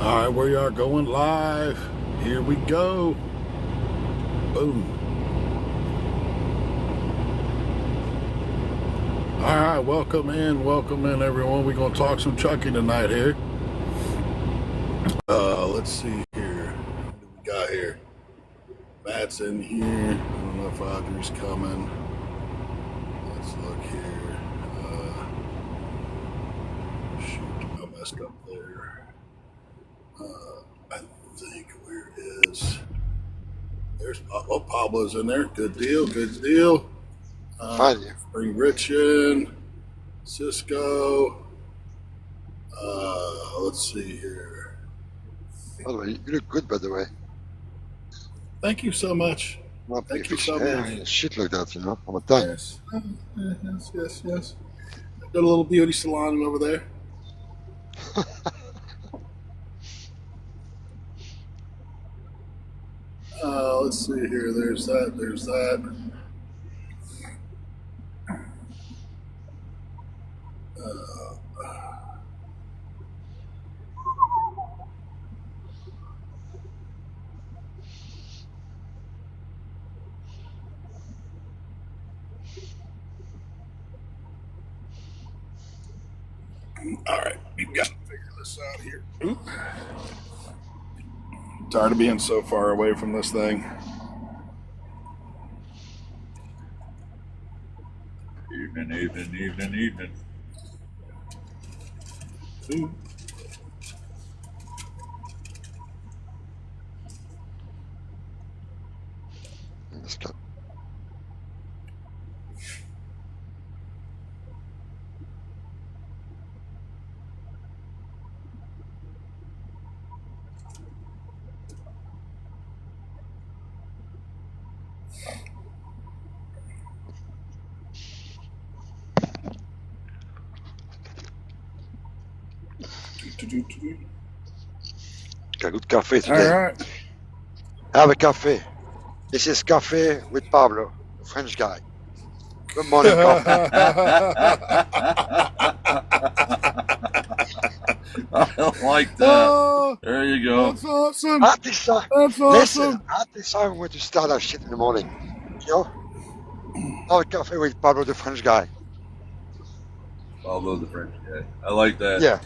All right, we are going live. Here we go. Boom. All right, welcome in, everyone. We're going to talk some trucking tonight here. Let's see here. What do we got here? Matt's in here. I don't know if Audrey's coming. Let's look here. Shoot, I messed up there. I think where is... There's Pablo's in there. Good deal. Fine. Bring Rich in. Cisco. Let's see here. By the way, you look good, by the way. Thank you so much. Thank you so much. Shit like that, all the time. Yes. Got a little beauty salon over there. Let's see here. There's that. All right, we've got to figure this out here. Oop. Tired of being so far away from this thing. Evening. Ooh. Let's go. Got good coffee today. All right. Have a coffee. This is coffee with Pablo, the French guy. Good morning, coffee. I like that. There you go. That's awesome. Listen, at this time I'm going to start that shit in the morning. Have a coffee with Pablo, the French guy. Pablo the French guy. I like that. Yeah.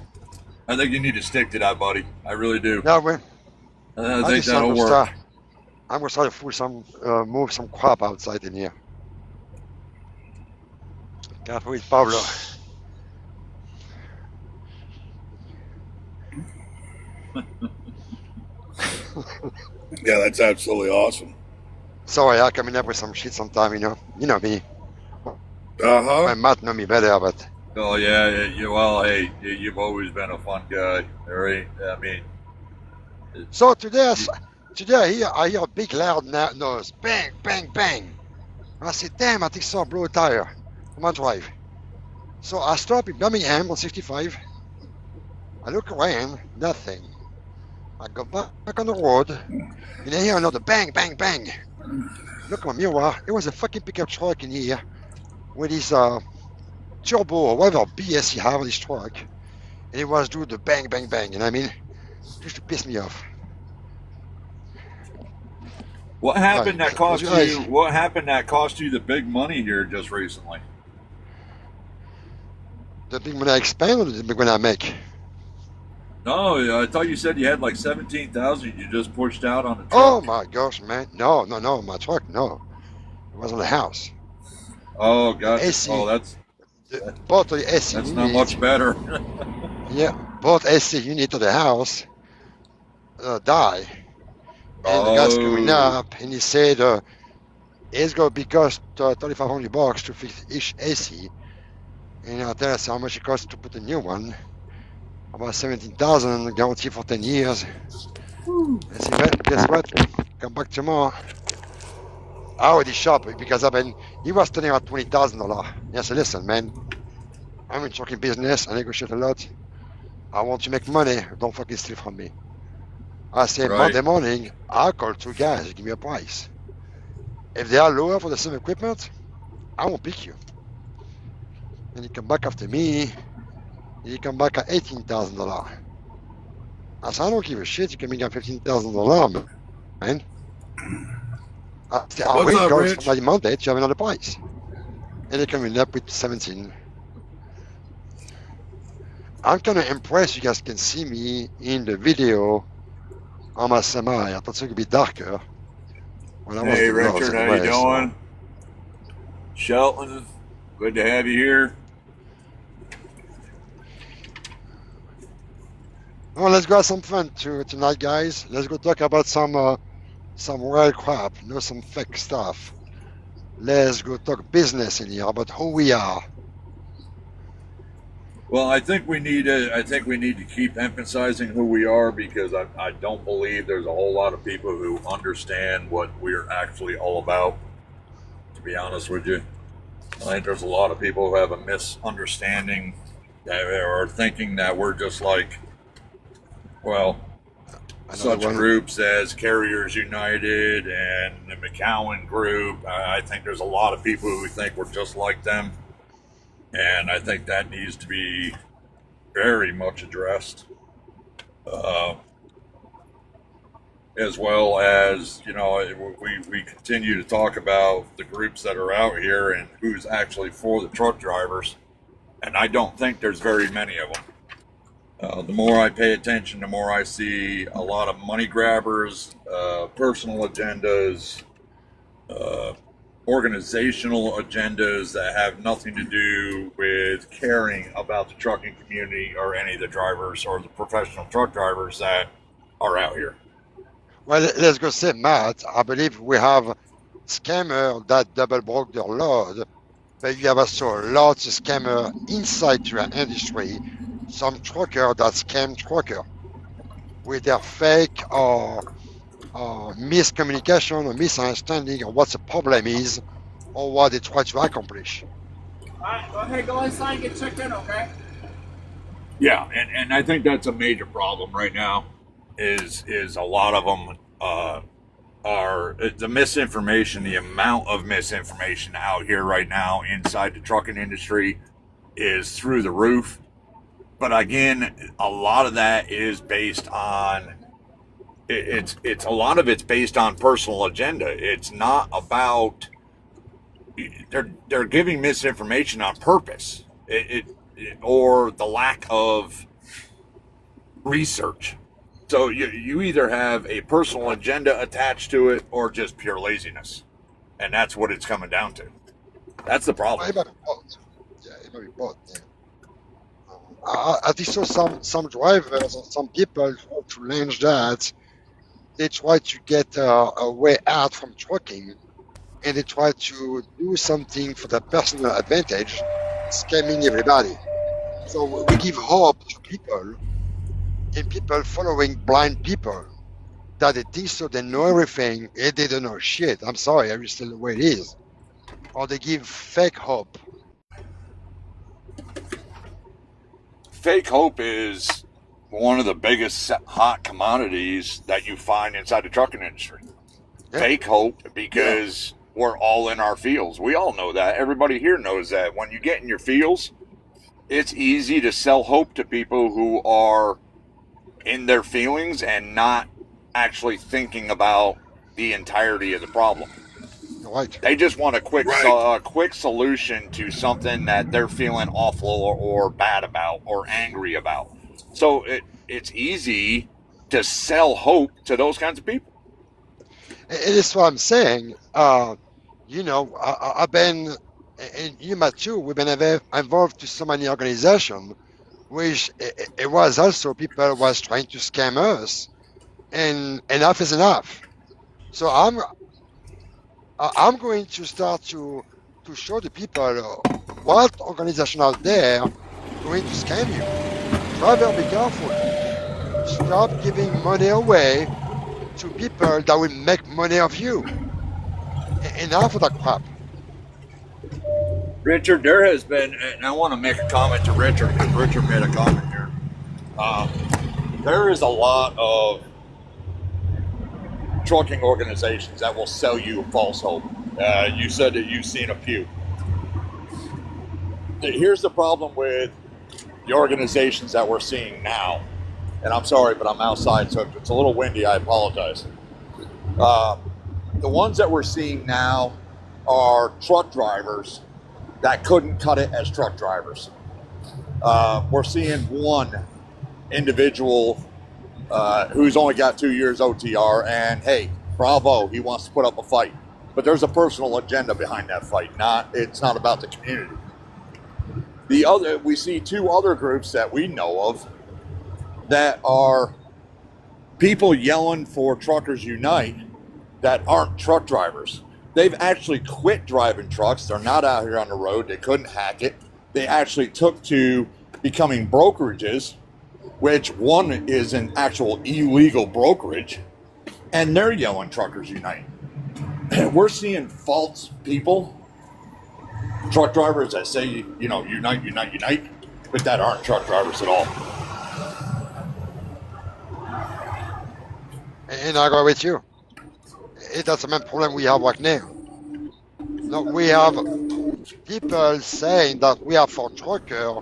I think you need to stick to that, buddy. I really do. Now, when I think that'll work. I'm going to start to move some crap outside in here. Coffee with Pablo. Yeah, that's absolutely awesome. Sorry, I coming up with some shit sometime, You know me. Uh-huh. My Matt know me better, but... Oh, yeah. Well, hey, you've always been a fun guy. All right? I mean... So today I hear a big loud noise. Bang, bang, bang. I said, damn, I think someone blew a tire on my drive. So I stop in Birmingham on 65. I look around, nothing. I go back on the road, and I hear another bang, bang, bang. Look at my mirror. It was a fucking pickup truck in here with his turbo or whatever BS he had on his truck. And it was doing the bang, bang, bang. You know what I mean? Just to piss me off. What happened that cost you? What happened that cost you the big money here just recently? The big money I expand or the big money I make? No, I thought you said you had like 17,000 you just pushed out on the truck. Oh my gosh, man! No, my truck, no. It was on the house. Oh, gotcha. AC, oh, that's both the AC. That's not much better. Yeah, both AC unit of the house die. And the guy's coming up, and he said it's going to be cost $3,500 to fix each AC. And I tell us how much it costs to put a new one. About 17,000, guarantee for 10 years. I said, well, guess what? Come back tomorrow. I already shop because he was turning out $20,000. I said, listen, man, I'm in trucking business. I negotiate a lot. I want to make money. Don't fucking steal from me. I said, right. Monday morning, I'll call two guys. Give me a price. If they are lower for the same equipment, I won't pick you. And he come back after me. He come back at $18,000. I said, I don't give a shit. You can make $15,000, man. I said, I'll What's wait, up, guys, Rich? somebody Monday to have another price. And they coming up with 17. I'm kind of impressed you guys can see me in the video on my semi. I thought it would be darker. Well, that was Hey, the nose Richard, how anyway, you doing? Shelton, good to have you here. Well, let's go have some fun tonight, guys. Let's go talk about some real crap, some fake stuff. Let's go talk business in here about who we are. Well, I think we need to keep emphasizing who we are, because I don't believe there's a whole lot of people who understand what we're actually all about. To be honest with you, I think there's a lot of people who have a misunderstanding that are thinking that we're just like, well, such groups as Carriers United and the McCowan Group. I think there's a lot of people who think we're just like them. And I think that needs to be very much addressed. As well as, we continue to talk about the groups that are out here and who's actually for the truck drivers. And I don't think there's very many of them. The more I pay attention, the more I see a lot of money grabbers, personal agendas, organizational agendas that have nothing to do with caring about the trucking community or any of the drivers or the professional truck drivers that are out here. Well, let's go say, Matt, I believe we have scammers that double broke their load, but you have also lots of scammers inside your industry. Some trucker that scam trucker with their fake or miscommunication or misunderstanding of what the problem is or what they try to accomplish. All right, well, hey, go inside and get checked in, okay? Yeah, and I think that's a major problem right now. Is a lot of them are the misinformation, the amount of misinformation out here right now inside the trucking industry is through the roof. But again, a lot of that is based on it's a lot of it's based on personal agenda. It's not about they're giving misinformation on purpose, or the lack of research. So you either have a personal agenda attached to it or just pure laziness, and that's what it's coming down to. That's the problem. It might be both. Yeah, it might be both. Yeah. I think so. Some drivers and some people try to lynch that. They try to get a way out from trucking, and they try to do something for their personal advantage, scamming everybody. So we give hope to people, and people following blind people that they think so they know everything and they don't know shit. I'm sorry, I'm still the way it is. Or they give fake hope. Fake hope is one of the biggest hot commodities that you find inside the trucking industry. Yeah. Fake hope, because we're all in our fields. We all know that. Everybody here knows that. When you get in your fields, it's easy to sell hope to people who are in their feelings and not actually thinking about the entirety of the problem. Right. They just want a quick solution to something that they're feeling awful or bad about or angry about. So it's easy to sell hope to those kinds of people. It is what I'm saying. I've been, and you Matt too, we've been involved to so many organizations, which it was also people was trying to scam us, and enough is enough. So I'm going to start to show the people what organization out there going to scam you. Try to be careful. Stop giving money away to people that will make money off you. Enough of that crap. Richard, there has been, and I want to make a comment to Richard, because Richard made a comment here. There is a lot of trucking organizations that will sell you false hope. You said that you've seen a few. Here's the problem with the organizations that we're seeing now. and I'm sorry, but I'm outside, so if it's a little windy, I apologize. The ones that we're seeing now are truck drivers that couldn't cut it as truck drivers. We're seeing one individual who's only got 2 years OTR, and hey, bravo, he wants to put up a fight. But there's a personal agenda behind that fight. It's not about the community. We see two other groups that we know of that are people yelling for Truckers Unite that aren't truck drivers. They've actually quit driving trucks. They're not out here on the road. They couldn't hack it. They actually took to becoming brokerages, which one is an actual illegal brokerage, and they're yelling Truckers Unite. We're seeing false people, truck drivers that say, unite, unite, unite, but that aren't truck drivers at all. And I agree with you. That's the main problem we have right now. No, we have people saying that we are for trucker,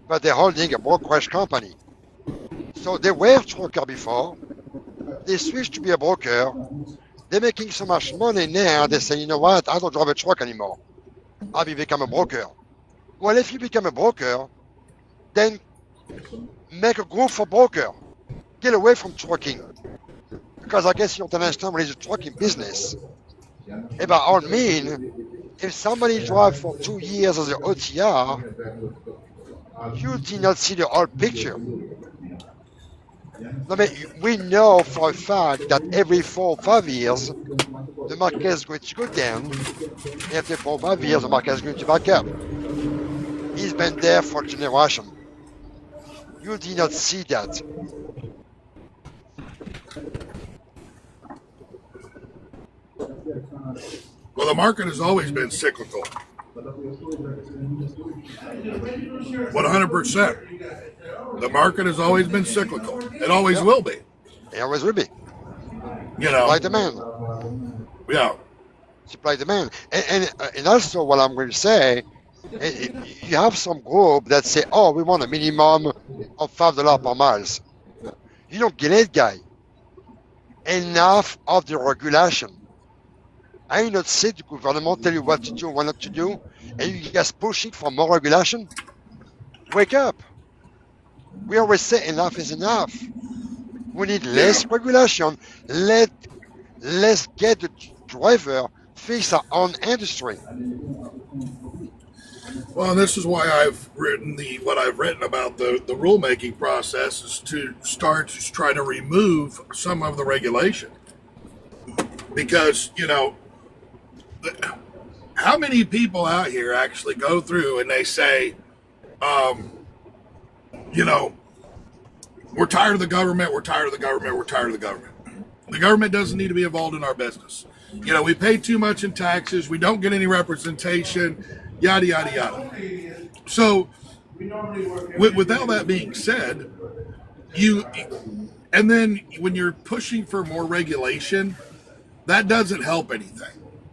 but they're holding a brokerage company. So they were trucker before, they switched to be a broker, they're making so much money now, they say, you know what, I don't drive a truck anymore. I'll become a broker. Well, if you become a broker, then make a group for broker. Get away from trucking. Because I guess you don't understand what is a trucking business. And by all means, if somebody drives for 2 years as an OTR, you did not see the whole picture. I mean, we know for a fact that every 4 or 5 years, the market is going to go down. And after 4 or 5 years, the market is going to back up. He's been there for a generation. You did not see that. Well, the market has always been cyclical. 100%. The market has always been cyclical. It always will be. It always will be. Supply demand. Yeah. Supply demand. And also what I'm going to say, you have some group that say, oh, we want a minimum of $5 per miles. You don't get it, guy. Enough of the regulation. I do not say the government tell you what to do, what not to do, and you guys pushing for more regulation. Wake up. We always say enough is enough. We need less regulation. Let's get the driver fix our own industry. Well, this is why I've written what I've written about the rulemaking process is to start to try to remove some of the regulation. Because, how many people out here actually go through and they say, we're tired of the government, we're tired of the government, we're tired of the government. The government doesn't need to be involved in our business. We pay too much in taxes, we don't get any representation, yada, yada, yada. So, with all that being said, and then when you're pushing for more regulation, that doesn't help anything.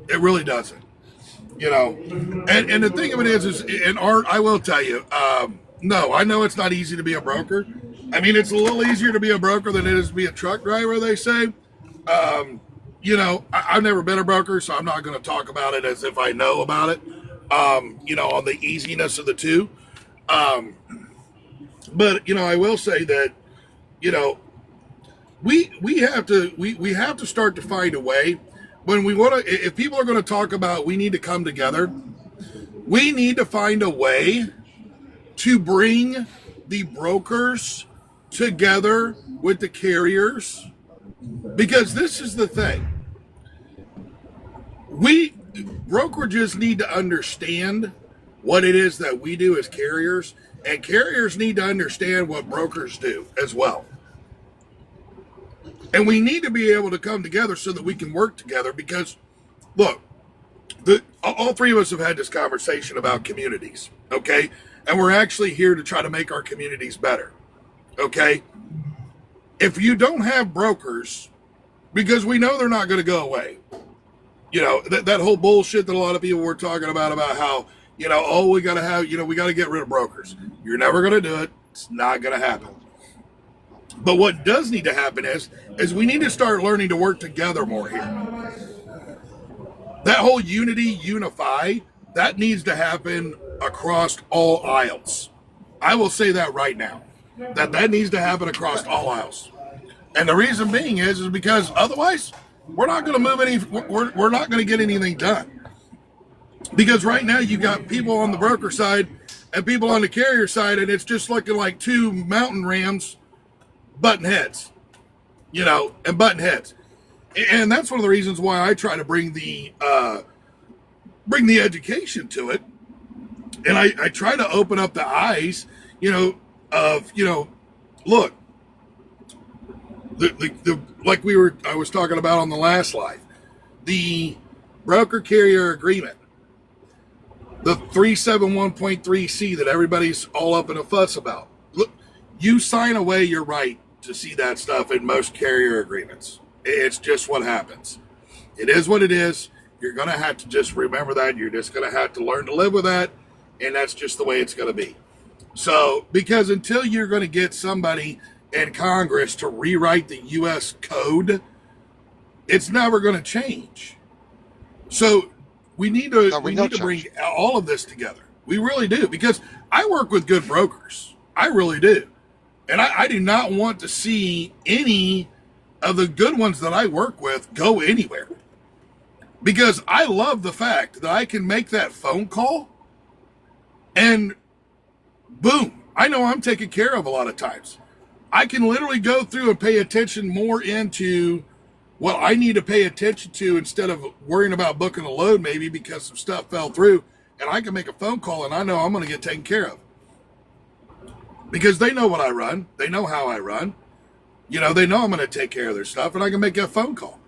It really doesn't. And the thing of it is in art, I will tell you, no, I know it's not easy to be a broker. I mean, it's a little easier to be a broker than it is to be a truck driver, they say. I've never been a broker, so I'm not going to talk about it as if I know about it, on the easiness of the two. But, I will say that, we have to start to find a way when we want to, if people are going to talk about we need to come together, we need to find a way to bring the brokers together with the carriers, because this is the thing. Brokerages need to understand what it is that we do as carriers, and carriers need to understand what brokers do as well. And we need to be able to come together so that we can work together because, look, all three of us have had this conversation about communities, okay? And we're actually here to try to make our communities better, okay? If you don't have brokers, because we know they're not going to go away, that whole bullshit that a lot of people were talking about how, we got to have, we got to get rid of brokers. You're never going to do it. It's not going to happen. But what does need to happen is we need to start learning to work together more here. That whole unify, that needs to happen across all aisles. I will say that right now. That needs to happen across all aisles. And the reason being is because otherwise we're not going to move we're not going to get anything done. Because right now you got people on the broker side and people on the carrier side, and it's just looking like two mountain rams button heads, and button heads. And that's one of the reasons why I try to bring the education to it. And I try to open up the eyes, look, like I was talking about on the last live, the broker carrier agreement, the 371.3C that everybody's all up in a fuss about. Look, you sign away your right to see that stuff in most carrier agreements. It's just what happens. It is what it is. You're going to have to just remember that. You're just going to have to learn to live with that. And that's just the way it's going to be. So, because until you're going to get somebody in Congress to rewrite the U.S. code, it's never going to change. So, we need to bring all of this together. We really do. Because I work with good brokers. I really do. And I do not want to see any of the good ones that I work with go anywhere. Because I love the fact that I can make that phone call and boom, I know I'm taken care of a lot of times. I can literally go through and pay attention more into what I need to pay attention to instead of worrying about booking a load maybe because some stuff fell through, and I can make a phone call and I know I'm going to get taken care of. Because they know what I run. They know how I run. They know I'm going to take care of their stuff, and I can make that phone call.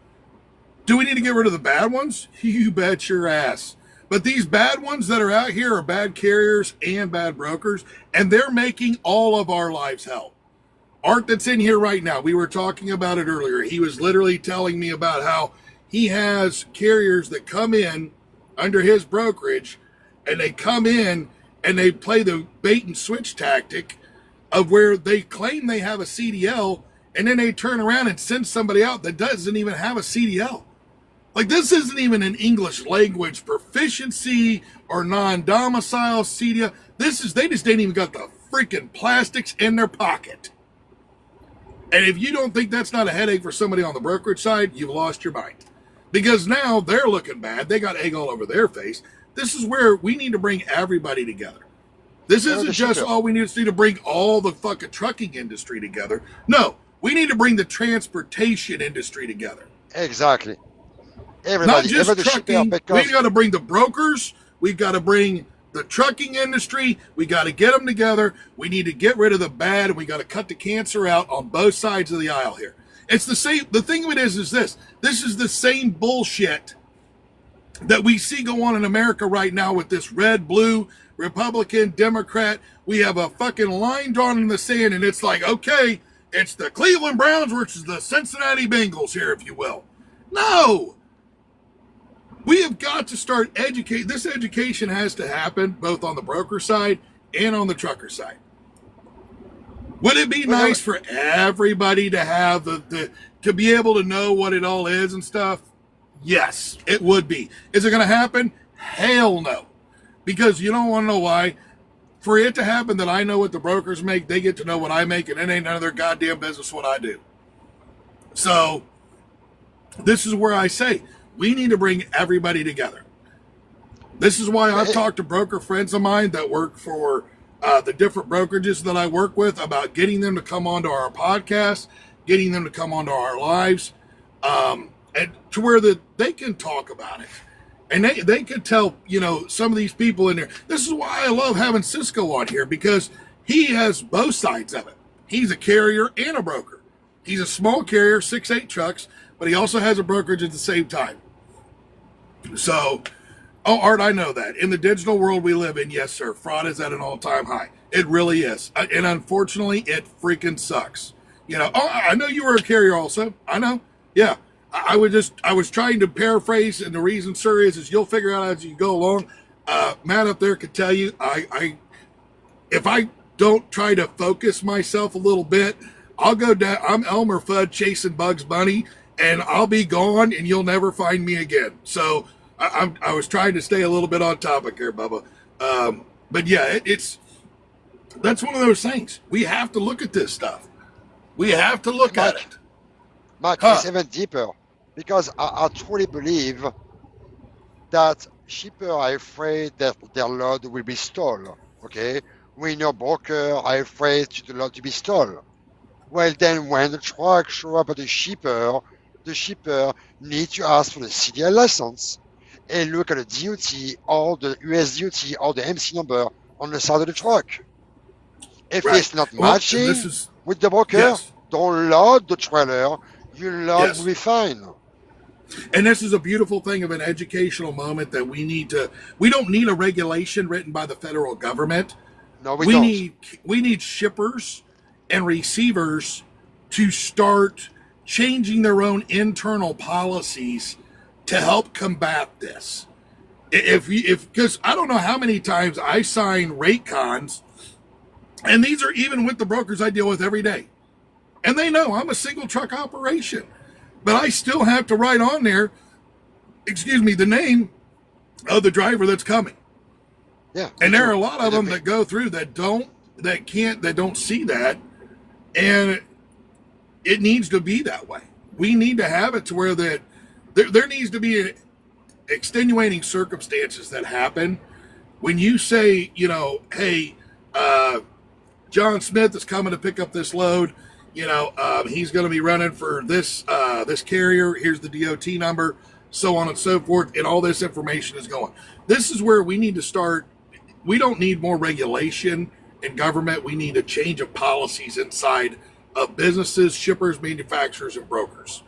Do we need to get rid of the bad ones? You bet your ass. But these bad ones that are out here are bad carriers and bad brokers, and they're making all of our lives hell. Art that's in here right now, we were talking about it earlier. He was literally telling me about how he has carriers that come in under his brokerage, and they come in and they play the bait and switch tactic of where they claim they have a CDL, and then they turn around and send somebody out that doesn't even have a CDL. Like, this isn't even an English language proficiency or non-domicile CDL. They just ain't even got the freaking plastics in their pocket. And if you don't think that's not a headache for somebody on the brokerage side, you've lost your mind. Because now they're looking bad. They got egg all over their face. This is where we need to bring everybody together. This isn't just, we need to bring all the fucking trucking industry together. No, we need to bring the transportation industry together. Exactly. Not just trucking. We got to bring the brokers. We've got to bring the trucking industry. We got to get them together. We need to get rid of the bad, and we got to cut the cancer out on both sides of the aisle here. It's the same. The thing of it is this. This is the same bullshit that we see go on in America right now with this red, blue, Republican, Democrat. We have a fucking line drawn in the sand, and it's like, okay, it's the Cleveland Browns versus the Cincinnati Bengals here, if you will. No. We have got to start educating. This education has to happen both on the broker side and on the trucker side. Would it be nice for everybody to have to be able to know what it all is and stuff? Yes, it would be. Is it going to happen? Hell no. Because you don't want to know why. For it to happen that I know what the brokers make, they get to know what I make, and it ain't none of their goddamn business what I do. So, this is where I say, we need to bring everybody together. This is why I've talked to broker friends of mine that work for the different brokerages that I work with about getting them to come onto our podcast, getting them to come onto our lives, and to where they can talk about it. And they could tell, some of these people in there. This is why I love having Cisco on here, because he has both sides of it. He's a carrier and a broker. He's a small carrier, 6'8" trucks, but he also has a brokerage at the same time. So, Art, I know that. In the digital world we live in, yes, sir, fraud is at an all-time high. It really is. And unfortunately, it freaking sucks. I know you were a carrier also. I know. Yeah. I was trying to paraphrase, and the reason, sir, is you'll figure out as you go along. Matt up there could tell you, if I don't try to focus myself a little bit, I'll go down. I'm Elmer Fudd chasing Bugs Bunny, and I'll be gone, and you'll never find me again. So I was trying to stay a little bit on topic here, Bubba. But yeah, that's one of those things. We have to look at this stuff. We have to look at it. Mike, it's even deeper, because I truly believe that shippers are afraid that their load will be stolen. Okay, we know brokers are afraid to the load to be stolen. Well, then when the truck show up at the shipper needs to ask for the CDL license and look at the DOT or the US DOT or the MC number on the side of the truck. If it's not matching with the broker, don't load the trailer. Your load will be fine. And this is a beautiful thing of an educational moment that we don't need a regulation written by the federal government. No, we don't. We need shippers and receivers to start changing their own internal policies to help combat this. Because I don't know how many times I sign rate cons, and these are even with the brokers I deal with every day. And they know I'm a single truck operation, but I still have to write on there, the name of the driver that's coming. Yeah. And there are a lot of them that go through that don't see that. And it needs to be that way. We need to have it to where there needs to be extenuating circumstances that happen when you say, hey, John Smith is coming to pick up this load. He's going to be running for this carrier. Here's the DOT number, so on and so forth, and all this information is going. This is where we need to start. We don't need more regulation in government. We need a change of policies inside of businesses, shippers, manufacturers, and brokers.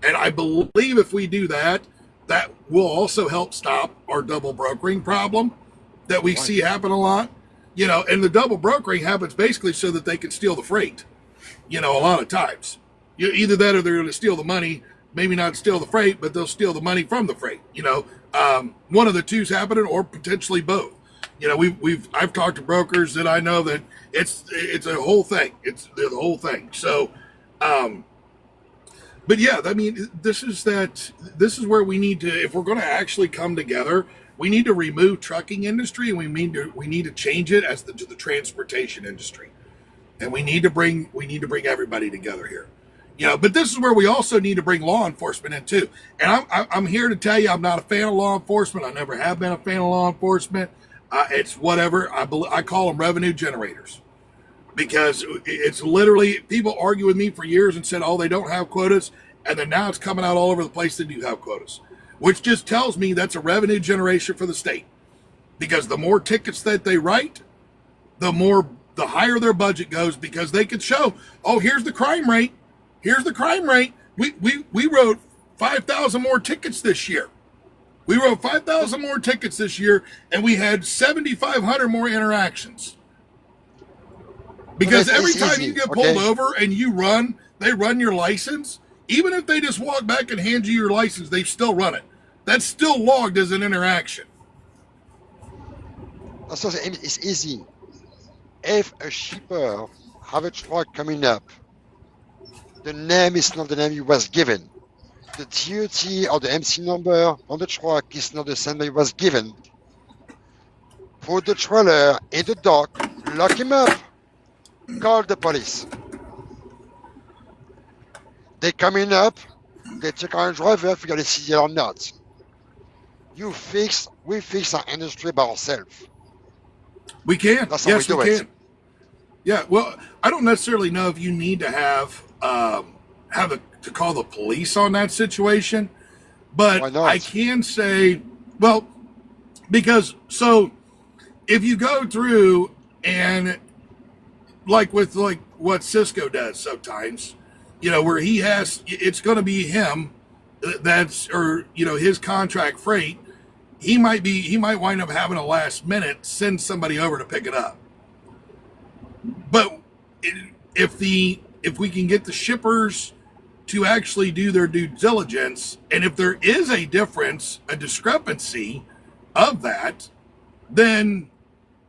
And I believe if we do that, that will also help stop our double brokering problem that we see happen a lot. And the double brokering happens basically so that they can steal the freight. A lot of times. Either that or they're going to steal the money, maybe not steal the freight, but they'll steal the money from the freight. One of the two's happening, or potentially both. I've talked to brokers that I know that it's a whole thing. It's the whole thing. So, but yeah, I mean, this is where we need to, if we're going to actually come together, we need to remove trucking industry, and we need to change it to the transportation industry. And we need to bring everybody together here, But this is where we also need to bring law enforcement in too. And I'm here to tell you, I'm not a fan of law enforcement. I never have been a fan of law enforcement. It's whatever. I call them revenue generators, because it's literally, people argue with me for years and said, oh, they don't have quotas, and then now it's coming out all over the place they do have quotas, which just tells me that's a revenue generation for the state, because the more tickets that they write, the higher their budget goes, because they could show, oh, here's the crime rate. Here's the crime rate. We wrote 5,000 more tickets this year. We wrote 5,000 more tickets this year, and we had 7,500 more interactions. Because every time you get pulled over and they run your license, even if they just walk back and hand you your license, they still run it. That's still logged as an interaction. So it's easy. If a shipper have a truck coming up, the name is not the name you was given. The DOT or the MC number on the truck is not the same that was given. Put the trailer in the dock, lock him up, call the police. They coming up, they check our driver if we got a CDL or not. We fix our industry by ourselves. We can. That's how we do it. Yeah, well, I don't necessarily know if you need to have to call the police on that situation, but I can say, well, because if you go through and like what Cisco does sometimes, where it's going to be him his contract freight, he might wind up having a last minute send somebody over to pick it up. But if we can get the shippers to actually do their due diligence, and if there is a discrepancy of that, then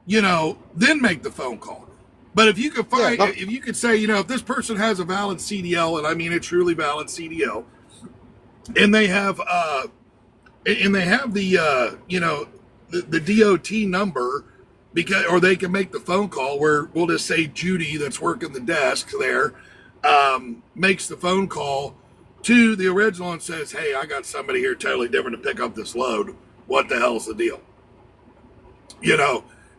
make the phone call. But if you could find, no. if you could say, if this person has a valid CDL, and I mean a truly valid CDL, and they have, the DOT number, or they can make the phone call where we'll just say Judy, that's working the desk there, makes the phone call to the original and says, hey, I got somebody here totally different to pick up this load. What the hell's the deal?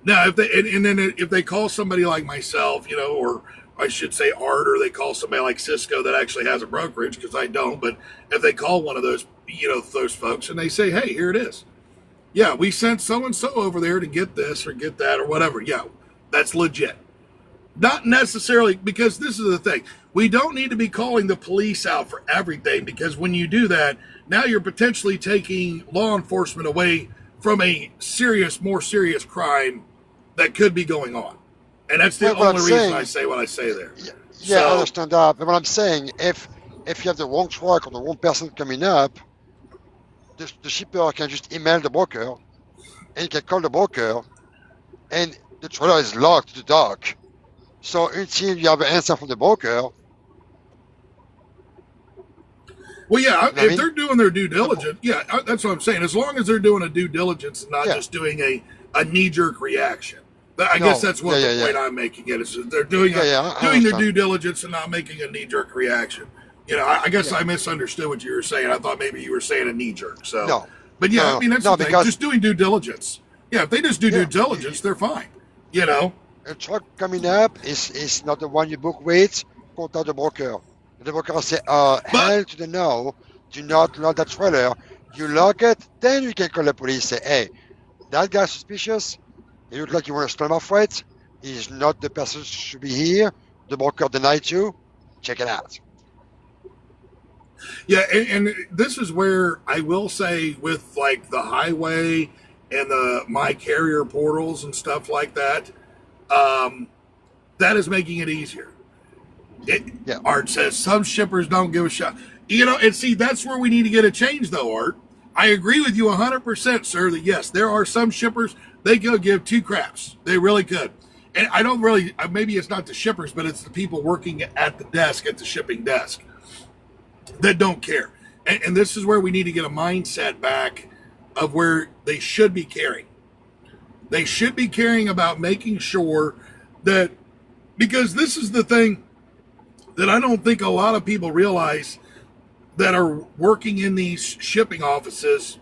Now, if they call somebody like myself, or I should say Art, or they call somebody like Cisco that actually has a brokerage, because I don't, but if they call one of those, those folks and they say, hey, here it is. Yeah, we sent so-and-so over there to get this or get that or whatever. Yeah, that's legit. Not necessarily, because this is the thing. We don't need to be calling the police out for everything, because when you do that, now you're potentially taking law enforcement away from a more serious crime that could be going on. And that's the only reason I say what I say there. Yeah, I understand that. But what I'm saying, if you have the wrong truck or the wrong person coming up, the shipper can just email the broker, and you can call the broker, and the trailer is locked to the dock. So until you have an answer from the broker. Well, yeah, if they're doing their due diligence, yeah, that's what I'm saying. As long as they're doing a due diligence and not just doing a knee-jerk reaction. I guess that's what the point I'm making. Is they're doing their due diligence and not making a knee-jerk reaction. I guess I misunderstood what you were saying. I thought maybe you were saying a knee-jerk. So, no. But yeah, I mean, that's the thing. Just doing due diligence. Yeah, if they just do due diligence, they're fine. A truck coming up is not the one you book with. Contact the broker. The broker will say, hell to the no, do not lock that trailer. You lock it, then you can call the police. Say, hey, that guy's suspicious. He looks like you want to steal my freight. He's not the person who should be here. The broker denied you. Check it out. Yeah, and this is where I will say, with like the highway and the My Carrier portals and stuff like that, that is making it easier. Art says some shippers don't give a shot. And see, that's where we need to get a change, though, Art. I agree with you 100%, sir, that yes, there are some shippers, they could give two craps. They really could. And I don't really, maybe it's not the shippers, but it's the people working at the desk, at the shipping desk, that don't care. And this is where we need to get a mindset back of where they should be caring. They should be caring about making sure that, because this is the thing that I don't think a lot of people realize that are working in these shipping offices.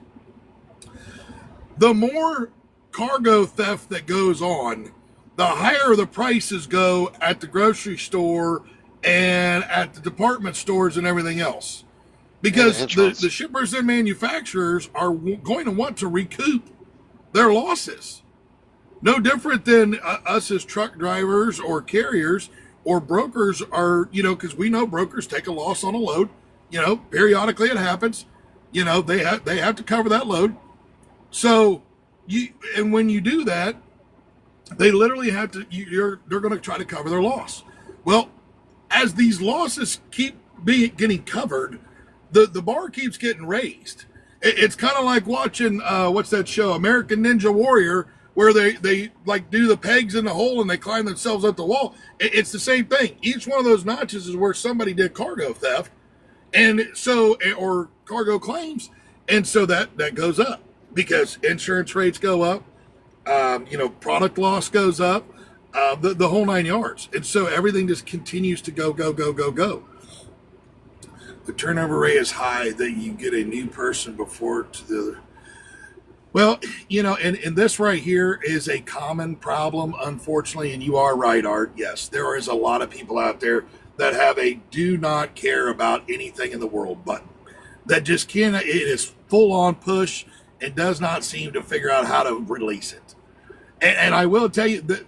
The more cargo theft that goes on, the higher the prices go at the grocery store and at the department stores and everything else. Because the shippers and manufacturers are going to want to recoup their losses. No different than us as truck drivers or carriers or brokers are, because we know brokers take a loss on a load. Periodically it happens. They have to cover that load. So and when you do that, they literally have to, they're going to try to cover their loss. Well, as these losses keep getting covered, the bar keeps getting raised. It's kind of like watching, what's that show, American Ninja Warrior, where they like do the pegs in the hole and they climb themselves up the wall. It's the same thing. Each one of those notches is where somebody did cargo theft, and so, or cargo claims, and so that goes up because insurance rates go up, product loss goes up, the whole 9 yards, and so everything just continues to go. The turnover rate is high that you get a new person before to the. Well, and this right here is a common problem, unfortunately, and you are right, Art. Yes, there is a lot of people out there that have a do not care about anything in the world button. That just it is full on push and does not seem to figure out how to release it. And I will tell you that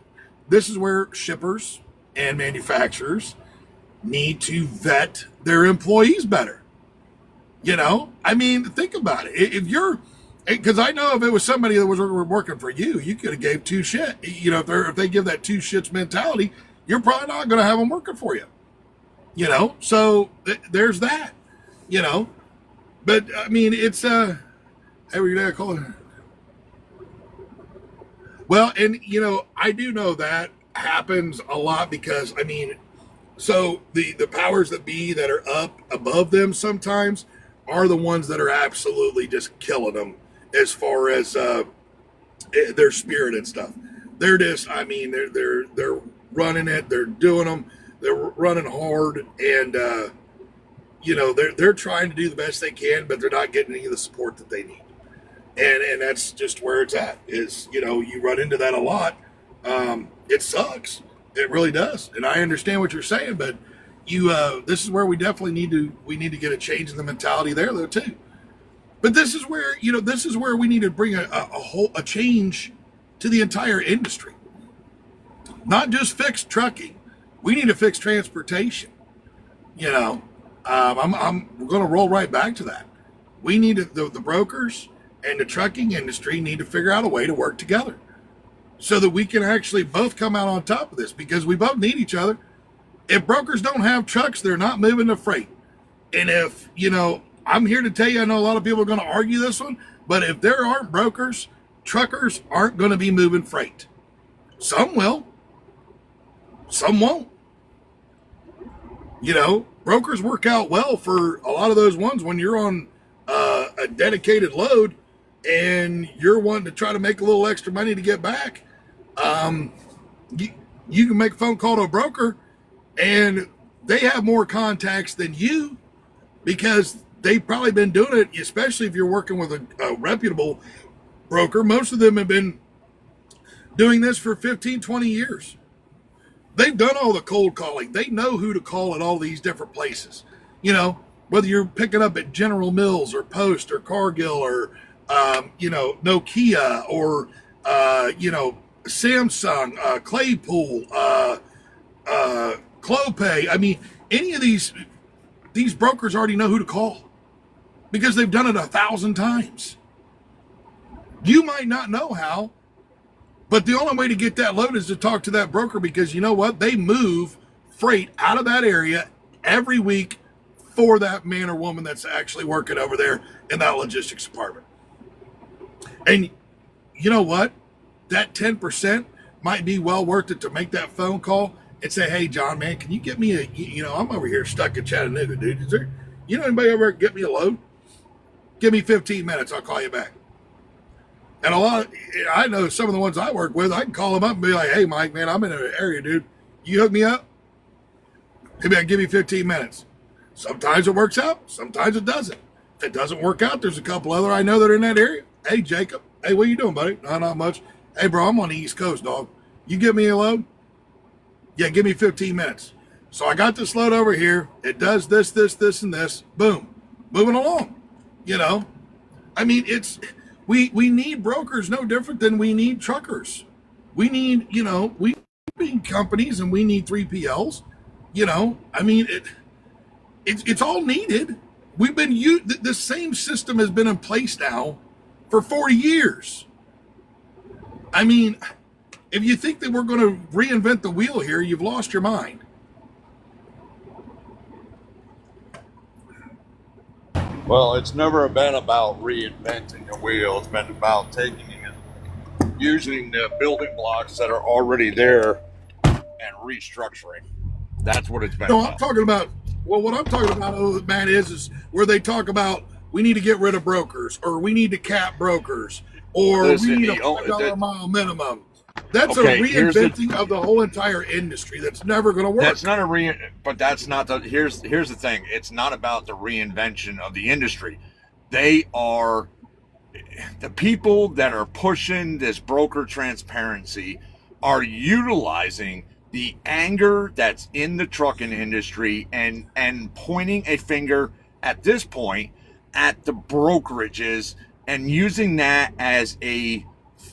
this is where shippers and manufacturers need to vet their employees better. Think about it. If you're, because I know if it was somebody that was working for you, you could have gave two shit. If they give that two shits mentality, you're probably not going to have them working for you. So there's that. But I mean, it's every day I call it. Well, and I do know that happens a lot because, I mean, so the powers that be that are up above them sometimes are the ones that are absolutely just killing them as far as their spirit and stuff. They're just, I mean, they're running it, they're doing them, they're running hard, and you know, they're trying to do the best they can, but they're not getting any of the support that they need. And that's just where it's at. Is, you know, you run into that a lot. It sucks. It really does. And I understand what you're saying, but this is where we definitely need to get a change in the mentality there, though, too. But this is where, you know, this is where we need to bring a change to the entire industry. Not just fix trucking. We need to fix transportation. You know, I'm going to roll right back to that. We need to, the brokers and the trucking industry need to figure out a way to work together so that we can actually both come out on top of this, because we both need each other. If brokers don't have trucks, they're not moving the freight. And if, you know, I'm here to tell you, I know a lot of people are going to argue this one, but if there aren't brokers, truckers aren't going to be moving freight. Some will. Some won't. You know, brokers work out well for a lot of those ones when you're on a dedicated load and you're wanting to try to make a little extra money to get back. You can make a phone call to a broker and they have more contacts than you because they've probably been doing it, especially if you're working with a reputable broker. Most of them have been doing this for 15, 20 years. They've done all the cold calling. They know who to call at all these different places. You know, whether you're picking up at General Mills or Post or Cargill or, you know, Nokia or, you know, Samsung, Claypool, Clopay. I mean, any of these brokers already know who to call because they've done it 1,000 times. You might not know how, but the only way to get that load is to talk to that broker, because you know what? They move freight out of that area every week for that man or woman that's actually working over there in that logistics department. And you know what? That 10% might be well worth it to make that phone call and say, hey, John, man, can you get me you know, I'm over here stuck in Chattanooga, dude. Is there, you know, anybody over get me a load? Give me 15 minutes. I'll call you back. And I know some of the ones I work with, I can call them up and be like, hey, Mike, man, I'm in an area, dude. You hook me up? Maybe I can give you 15 minutes. Sometimes it works out. Sometimes it doesn't. If it doesn't work out, there's a couple other I know that are in that area. Hey, Jacob. Hey, what you doing, buddy? No, not much. Hey, bro, I'm on the East Coast, dog. You give me a load? Yeah, give me 15 minutes. So I got this load over here. It does this, this, this, and this. Boom. Moving along. You know? I mean, it's... We need brokers no different than we need truckers. We need, you know, we need companies and we need 3PLs. You know, I mean, it's all needed. We've been the same system has been in place now for 40 years. I mean, if you think that we're going to reinvent the wheel here, you've lost your mind. Well, it's never been about reinventing the wheel. It's been about taking and using the building blocks that are already there and restructuring. That's what it's been No, about. I'm talking about, well, what I'm talking about, Matt, is where they talk about we need to get rid of brokers, or we need to cap brokers, or Listen, we need a $5 mile minimum. That's Okay, a reinventing of the whole entire industry. That's never going to work. That's not but that's not the, here's the thing. It's not about the reinvention of the industry. They are, the people that are pushing this broker transparency are utilizing the anger that's in the trucking industry and pointing a finger at this point at the brokerages and using that as a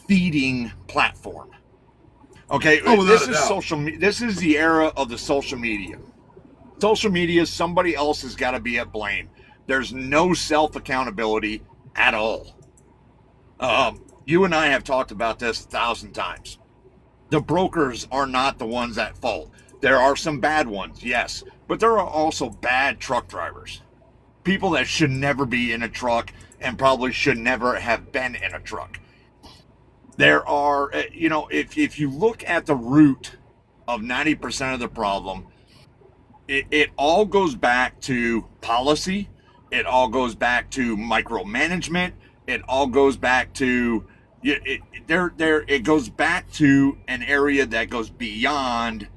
feeding platform. Okay, this is this is the era of the social media. Social media, somebody else has got to be at blame. There's no self accountability at all. You and I have talked about this 1,000 times. The brokers are not the ones at fault. There are some bad ones, yes, but there are also bad truck drivers. People that should never be in a truck and probably should never have been in a truck. There are, you know, if you look at the route of 90% of the problem. It all goes back to policy. It all goes back to micromanagement. It all goes back to it goes back to an area that goes beyond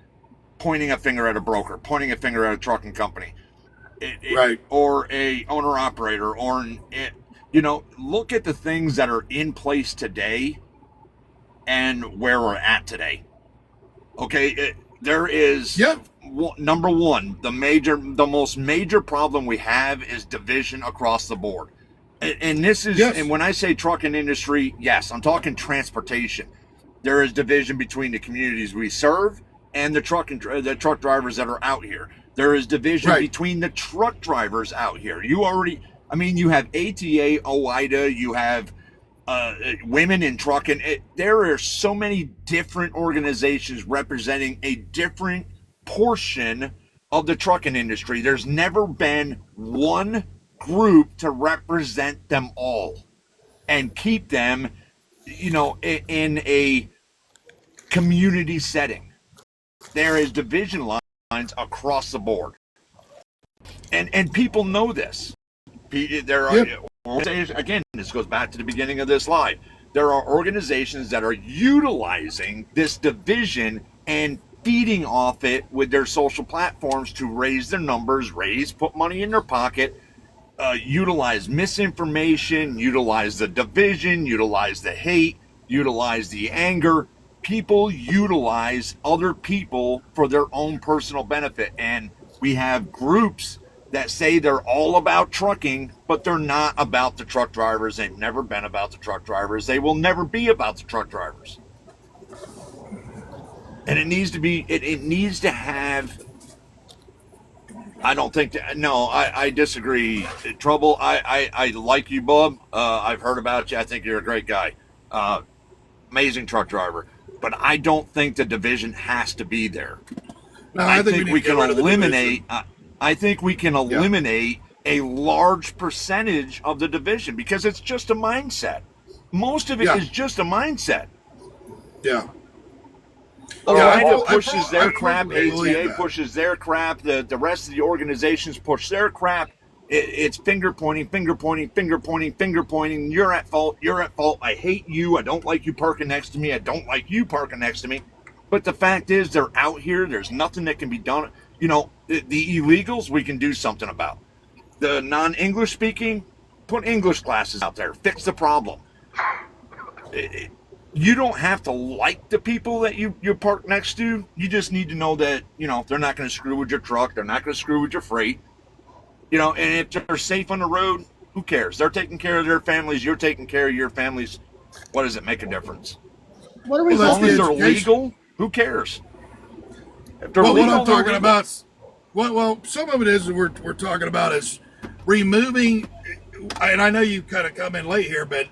pointing a finger at a broker, pointing a finger at a trucking company, right, or a owner operator, or look at the things that are in place today and where we're at today. Okay, there is number one, the most major problem we have is division across the board. And this is, and when I say trucking industry, yes, I'm talking transportation. There is division between the communities we serve and the truck drivers that are out here. There is division between the truck drivers out here. You have ATA, OIDA, you have women in trucking. There are so many different organizations representing a different portion of the trucking industry. There's never been one group to represent them all and keep them, in a community setting. There is division lines across the board, and people know this. There are again, this goes back to the beginning of this live. There are organizations that are utilizing this division and feeding off it with their social platforms to raise their numbers, put money in their pocket, utilize misinformation, utilize the division, utilize the hate, utilize the anger. People utilize other people for their own personal benefit. And we have groups that say they're all about trucking, but they're not about the truck drivers. They've never been about the truck drivers. They will never be about the truck drivers. And it needs to be, it needs to have, I don't think that, no, I disagree. Trouble, I like you, Bub. I've heard about you. I think you're a great guy. Amazing truck driver. But I don't think the division has to be there. No, I think we can eliminate, I think we can eliminate a large percentage of the division because it's just a mindset. Most of it is just a mindset. Yeah. OIDA pushes their crap, ATA pushes their crap, the rest of the organizations push their crap. It's finger pointing. You're at fault. I hate you. I don't like you parking next to me. I don't like you parking next to me. But the fact is, they're out here. There's nothing that can be done. The illegals, we can do something about. The non-English speaking, put English classes out there. Fix the problem. You don't have to like the people that you park next to. You just need to know that, they're not going to screw with your truck. They're not going to screw with your freight. And if they're safe on the road, who cares? They're taking care of their families. You're taking care of your families. What does it make a difference? What are we as long as they're legal, who cares? If they're legal, what I'm talking about, some of it is we're talking about is removing, and I know you kind of come in late here, but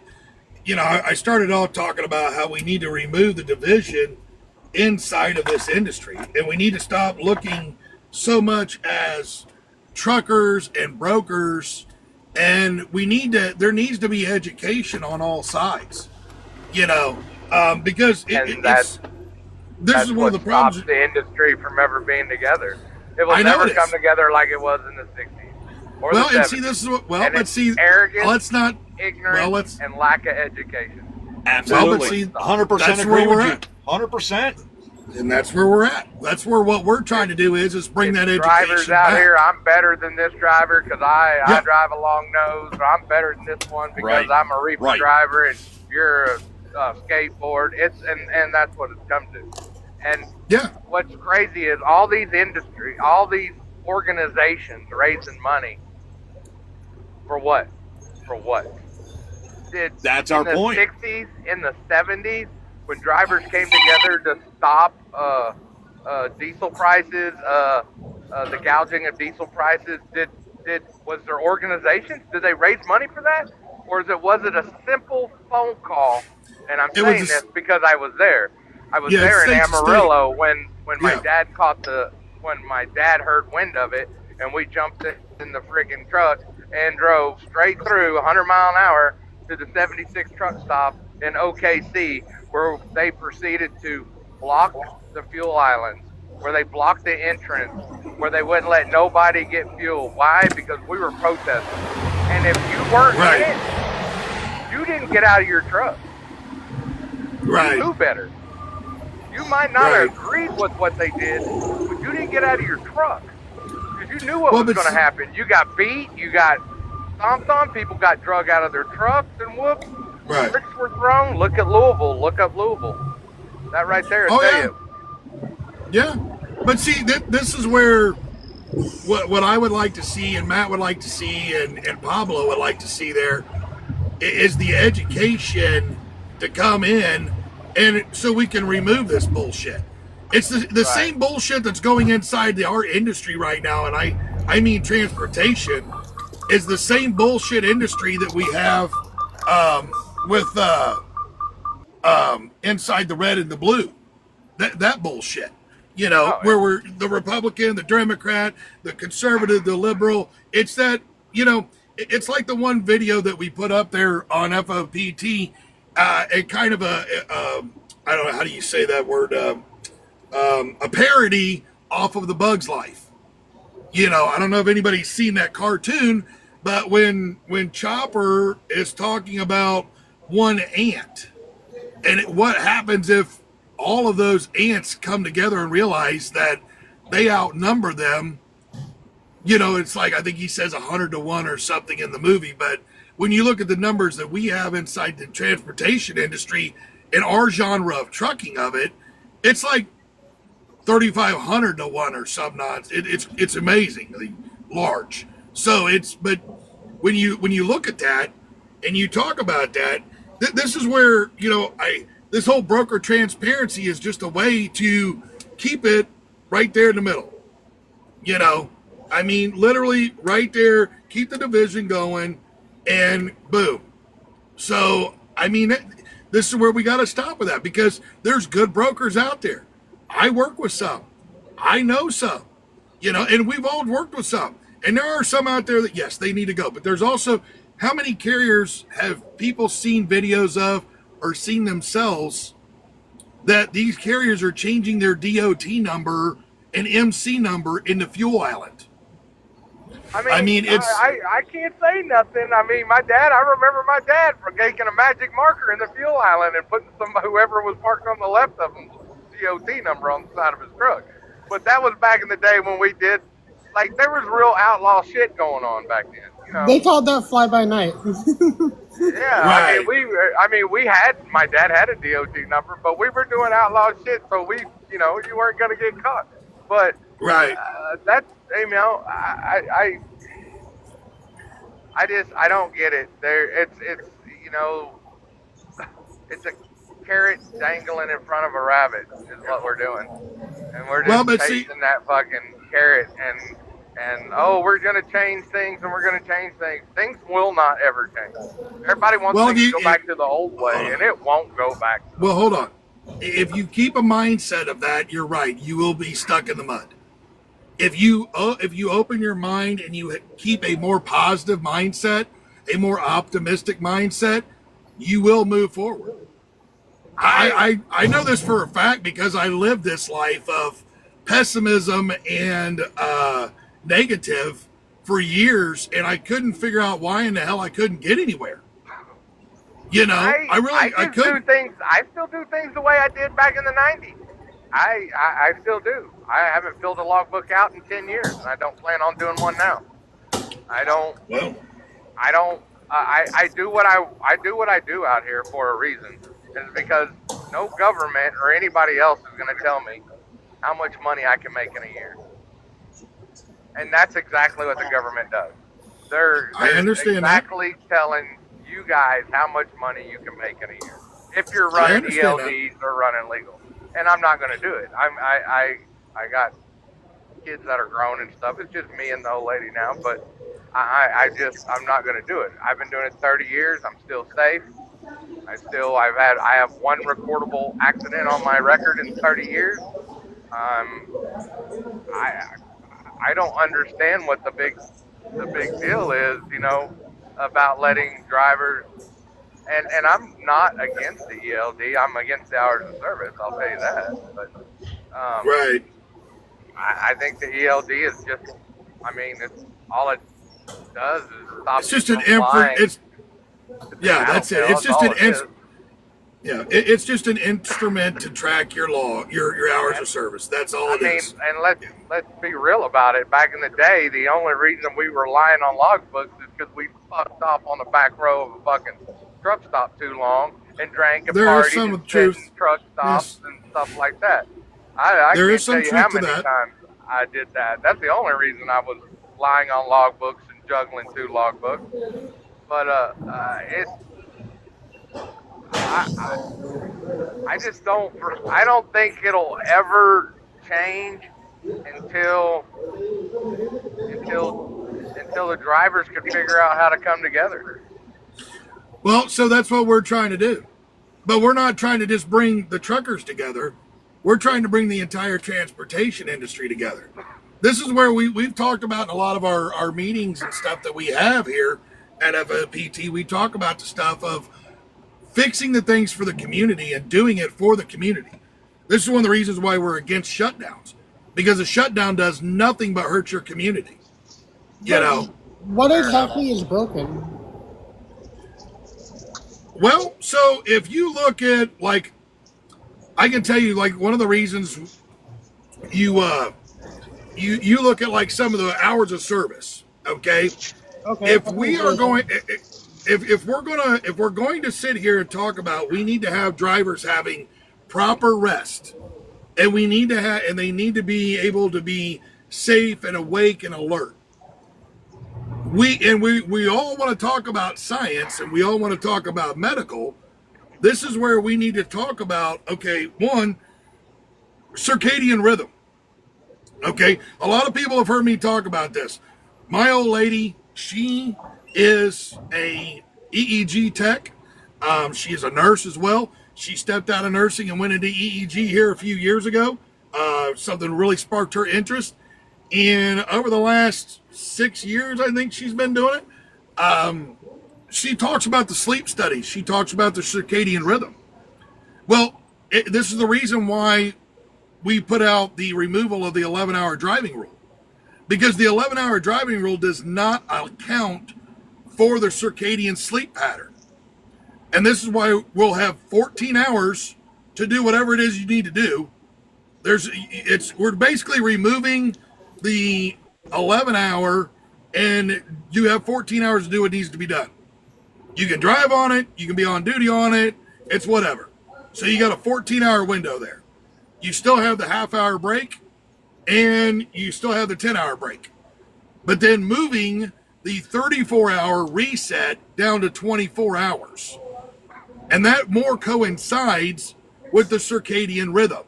I started off talking about how we need to remove the division inside of this industry, and we need to stop looking so much as truckers and brokers, and there needs to be education on all sides, because this is one of the problems. Stops the industry from ever being together. It will never come together like it was in the 60s or the 70s. And see, this is arrogance, ignorance, and lack of education. Absolutely, 100% agree with you. 100%. And that's where we're at. That's where what we're trying to do is bring that education drivers out back. Here, I'm better than this driver because I drive a long nose, or I'm better than this one because I'm a reefer driver and you're a skateboard. And that's what it's come to. And what's crazy is all these organizations raising money for what? For what? That's our point. In the 60s, in the 70s, when drivers came together to stop diesel prices, the gouging of diesel prices, was there organizations? Did they raise money for that, or was it a simple phone call? And I'm saying this because I was there. I was there in Amarillo when my dad when my dad heard wind of it, and we jumped in the friggin' truck and drove straight through 100 mile an hour to the 76 truck stop in OKC, where they proceeded to block the fuel islands, where they blocked the entrance, where they wouldn't let nobody get fuel. Why? Because we were protesting. And if you weren't Right. in it, you didn't get out of your truck. Right. You knew better. You might not Right. have agreed with what they did, but you didn't get out of your truck. Because you knew what Well, was but going to happen. You got beat, you got stomped on, people got drug out of their trucks and whooped. Right. Bricks were thrown. Look at Louisville. Look up Louisville. That right there will Oh, tell yeah. you. Yeah, but see, this is where what I would like to see, and Matt would like to see, and Pablo would like to see there is the education to come in, and so we can remove this bullshit. It's the Right. same bullshit that's going inside our industry right now, and I mean transportation is the same bullshit industry that we have with inside the red and the blue. That bullshit. You know, Oh, yeah. where we're the Republican, the Democrat, the conservative, the liberal. It's that, you know, it's like the one video that we put up there on FOPT, a kind of I don't know, how do you say that word? A parody off of The Bug's Life. You know, I don't know if anybody's seen that cartoon, but when Chopper is talking about one ant, and what happens if all of those ants come together and realize that they outnumber them. You know, it's like, I think he says 100 to 1 or something in the movie. But when you look at the numbers that we have inside the transportation industry in our genre of trucking of it, it's like 3,500 to 1 or some nonsense. It's amazingly large. So but when you look at that and you talk about that, this is where, you know, this whole broker transparency is just a way to keep it right there in the middle. You know, I mean, literally right there, keep the division going, and boom. So, I mean, this is where we got to stop with that, because there's good brokers out there. I work with some. I know some. You know, and we've all worked with some. And there are some out there that, yes, they need to go. But there's also, how many carriers have people seen videos of or seen themselves that these carriers are changing their DOT number and MC number into Fuel Island? I mean, it's... I can't say nothing. I mean, I remember my dad for taking a magic marker in the fuel island and putting whoever was parked on the left of him's DOT number on the side of his truck. But that was back in the day when we did, like, there was real outlaw shit going on back then. You know? They called that fly by night. Yeah, Right. my dad had a DOT number, but we were doing outlaw shit, so you weren't gonna get caught. But Right. I don't get it. It's a carrot dangling in front of a rabbit is what we're doing, and we're just chasing that fucking carrot and we're gonna change things and we're gonna change things. Things will not ever change. Everybody wants things to go back to the old way, and it won't go back. Well, hold on. If you keep a mindset of that, you're right. You will be stuck in the mud. If you open your mind and you keep a more positive mindset, a more optimistic mindset, you will move forward. I know this for a fact because I lived this life of pessimism and negative for years, and I couldn't figure out why in the hell I couldn't get anywhere. You know, I couldn't. I still do things the way I did back in the 90s. I still do. I haven't filled a logbook out in 10 years, and I don't plan on doing one now. I do what I do out here for a reason. It's because no government or anybody else is going to tell me how much money I can make in a year. And that's exactly what the government does. They're exactly telling you guys how much money you can make in a year if you're running ELDs or running legal. And I'm not going to do it. I got kids that are grown and stuff. It's just me and the old lady now, but I'm not going to do it. I've been doing it 30 years. I'm still safe. I have one recordable accident on my record in 30 years. I don't understand what the big deal is, about letting drivers, and I'm not against the ELD. I'm against the hours of service. I'll tell you that. But right. I think the ELD is just, I mean, it's all it does is stop. It's just an that's it. It's just it's just an instrument to track your hours of service. That's all it is. And let's be real about it. Back in the day, the only reason we were relying on logbooks is because we fucked off on the back row of a fucking truck stop too long and drank and partied and truth in truck stops and stuff like that. I can't tell you how many times I did that. That's the only reason I was relying on logbooks and juggling 2 logbooks. But I just don't. I don't think it'll ever change until the drivers can figure out how to come together. Well, so that's what we're trying to do, but we're not trying to just bring the truckers together. We're trying to bring the entire transportation industry together. This is where we've talked about in a lot of our meetings and stuff that we have here at FOPT. We talk about the stuff of fixing the things for the community and doing it for the community. This is one of the reasons why we're against shutdowns, because a shutdown does nothing but hurt your community. What exactly is broken? Well, so if you look at, like, I can tell you, like, one of the reasons you look at, like, some of the hours of service, okay? If we're going to sit here and talk about, we need to have drivers having proper rest, and they need to be able to be safe and awake and alert. We all want to talk about science, and we all want to talk about medical. This is where we need to talk about, okay, one, circadian rhythm. Okay, a lot of people have heard me talk about this. My old lady, she is a EEG tech. She is a nurse as well. She stepped out of nursing and went into EEG here a few years ago. Something really sparked her interest. And over the last 6 years, I think she's been doing it. She talks about the sleep studies. She talks about the circadian rhythm. Well, this is the reason why we put out the removal of the 11-hour driving rule. Because the 11-hour driving rule does not account for the circadian sleep pattern. And this is why we'll have 14 hours to do whatever it is you need to do. We're basically removing the 11-hour, and you have 14 hours to do what needs to be done. You can drive on it, you can be on duty on it, it's whatever. So you got a 14-hour window there. You still have the half-hour break, and you still have the 10-hour break. But then moving the 34-hour reset down to 24 hours. And that more coincides with the circadian rhythm.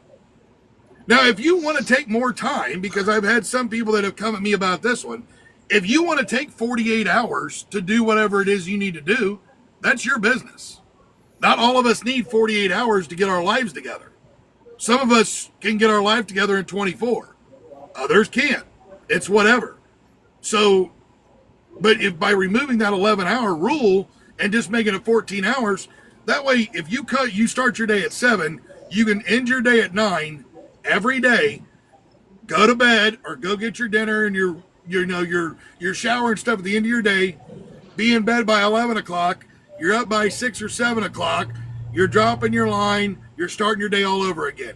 Now, if you want to take more time, because I've had some people that have come at me about this one, if you want to take 48 hours to do whatever it is you need to do, that's your business. Not all of us need 48 hours to get our lives together. Some of us can get our life together in 24. Others can't. It's whatever. So, but if by removing that 11-hour rule and just making it 14 hours, that way, if you start your day at 7, you can end your day at 9 every day, go to bed or go get your dinner and your shower and stuff at the end of your day, be in bed by 11 o'clock, you're up by 6 or 7 o'clock, you're dropping your line, you're starting your day all over again.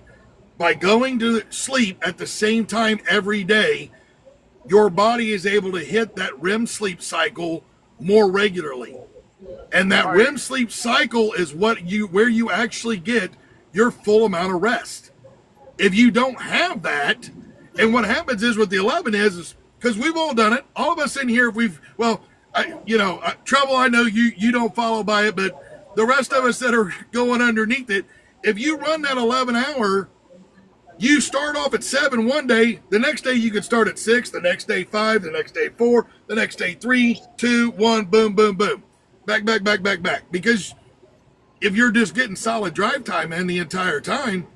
By going to sleep at the same time every day, your body is able to hit that REM sleep cycle more regularly. And that REM sleep cycle is where you actually get your full amount of rest. If you don't have that, and what happens is with the 11 is because we've all done it. All of us in here, Trouble, I know you don't follow by it, but the rest of us that are going underneath it, if you run that 11-hour, you start off at 7 one day, the next day you could start at 6, the next day 5, the next day 4, the next day 3, 2, 1, boom, boom, boom. Back. Because if you're just getting solid drive time in the entire time,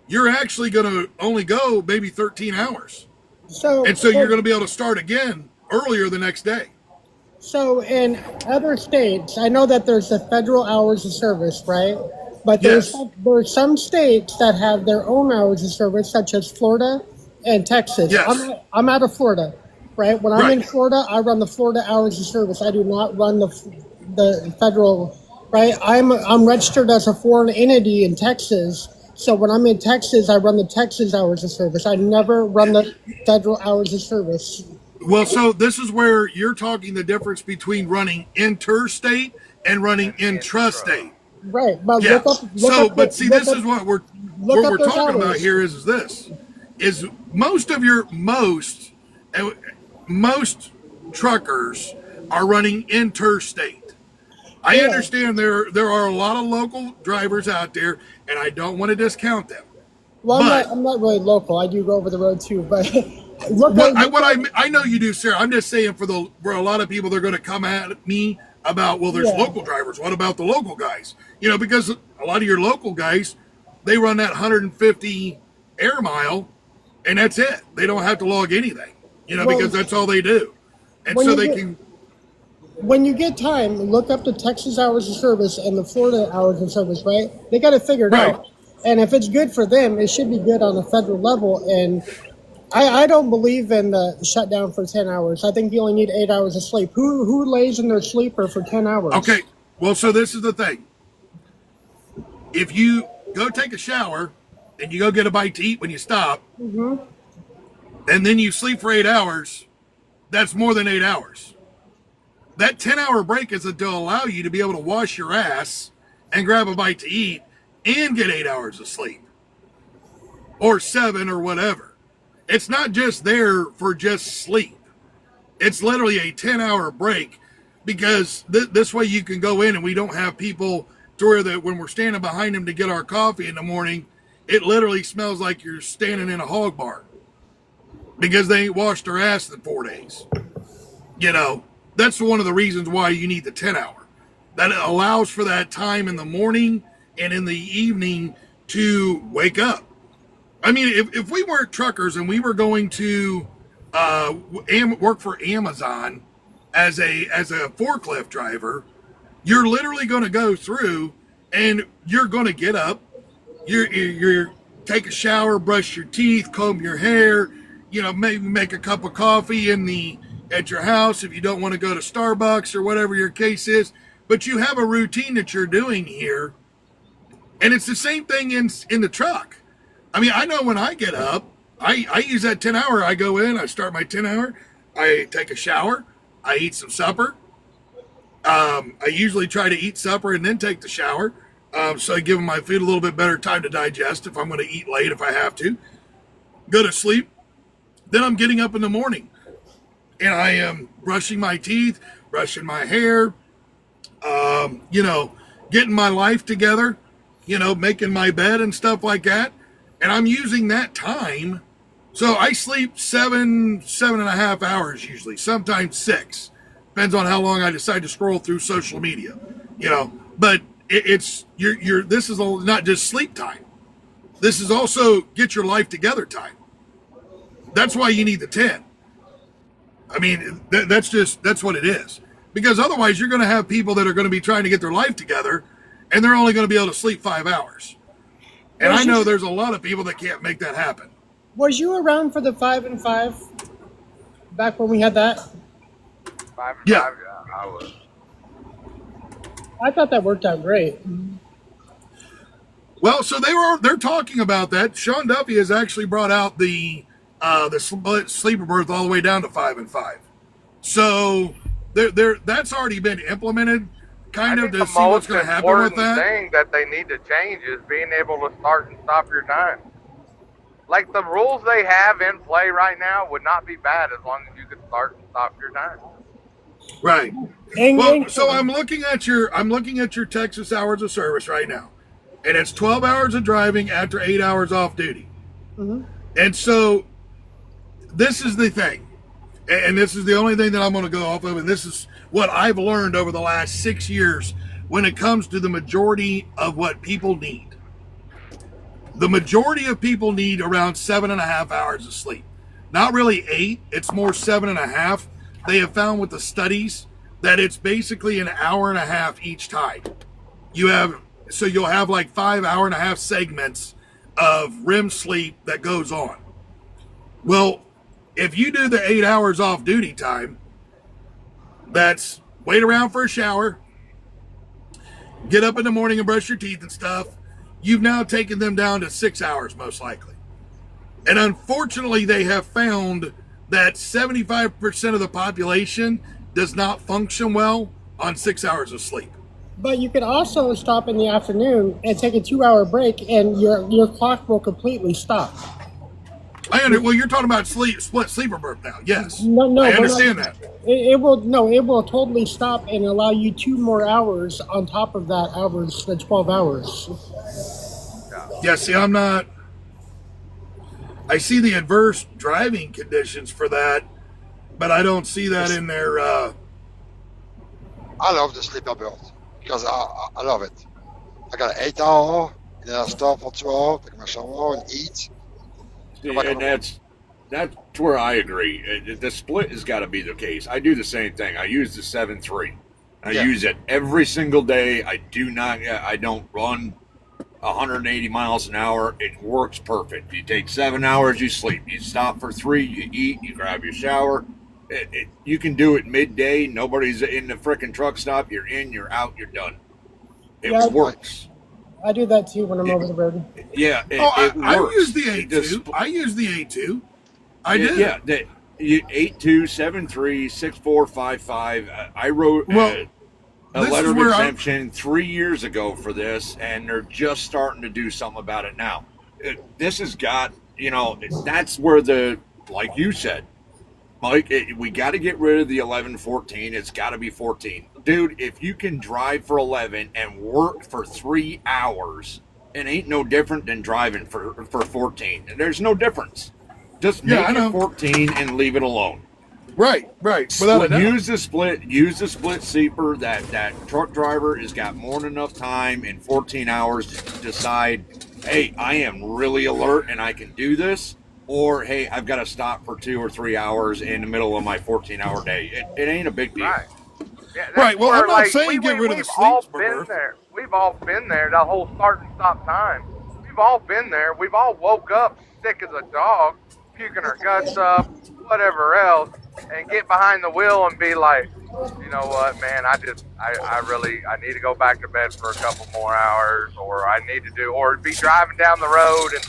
you're actually going to only go maybe 13 hours. So you're going to be able to start again earlier the next day. So in other states, I know that there's the federal hours of service, right? But there's some states that have their own hours of service, such as Florida and Texas. Yes. I'm out of Florida, right? When I'm Right. in Florida, I run the Florida hours of service. I do not run the federal, right? I'm registered as a foreign entity in Texas. So when I'm in Texas, I run the Texas hours of service. I never run the federal hours of service. Well, so this is where you're talking the difference between running interstate and running intrastate. Right, but Yeah. look This up, is what we're look up those talking about hours. here is this is most of your most truckers are running interstate. I Yeah. understand there are a lot of local drivers out there, and I don't want to discount them. Well, but- I'm not really local. I do go over the road too, but I know you do, Sarah. I'm just saying for a lot of people, they're going to come at me about, well, there's Yeah. local drivers. What about the local guys? You know, because a lot of your local guys, they run that 150 air mile, and that's it. They don't have to log anything, Well, because that's all they do. And when so you they get- can, when you get time, look up the Texas hours of service and the Florida hours of service, right? They got it figured Right. out. And if it's good for them, it should be good on a federal level. And I don't believe in the shutdown for 10 hours. I think you only need 8 hours of sleep. Who lays in their sleeper for 10 hours? okay, well, so this is the thing. If you go take a shower and you go get a bite to eat when you stop, and then you sleep for 8 hours, that's more than 8 hours. That 10-hour break is to allow you to be able to wash your ass and grab a bite to eat and get 8 hours of sleep. Or 7 or whatever. It's not just there for just sleep. It's literally a 10-hour break because this way you can go in and we don't have people to where that when we're standing behind them to get our coffee in the morning, it literally smells like you're standing in a hog barn because they ain't washed their ass in 4 days. That's one of the reasons why you need the 10-hour. That allows for that time in the morning and in the evening to wake up. I mean, if we weren't truckers and we were going to work for Amazon as a forklift driver, you're literally going to go through and you're going to get up, you're take a shower, brush your teeth, comb your hair, maybe make a cup of coffee at your house if you don't want to go to Starbucks or whatever your case is. But you have a routine that you're doing here, and it's the same thing in the truck. I mean, I know when I get up, I use that 10-hour. I go in, I start my 10-hour, I take a shower, I eat some supper. I usually try to eat supper and then take the shower, so I give my food a little bit better time to digest if I'm going to eat late if I have to. Go to sleep. Then I'm getting up in the morning, and I am brushing my teeth, brushing my hair, getting my life together, making my bed and stuff like that. And I'm using that time. So I sleep 7.5 hours usually, sometimes 6. Depends on how long I decide to scroll through social media, but this is not just sleep time. This is also get your life together time. That's why you need the 10. I mean, that's what it is. Because otherwise you're going to have people that are going to be trying to get their life together and they're only going to be able to sleep 5 hours. And I know there's a lot of people that can't make that happen. Was you around for the 5 and 5 back when we had that? 5 and Yeah. 5, I was. I thought that worked out great. Well, so they're talking about that. Sean Duffy has actually brought out the split sleeper berth all the way down to 5 and 5. So that's already been implemented, kind of, to see what's going to happen with that. The most important thing that they need to change is being able to start and stop your time. Like the rules they have in play right now would not be bad as long as you could start and stop your time. Right. And- Well, so I'm looking at your Texas hours of service right now, and it's 12 hours of driving after 8 hours off duty. Mhm. And so this is the thing, and this is the only thing that I'm going to go off of, and this is what I've learned over the last 6 years when it comes to the majority of what people need. The majority of people need around 7.5 hours of sleep. Not really 8, it's more 7.5. They have found with the studies that it's basically an hour and a half each time. You'll have like 5 hour-and-a-half segments of REM sleep that goes on. Well, if you do the 8 hours off duty time, that's wait around for a shower, get up in the morning and brush your teeth and stuff. You've now taken them down to 6 hours, most likely. And unfortunately, they have found that 75% of the population does not function well on 6 hours of sleep. But you could also stop in the afternoon and take a 2-hour break, and your clock will completely stop. Well, you're talking about split sleeper berth now. Yes. No, I understand that. It will totally stop and allow you 2 more hours on top of that hours, the 12 hours. Yeah, see, I see the adverse driving conditions for that, but I don't see that in their. I love the sleeper berth because I love it. I got an 8 hour, and then I stop for 2 hours, take my shower, and eat. And that's where I agree. The split has got to be the case. I do the same thing. I use the 7-3. I use it every single day. I don't run 180 miles an hour. It works perfect. You take 7 hours, you sleep. You stop for 3, you eat, you grab your shower. You can do it midday. Nobody's in the frickin' truck stop. You're in, you're out, you're done. It works. I do that too when I'm over the road. Yeah, it I works. use the A2. I use the A2. I did. Yeah, 8.2, 7.3, 6.4, 5.5. I wrote a letter of exemption 3 years ago for this, and they're just starting to do something about it now. This has got, that's where like you said, Mike, we got to get rid of the 11-14. It's got to be 14. Dude, if you can drive for 11 and work for 3 hours, it ain't no different than driving for 14. There's no difference. Just make it 14 and leave it alone. Right. Use the split sleeper. That truck driver has got more than enough time in 14 hours to decide, hey, I am really alert and I can do this. Or, hey, I've got to stop for 2 or 3 hours in the middle of my 14-hour day. It ain't a big deal. Right. Yeah, Right. Well, I'm not saying get rid of the sleep berth. We've all been there, the whole start and stop time. We've all been there. We've all woke up sick as a dog, puking our guts up, whatever else, and get behind the wheel and be like, you know what, man, I need to go back to bed for a couple more hours, or or be driving down the road, and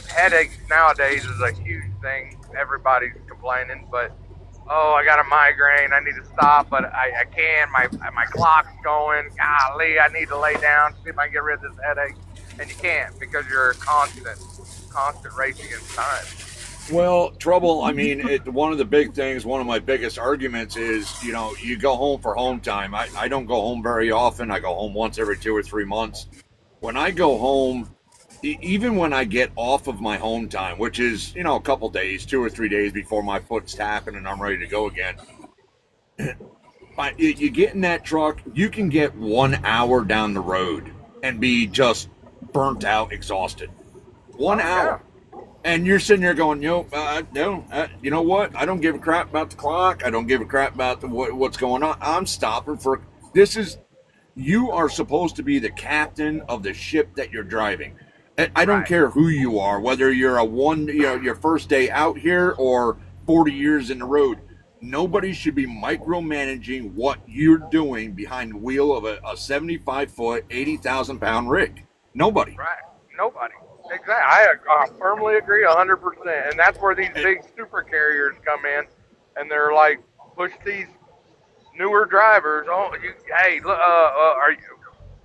headaches nowadays is a huge thing. Everybody's complaining, but I got a migraine. I need to stop, but I can't. My clock's going. Golly, I need to lay down, see if I can get rid of this headache, and you can't because you're constant racing against time. Well, trouble. I mean, one of the big things. One of my biggest arguments is, you go home for home time. I don't go home very often. I go home once every 2 or 3 months. When I go home, even when I get off of my home time, which is, a couple days, 2 or 3 days before my foot's tapping and I'm ready to go again, you get in that truck, you can get 1 hour down the road and be just burnt out, exhausted. 1 hour. And you're sitting there going, you know what? I don't give a crap about the clock. I don't give a crap about what's going on. I'm stopping for you are supposed to be the captain of the ship that you're driving. I don't care who you are, whether you're your first day out here or 40 years in the road. Nobody should be micromanaging what you're doing behind the wheel of a 75-foot, 80,000-pound rig. Nobody. Right. Nobody. Exactly. I firmly agree 100%. And that's where these big super carriers come in, and they're like, push these newer drivers. Why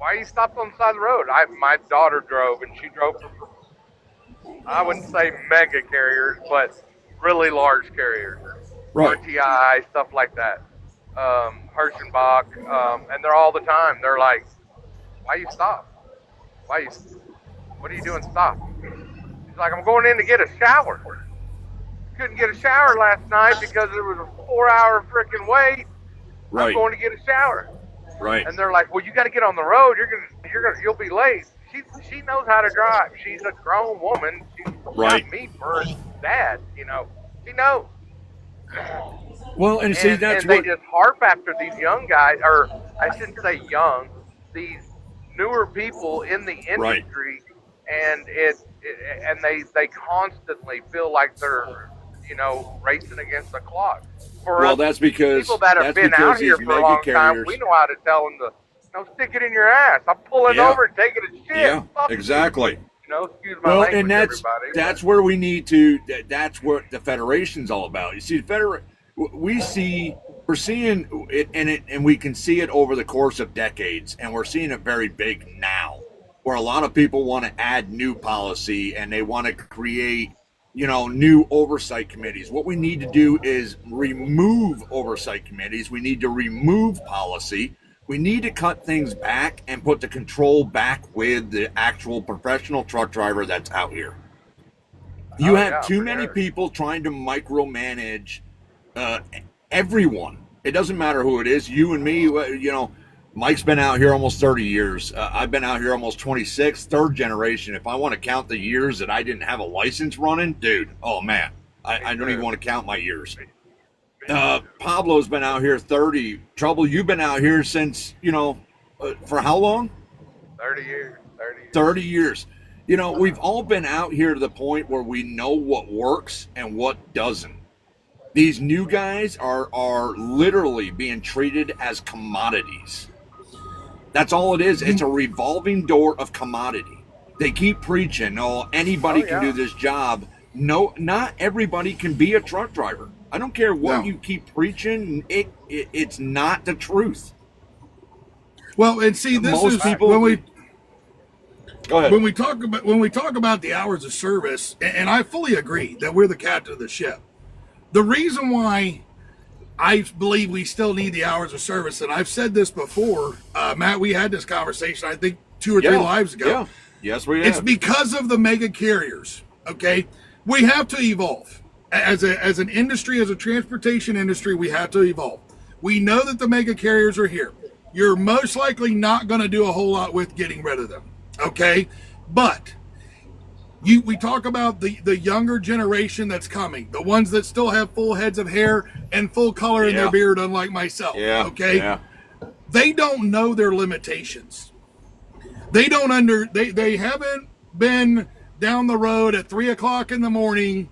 are you stopped on the side of the road? My daughter drove, and she drove for, I wouldn't say mega carriers, but really large carriers. Right. RTI, stuff like that. Hirschenbach, and they're all the time. They're like, why you stop? What are you doing stop? He's like, I'm going in to get a shower. Couldn't get a shower last night because there was a 4-hour freaking wait. Right. I'm going to get a shower. Right. And they're like, well, you got to get on the road. You'll be late. She knows how to drive. She's a grown woman. She's got me for her dad. She knows. Well, and see, that's they just harp after these young guys, or I shouldn't say young, these newer people in the industry, and they constantly feel like they're racing against the clock. For Well, us, that's because people that have been out here for a long time, we know how to tell them to, stick it in your ass. I'm pulling over and taking a shit. Yeah, Fuck exactly. you. Excuse my language, and everybody. that's where we need to. That's what the federation's all about. You see, we're seeing it, and we can see it over the course of decades, and we're seeing it very big now, where a lot of people want to add new policy and they want to create, new oversight committees. What we need to do is remove oversight committees. We need to remove policy. We need to cut things back and put the control back with the actual professional truck driver that's out here. You have too many people trying to micromanage everyone. It doesn't matter who it is, you and me. Mike's been out here almost 30 years. I've been out here almost 26, third generation. If I want to count the years that I didn't have a license running, dude, oh man, I don't even want to count my years. Pablo's been out here 30. Trouble, you've been out here since, for how long? 30 years. 30 years. We've all been out here to the point where we know what works and what doesn't. These new guys are literally being treated as commodities. That's all it is. It's a revolving door of commodity. They keep preaching, anybody can do this job. No, not everybody can be a truck driver. I don't care what you keep preaching. It's not the truth. Well, and see, this Most is people, when we go ahead. when we talk about the hours of service, and I fully agree that we're the captain of the ship. The reason why I believe we still need the hours of service, and I've said this before, Matt, we had this conversation, I think 2 or 3 lives ago. Yeah. Yes, we have. It's because of the mega carriers. Okay, we have to evolve as an industry, as a transportation industry. We have to evolve. We know that the mega carriers are here. You're most likely not going to do a whole lot with getting rid of them. Okay, but we talk about the younger generation that's coming, the ones that still have full heads of hair and full color in their beard, unlike myself. Yeah. Okay. Yeah. They don't know their limitations. They don't they haven't been down the road at 3:00 in the morning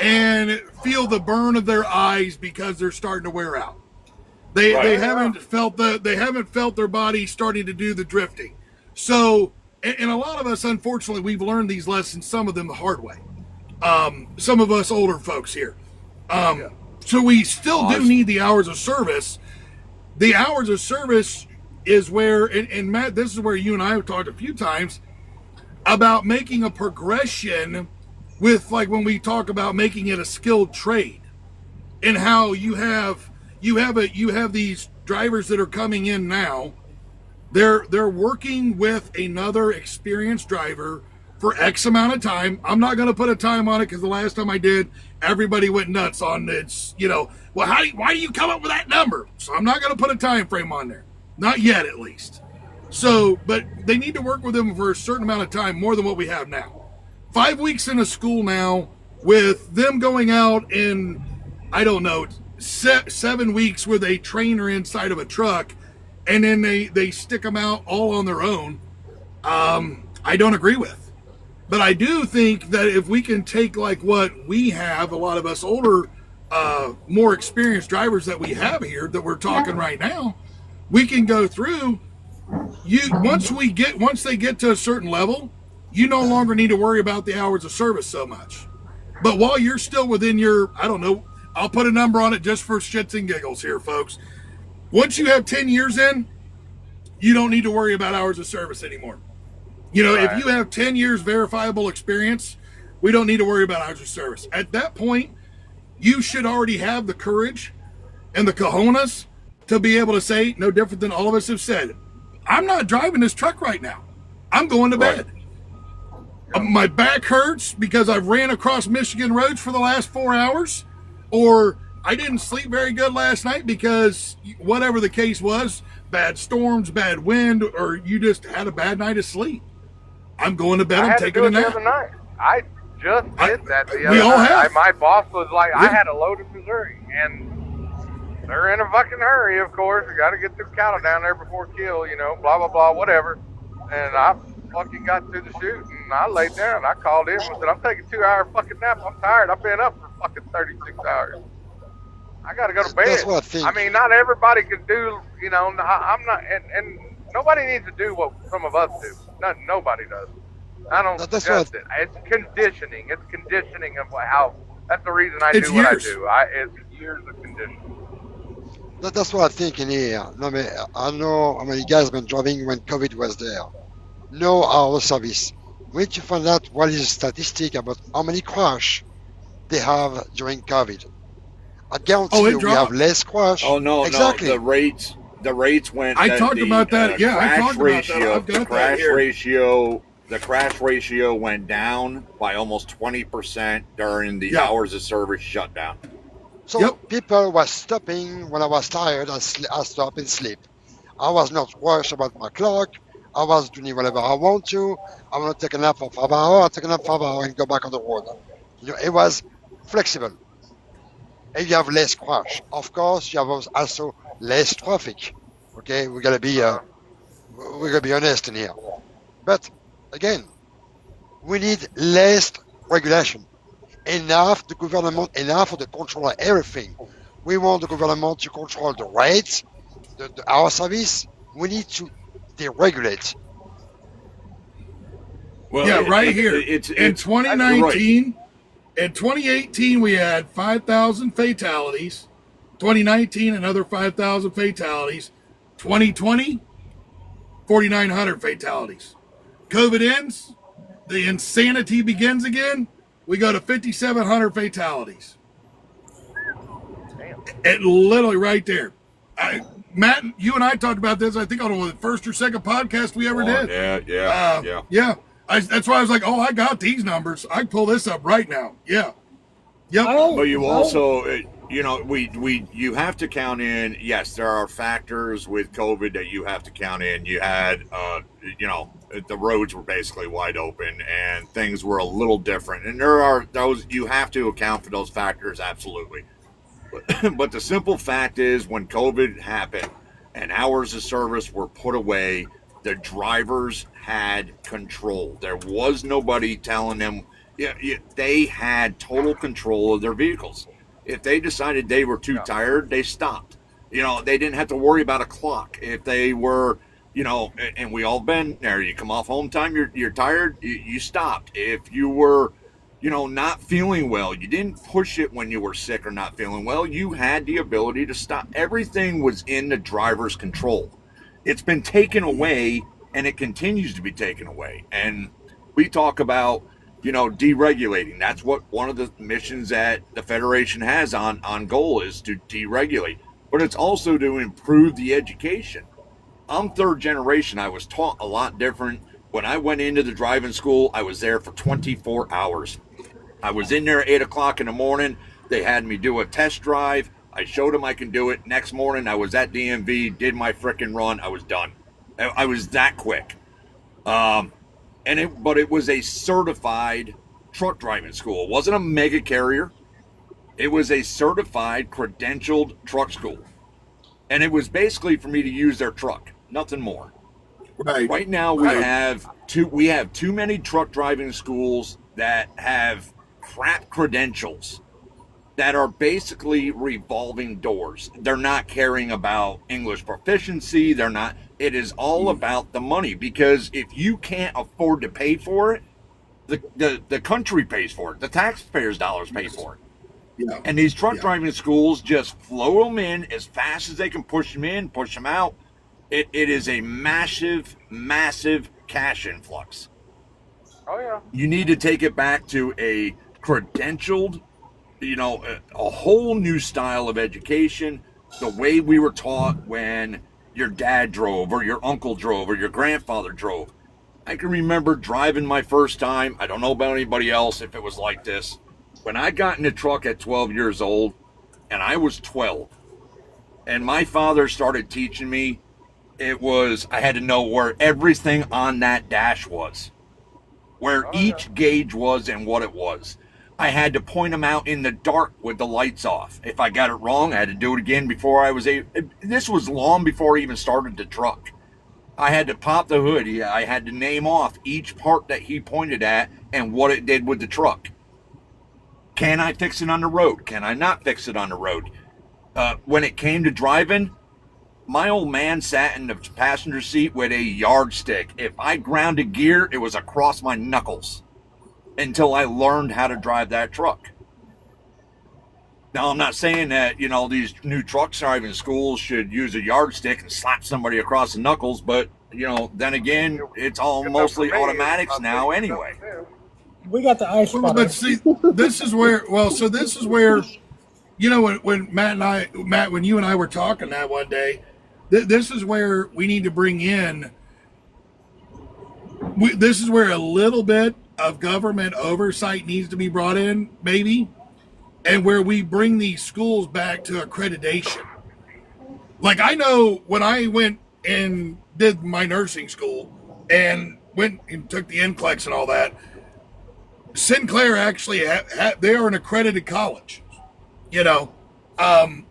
and feel the burn of their eyes because they're starting to wear out. They haven't felt their body starting to do the drifting. So, and a lot of us, unfortunately, we've learned these lessons, some of them the hard way. Some of us older folks here. So we still do need the hours of service. The hours of service is where, and Matt, this is where you and I have talked a few times about making a progression with, like, when we talk about making it a skilled trade, and how you have these drivers that are coming in now. They're working with another experienced driver for X amount of time. I'm not going to put a time on it because the last time I did, everybody went nuts on it's, well, why do you come up with that number? So I'm not going to put a time frame on there. Not yet, at least. So, but they need to work with them for a certain amount of time, more than what we have now. 5 weeks in a school now, with them going out in, I don't know, 7 weeks with a trainer inside of a truck, and then they stick them out all on their own. I don't agree with. But I do think that if we can take like what we have, a lot of us older, more experienced drivers that we have here that we're talking right now, we can go through. Once they get to a certain level, you no longer need to worry about the hours of service so much. But while you're still within your, I don't know, I'll put a number on it just for shits and giggles here, folks. Once you have 10 years in, you don't need to worry about hours of service anymore. If you have 10 years verifiable experience, we don't need to worry about hours of service. At that point, you should already have the courage and the cojones to be able to say, no different than all of us have said, I'm not driving this truck right now. I'm going to bed. My back hurts because I've ran across Michigan roads for the last 4 hours, or I didn't sleep very good last night because whatever the case was, bad storms, bad wind, or you just had a bad night of sleep. I'm going to bed. I'm taking a nap. The other night. I just did that the other we all night. have. My boss was like, I had a load in Missouri, and they're in a fucking hurry, of course. We got to get the cattle down there before kill, blah, blah, blah, whatever. And I fucking got through the chute, and and I laid down. I called him and said, I'm taking a 2-hour fucking nap. I'm tired. I've been up for fucking 36 hours. I got to go to bed. That's what I think. I mean, not everybody can do, you know, I'm not, and nobody needs to do what some of us do. Nobody does. I don't That's suggest what- it. It's conditioning. It's conditioning of how, that's the reason I It's do what I years. do. It's years of conditioning. That's what I think in here. No, I know how many guys been driving when COVID was there. No hour service. We need to find out what is the statistic about how many crash they have during COVID. I guarantee Oh, it you we dropped. have less crash. Oh no, exactly. no, the rates went. I talked about that. Yeah, I crash talked about that. ratio, I've got the that crash here. ratio. The crash ratio went down by almost 20% during the Yeah. hours of service shutdown. So Yep. people were stopping when I was tired. I stop and sleep. I was not worried about my clock. I was doing whatever I want to. I want to take a nap for 5 hours. I take a nap for 5 hours and go back on the road. You know, it was flexible. And you have less crash. Of course, you have also less traffic. Okay, we gotta be honest in here. But again, we need less regulation. Enough the government, enough of the control of everything. We want the government to control the rates, our service. We need to deregulate. Well, Yeah, right here. It's in you're right. 2019, in 2018, we had 5,000 fatalities. 2019, another 5,000 fatalities. 2020, 4,900 fatalities. COVID ends, the insanity begins again. We go to 5,700 fatalities. It literally right there. Matt, you and I talked about this, I think, on the first or second podcast we ever did. Yeah. That's why I was like, oh, I got these numbers. I can pull this up right now. Yeah. Yep. But you also, you have to count in. Yes, there are factors with COVID that you have to count in. You had, the roads were basically wide open and things were a little different. And there are those, you have to account for those factors, absolutely. But the simple fact is, when COVID happened and hours of service were put away, the drivers had control. There was nobody telling them. They had total control of their vehicles. If they decided they were too tired, they stopped. They didn't have to worry about a clock. If they were, and we all been there. You come off home time, you're tired, you stopped. If you were, not feeling well, you didn't push it when you were sick or not feeling well. You had the ability to stop. Everything was in the driver's control. It's been taken away, and it continues to be taken away. And we talk about, deregulating. That's what one of the missions that the Federation has on goal is, to deregulate. But it's also to improve the education. I'm third generation. I was taught a lot different. When I went into the driving school, I was there for 24 hours. I was in there at 8 o'clock in the morning. They had me do a test drive. I showed them I can do it. Next morning, I was at DMV, did my frickin' run. I was done. I was that quick. But it was a certified truck driving school. It wasn't a mega carrier. It was a certified, credentialed truck school. And it was basically for me to use their truck, nothing more. Right now we have too many truck driving schools that have crap credentials that are basically revolving doors. They're not caring about English proficiency. It is all about the money, because if you can't afford to pay for it, the country pays for it. The taxpayers' dollars pay for it. Yeah. And these truck driving schools just flow them in as fast as they can, push them in, push them out. It is a massive, massive cash influx. Oh, yeah. You need to take it back to a credentialed, a whole new style of education, the way we were taught when your dad drove or your uncle drove or your grandfather drove. I can remember driving my first time. I don't know about anybody else if it was like this. When I got in the truck at 12 years old, and I was 12, and my father started teaching me, I had to know where everything on that dash was, where each gauge was and what it was. I had to point them out in the dark with the lights off. If I got it wrong, I had to do it again before I was able. This was long before I even started the truck. I had to pop the hood. I had to name off each part that he pointed at and what it did with the truck. Can I fix it on the road? Can I not fix it on the road? When it came to driving, my old man sat in the passenger seat with a yardstick. If I ground a gear, it was across my knuckles until I learned how to drive that truck. Now, I'm not saying that, these new truck driving schools should use a yardstick and slap somebody across the knuckles, but, then again, it's all mostly automatics now anyway. We got the ice But butter. see, this is where, when Matt, when you and I were talking that one day, this is where we need to bring in, this is where a little bit of government oversight needs to be brought in, maybe, and where we bring these schools back to accreditation. Like, I know when I went and did my nursing school and went and took the NCLEX and all that, Sinclair actually they are an accredited college.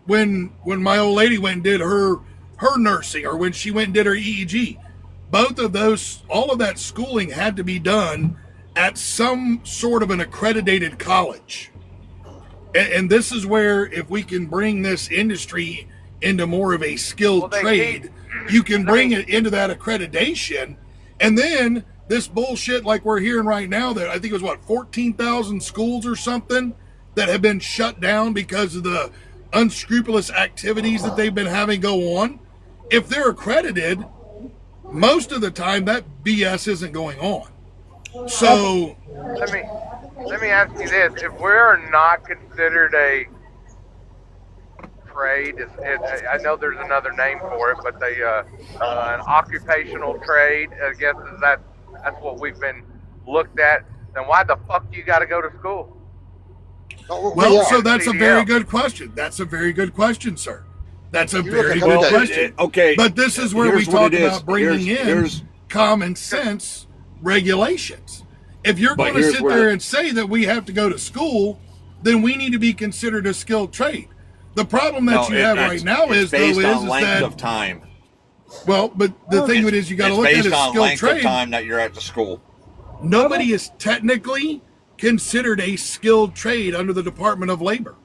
When my old lady went and did her nursing, or when she went and did her EEG, all of that schooling had to be done at some sort of an accredited college. And this is where, if we can bring this industry into more of a skilled trade, you can bring it into that accreditation. And then this bullshit like we're hearing right now, that I think it was 14,000 schools or something that have been shut down because of the unscrupulous activities that they've been having go on. If they're accredited, most of the time that BS isn't going on. So let me ask you this: if we're not considered a trade, I know there's another name for it, but an occupational trade, I guess that's what we've been looked at. Then why the fuck do you got to go to school? Well, so that's a very good question. That's a very good question, sir. That's a very good question. Okay. But this is where we talk about bringing in common sense regulations. If you're going to sit there and say that we have to go to school, then we need to be considered a skilled trade. The problem that you have right now is length of time. Well, but the thing is, you got to look at it as skilled length trade. Of time that you're at the school. Nobody is technically considered a skilled trade under the Department of Labor.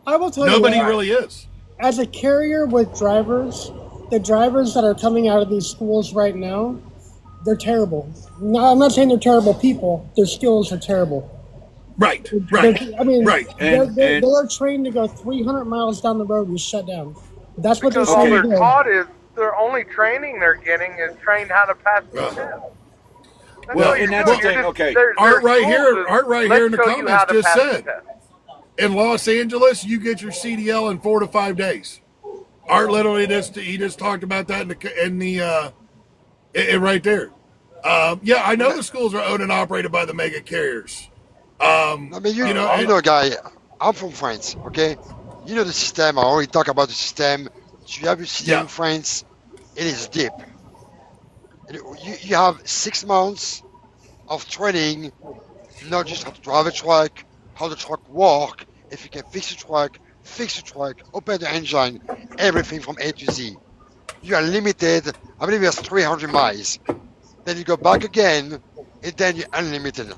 I will tell Nobody you really is. As a carrier with drivers, the drivers that are coming out of these schools right now, they're terrible. No, I'm not saying they're terrible people. Their skills are terrible. Right. They're trained to go 300 miles down the road and shut down. That's what they're All trained they're to do. taught is their only training they're getting is trained how to pass the test. Well, and that's the thing. Okay, Art right here in the comments just said, in Los Angeles, you get your CDL in 4 to 5 days. Art literally just talked about that right there. Yeah, I know the schools are owned and operated by the mega carriers. Guy, I'm from France, okay? You know the system. I already talk about the system. You have your CDL in France. It is deep. You have 6 months of training, not just how to drive a truck, how the truck work, if you can fix the truck, open the engine, everything from A to Z. You are limited, I believe it's 300 miles. Then you go back again, and then you're unlimited.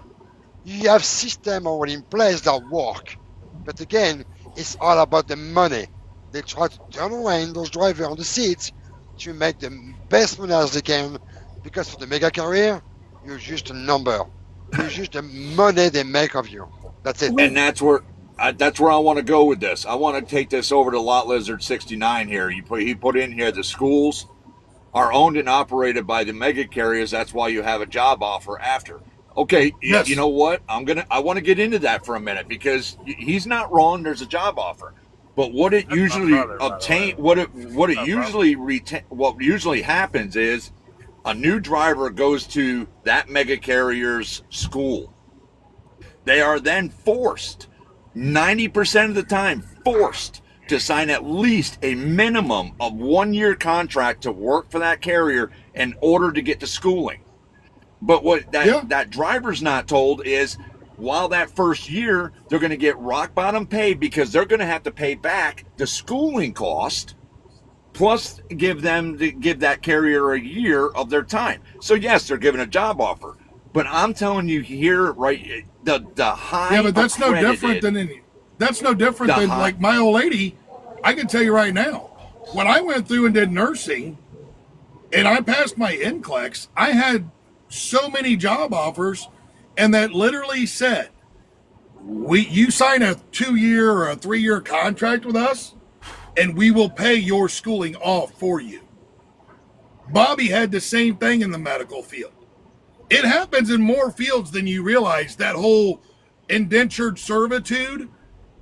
You have system already in place that work. But again, it's all about the money. They try to turn around those drivers on the seats to make the best money as they can, because for the mega carrier, you're just a number. You're just the money they make of you. That's it. And that's where I want to go with this. I want to take this over to Lot Lizard 69 here. He put in here the schools are owned and operated by the mega carriers. That's why you have a job offer after. Okay, yes. You know what? I want to get into that for a minute, because he's not wrong. There's a job offer, but what usually happens is a new driver goes to that mega carrier's school. They are then forced, 90% of the time, to sign at least a minimum of 1 year contract to work for that carrier in order to get to schooling. But what that driver's not told is, while that first year, they're going to get rock bottom pay, because they're going to have to pay back the schooling cost plus give that carrier a year of their time. So yes, they're given a job offer, but I'm telling you here, right, the high. Yeah, but that's no different than like my old lady. I can tell you right now, when I went through and did nursing, and I passed my NCLEX, I had so many job offers, and that literally said, you sign a 2-year or a 3-year contract with us, and we will pay your schooling off for you. Bobby had the same thing in the medical field. It happens in more fields than you realize, that whole indentured servitude.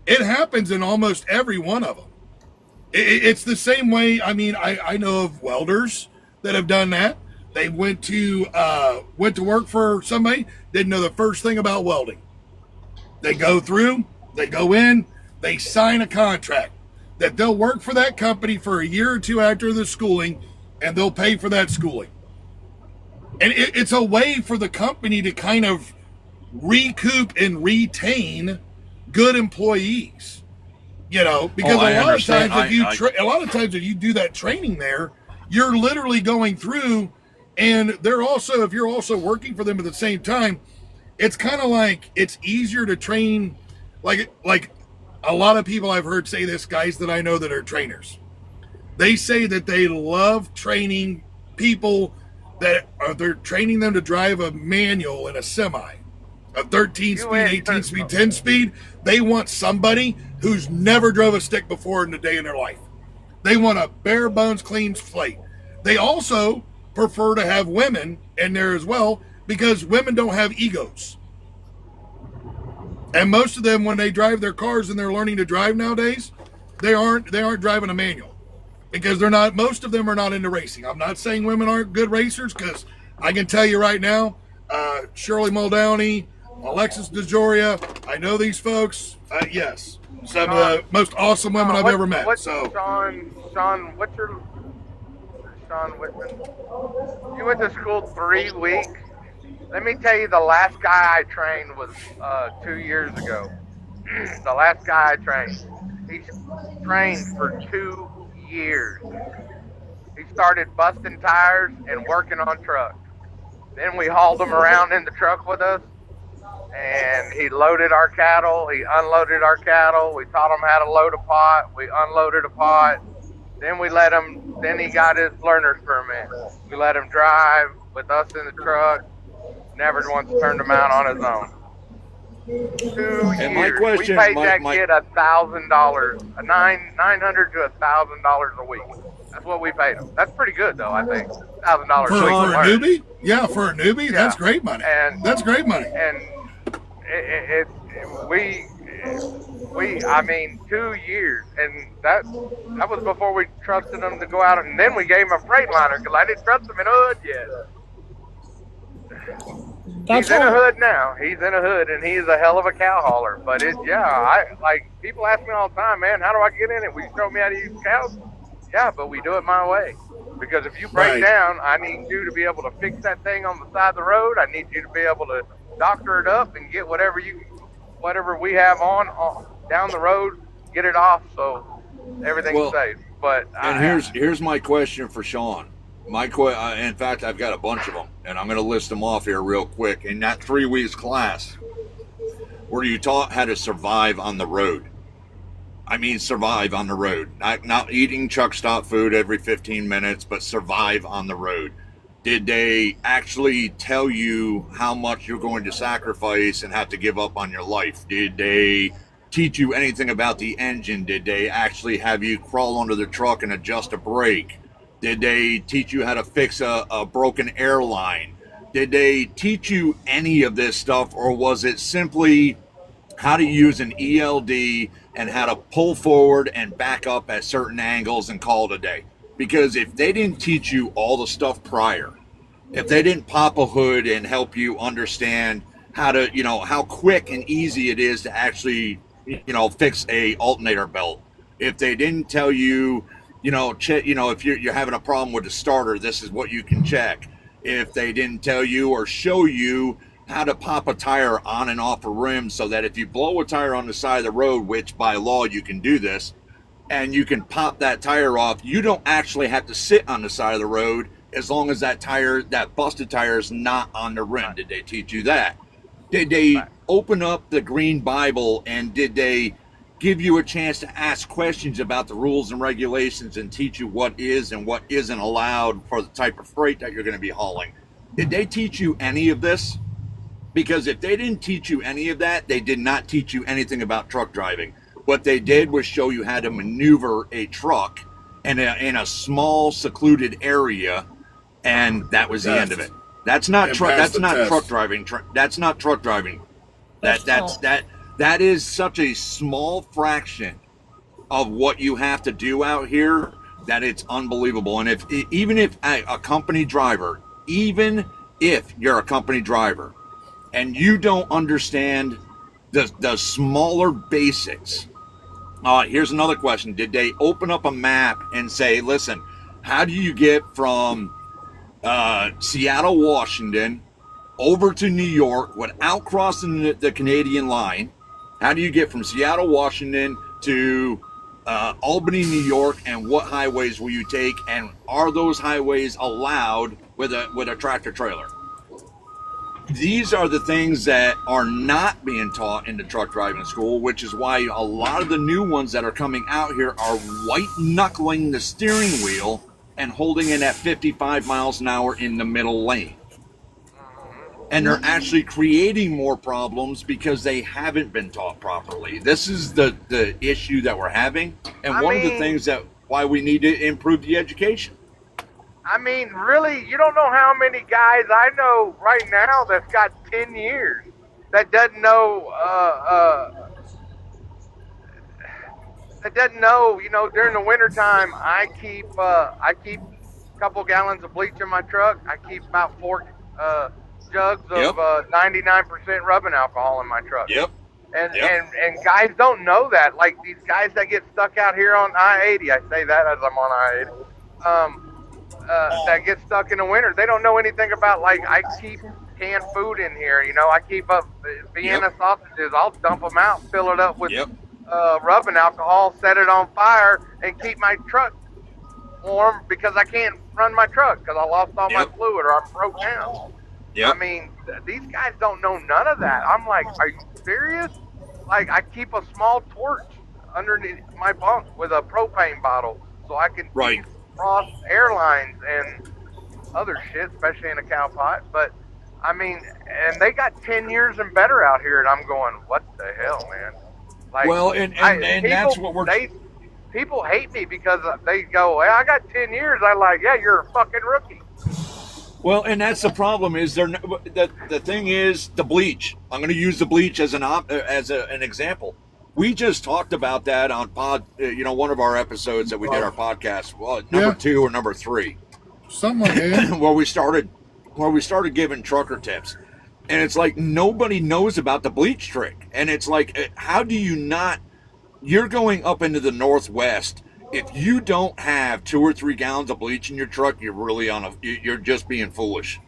It happens in almost every one of them. It's the same way. I mean, I know of welders that have done that. They went to work for somebody, didn't know the first thing about welding. They go through, they go in, they sign a contract that they'll work for that company for a year or two after the schooling, and they'll pay for that schooling. And it's a way for the company to kind of recoup and retain good employees. You know, because a lot of times if you do that training there, you're literally going through, and if you're also working for them at the same time, it's kind of like it's easier to train. Like a lot of people I've heard say this, guys that I know that are trainers, they say that they love training people they're training them to drive a manual in a semi, a 13-speed, 18-speed, 10-speed. They want somebody who's never drove a stick before in a day in their life. They want a bare bones clean slate. They also prefer to have women in there as well, because women don't have egos. And most of them, when they drive their cars and they're learning to drive nowadays, they aren't driving a manual, because most of them are not into racing. I'm not saying women aren't good racers, because I can tell you right now, Shirley Muldowney, Alexis DeJoria, I know these folks. Yes, some of the most awesome women I've ever met. Sean Whitman, you went to school 3 weeks. Let me tell you, the last guy I trained was 2 years ago. The last guy I trained. He trained for 2 years. He started busting tires and working on trucks. Then we hauled him around in the truck with us, and he loaded our cattle. He unloaded our cattle. We taught him how to load a pot. We unloaded a pot. Then he got his learner's permit. We let him drive with us in the truck. Never once turned him out on his own. 2 years. My question, we paid that kid $1,000, $900 to $1,000 a week. That's what we paid him. That's pretty good, though. I think $1,000 for a newbie. Yeah, for a newbie, yeah. That's great money. That's great money. And I mean, 2 years, and that was before we trusted him to go out, and then we gave him a Freightliner because I didn't trust him in a hood yet. He's in a hood now. He's in a hood, and he's a hell of a cow hauler. But people ask me all the time, man, how do I get in it? Will you show me how to use cows? Yeah, but we do it my way. Because if you break down, I need you to be able to fix that thing on the side of the road. I need you to be able to doctor it up and get whatever we have on down the road, get it off so everything's safe. But here's my question for Sean. In fact, I've got a bunch of them, and I'm going to list them off here real quick. In that 3 weeks class, where you taught how to survive on the road. I mean, survive on the road. Not eating truck stop food every 15 minutes, but survive on the road. Did they actually tell you how much you're going to sacrifice and have to give up on your life? Did they teach you anything about the engine? Did they actually have you crawl under the truck and adjust a brake? Did they teach you how to fix a broken airline? Did they teach you any of this stuff, or was it simply how to use an ELD and how to pull forward and back up at certain angles and call it a day? Because if they didn't teach you all the stuff prior, if they didn't pop a hood and help you understand how to, how quick and easy it is to actually, fix a alternator belt, if they didn't tell you, if you're having a problem with the starter, this is what you can check. If they didn't tell you or show you how to pop a tire on and off a rim so that if you blow a tire on the side of the road, which by law you can do this, and you can pop that tire off. You don't actually have to sit on the side of the road as long as that busted tire is not on the rim. Did they teach you that? Did they open up the Green Bible, and did they give you a chance to ask questions about the rules and regulations and teach you what is and what isn't allowed for the type of freight that you're going to be hauling? Did they teach you any of this? Because if they didn't teach you any of that, they did not teach you anything about truck driving. What they did was show you how to maneuver a truck in a small, secluded area, and that was the end of it. That's not truck. That's not truck driving. That's not truck driving. That is such a small fraction of what you have to do out here that it's unbelievable. And even if a company driver, even if you're a company driver, and you don't understand the smaller basics. Here's another question. Did they open up a map and say, listen, how do you get from Seattle, Washington, over to New York without crossing the Canadian line? How do you get from Seattle, Washington to Albany, New York, and what highways will you take? And are those highways allowed with a tractor trailer? These are the things that are not being taught in the truck driving school, which is why a lot of the new ones that are coming out here are white-knuckling the steering wheel and holding it at 55 miles an hour in the middle lane. And they're actually creating more problems because they haven't been taught properly. This is the issue that we're having, and one of the things that why we need to improve the education. I mean, really, you don't know how many guys I know right now that's got 10 years that doesn't know, during the wintertime, I keep a couple gallons of bleach in my truck. I keep about 4 jugs of 99% rubbing alcohol in my truck. Yep. And guys don't know that. Like these guys that get stuck out here on I-80, I say that as I'm on I-80, that get stuck in the winter. They don't know anything about, like, I keep canned food in here. I keep up Vienna sausages. I'll dump them out, fill it up with rubbing alcohol, set it on fire, and keep my truck warm because I can't run my truck because I lost all my fluid or I broke down. I mean, these guys don't know none of that. I'm like, are you serious? Like, I keep a small torch underneath my bunk with a propane bottle so I can cross airlines and other shit, especially in a cow pot. But, I mean, and they got 10 years and better out here, and I'm going, what the hell, man? Like, well, and people, that's what we're... People hate me because they go, well, I got 10 years. I'm like, yeah, you're a fucking rookie. Well, and that's the problem. Is the thing is the bleach. I'm going to use the bleach as an example. We just talked about that on one of our episodes that we did our podcast. Well, number 2 or number 3, something like that, where we started giving trucker tips, and it's like nobody knows about the bleach trick, and it's like, how do you not? You're going up into the Northwest. If you don't have 2 or 3 gallons of bleach in your truck, you're really you're just being foolish.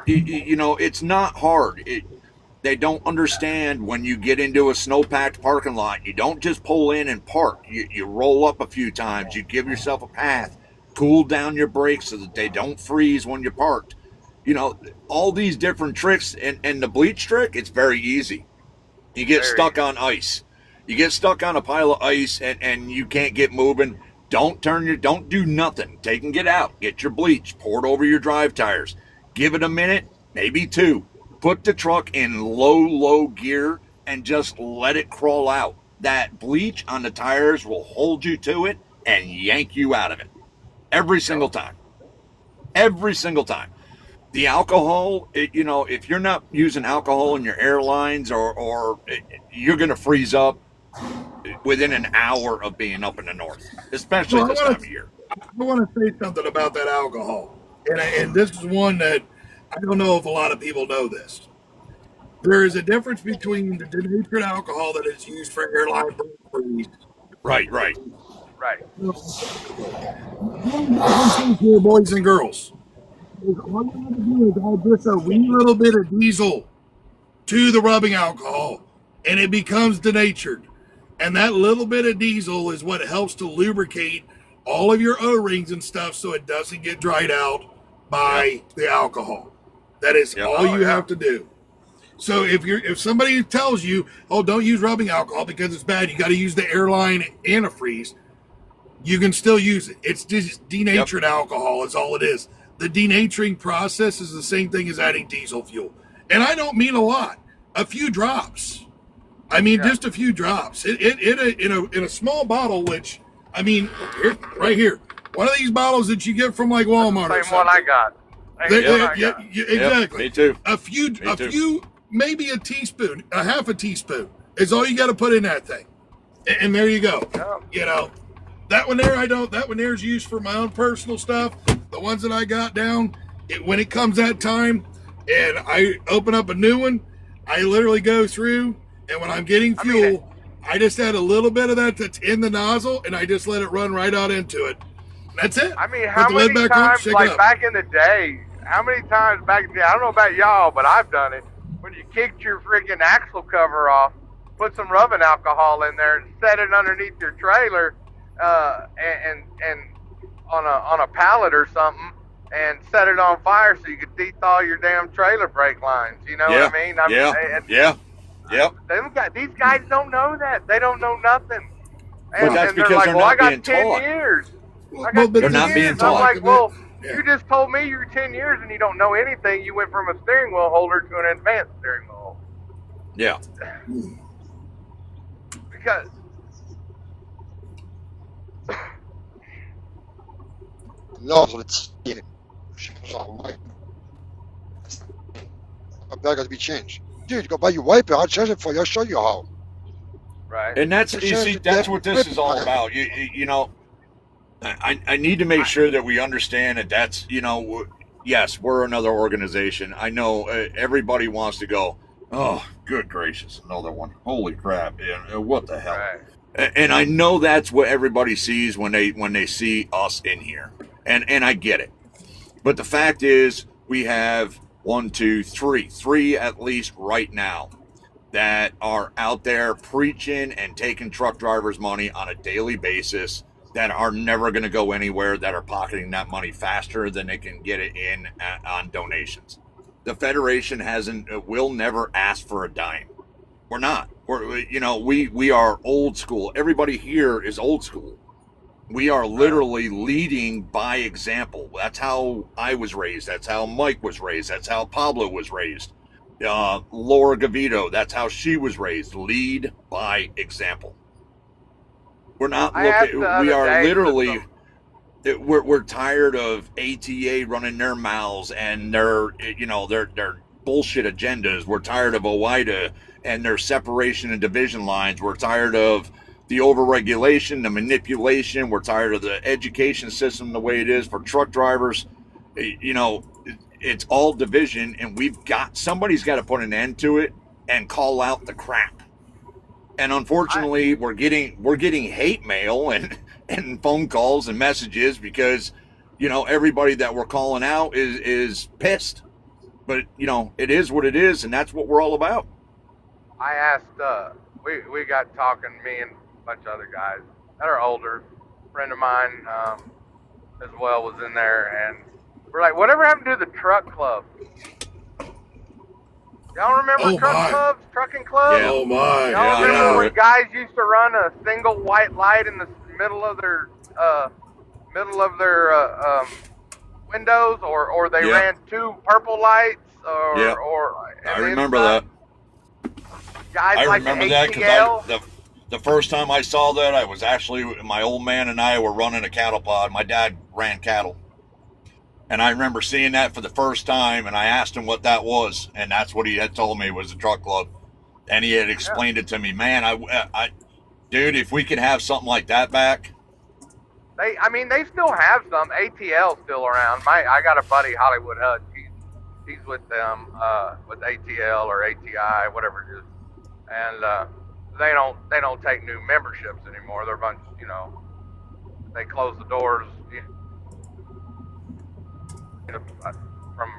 It's not hard. They don't understand when you get into a snow-packed parking lot, you don't just pull in and park. You roll up a few times. You give yourself a path, cool down your brakes so that they don't freeze when you're parked. All these different tricks. And the bleach trick, it's very easy. You get stuck on ice. You get stuck on a pile of ice and you can't get moving. Don't do nothing. Take and get out. Get your bleach. Pour it over your drive tires. Give it a minute, maybe 2. Put the truck in low gear and just let it crawl out. That bleach on the tires will hold you to it and yank you out of it. Every single time. Every single time. The alcohol, if you're not using alcohol in your airlines or you're going to freeze up within an hour of being up in the north, especially this time of year. I want to say something about that alcohol. And this is one that I don't know if a lot of people know this. There is a difference between the denatured alcohol that is used for airline freeze. Right. Here, boys and girls. All you have to do is add just a wee little bit of diesel to the rubbing alcohol, and it becomes denatured. And that little bit of diesel is what helps to lubricate all of your O-rings and stuff so it doesn't get dried out by the alcohol. That is all you have to do. So if somebody tells you, oh, don't use rubbing alcohol because it's bad, you got to use the airline antifreeze, you can still use it. It's just denatured alcohol is all it is. The denaturing process is the same thing as adding diesel fuel. And I don't mean a lot. A few drops. I mean, just a few drops. In a small bottle, which, I mean, right here. One of these bottles that you get from like Walmart or something. Same one I got. Exactly. Me too. A few, maybe a teaspoon, a half a teaspoon is all you got to put in that thing. And there you go. Yeah. You know, that one there is used for my own personal stuff. The ones that I got down, when it comes that time and I open up a new one, I literally go through, and when I'm getting fuel, I just add a little bit of that that's in the nozzle, and I just let it run right out into it. That's it. I mean, how many times, like back in the day, I don't know about y'all, but I've done it. When you kicked your freaking axle cover off, put some rubbing alcohol in there and set it underneath your trailer, and on a pallet or something, and set it on fire so you could de-thaw your damn trailer brake lines. You know what I mean? These guys don't know that. They don't know nothing. But that's because they're not being taught. I got 10 years. They're not being taught. I'm like, well, you just told me you're 10 years and you don't know anything. You went from a steering wheel holder to an advanced steering wheel. Yeah. Because nozzle, it's that got to be changed. Dude, go buy your wiper. I'll change it for you. I'll show you how. Right. And that's what this is all about. You know, I need to make sure that we understand that that's, you know, yes, we're another organization. I know everybody wants to go, oh, good gracious, another one. Holy crap. What the hell? Right. And I know that's what everybody sees when they see us in here. And I get it. But the fact is, we have three at least right now that are out there preaching and taking truck drivers' money on a daily basis that are never going to go anywhere, that are pocketing that money faster than they can get it in on donations. The Federation will never ask for a dime. We're not. We are old school. Everybody here is old school. We are literally leading by example. That's how I was raised. That's how Mike was raised. That's how Pablo was raised. Laura Gavito, that's how she was raised. Lead by example. We're not looking. We are literally. We're tired of ATA running their mouths and their bullshit agendas. We're tired of OIDA and their separation and division lines. We're tired of the overregulation, the manipulation. We're tired of the education system the way it is for truck drivers. You know, it's all division, and somebody's got to put an end to it and call out the crap. And unfortunately, we're getting hate mail and phone calls and messages because, you know, everybody that we're calling out is pissed. But, you know, it is what it is, and that's what we're all about. I asked, we got talking, me and a bunch of other guys that are older. A friend of mine as well was in there, and we're like, whatever happened to the truck club? Y'all remember trucking clubs? Yeah. Oh my! Y'all remember when guys used to run a single white light in the middle of their windows, or they ran two purple lights, I remember that. Guys I like remember the that ATL. because the first time I saw that, I was actually, my old man and I were running a cattle pod. My dad ran cattle. And I remember seeing that for the first time, and I asked him what that was, and that's what he had told me was a truck club. And he had explained it to me. Man, dude, if we could have something like that back. They still have some. ATL's still around. I got a buddy, Hollywood Hutch. He's with them, with ATL or ATI, whatever it is. And they don't take new memberships anymore. They're a bunch, they close the doors. From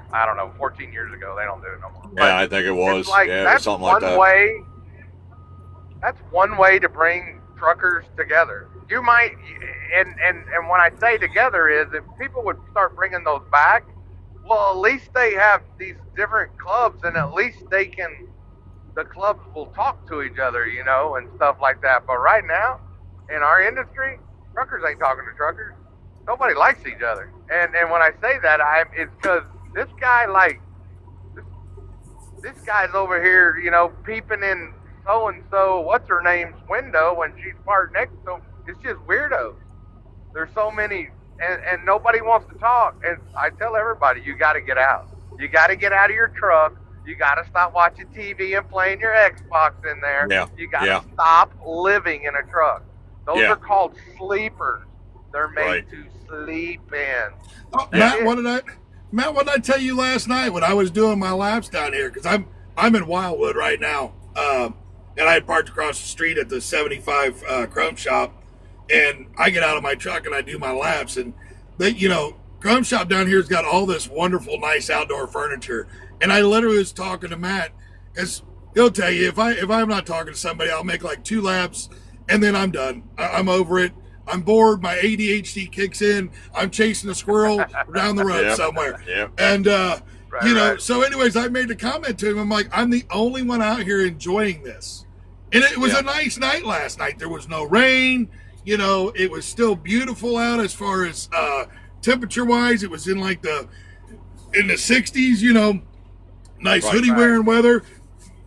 14 years ago, they don't do it no more. Yeah, I think it was. Like, yeah, that's something one like that. way. That's one way to bring truckers together. You might, and when I say together is if people would start bringing those back, well, at least they have these different clubs, and at least the clubs will talk to each other, and stuff like that. But right now, in our industry, truckers ain't talking to truckers. Nobody likes each other. And when I say that, it's because this guy, this guy's over here, peeping in so-and-so, what's her name's window when she's parked next to him. It's just weirdos. There's so many, and nobody wants to talk. And I tell everybody, you got to get out. You got to get out of your truck. You got to stop watching TV and playing your Xbox in there. Yeah. You got to stop living in a truck. Those are called sleepers. They're made to sleep in. Oh, Matt, what did I tell you last night when I was doing my laps down here? Because I'm in Wildwood right now, and I had parked across the street at the 75 Chrome Shop, and I get out of my truck and I do my laps, and they, Chrome Shop down here's got all this wonderful, nice outdoor furniture, and I literally was talking to Matt, because he'll tell you if I'm not talking to somebody, I'll make like 2 laps, and then I'm done. I'm over it. I'm bored. My ADHD kicks in. I'm chasing a squirrel down the road somewhere. Yep. And, so anyways, I made a comment to him. I'm like, I'm the only one out here enjoying this. And it was a nice night last night. There was no rain. It was still beautiful out as far as temperature wise. It was in the 60s, nice hoodie wearing weather.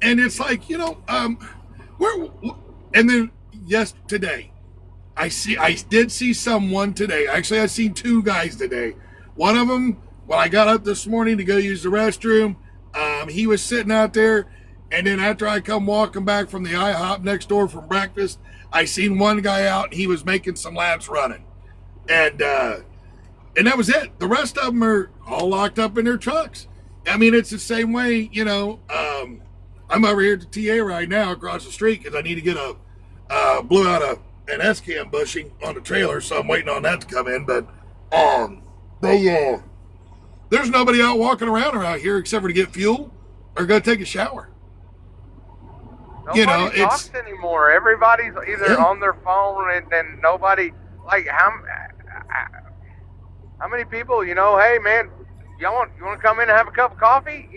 And it's like, and then today. I did see someone today. Actually, I seen 2 guys today. One of them, when I got up this morning to go use the restroom, he was sitting out there. And then after I come walking back from the IHOP next door from breakfast, I seen one guy out and he was making some laps running. And that was it. The rest of them are all locked up in their trucks. I mean, it's the same way, I'm over here at the TA right now across the street because I need to get blew out an S-cam bushing on the trailer, so I'm waiting on that to come in. But there's nobody out walking around here except for to get fuel or go take a shower. Nobody talks anymore. Everybody's either on their phone, and nobody, like, how many people, hey man, you want to come in and have a cup of coffee?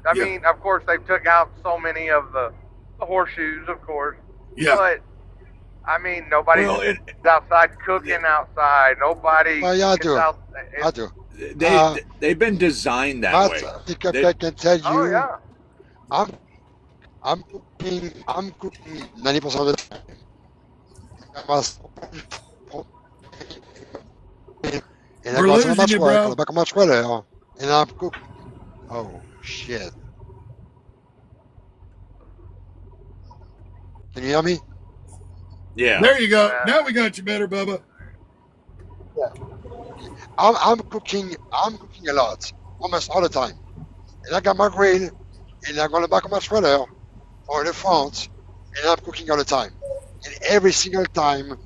I mean, of course they took out so many of the horseshoes, of course. Yeah. But I mean, nobody's outside cooking outside. Nobody. Well, yeah, I do. They've been designed that way. I can tell you. Oh yeah. I'm cooking 90% of the time. And I got so much work on the back of my trailer, and I'm cooking. Oh shit! Can you hear me? Yeah. There you go. Now we got you better, Bubba. Yeah. I'm cooking a lot, almost all the time. And I got my grill, and I go on the back of my trailer, or in the front, and I'm cooking all the time. And every single time,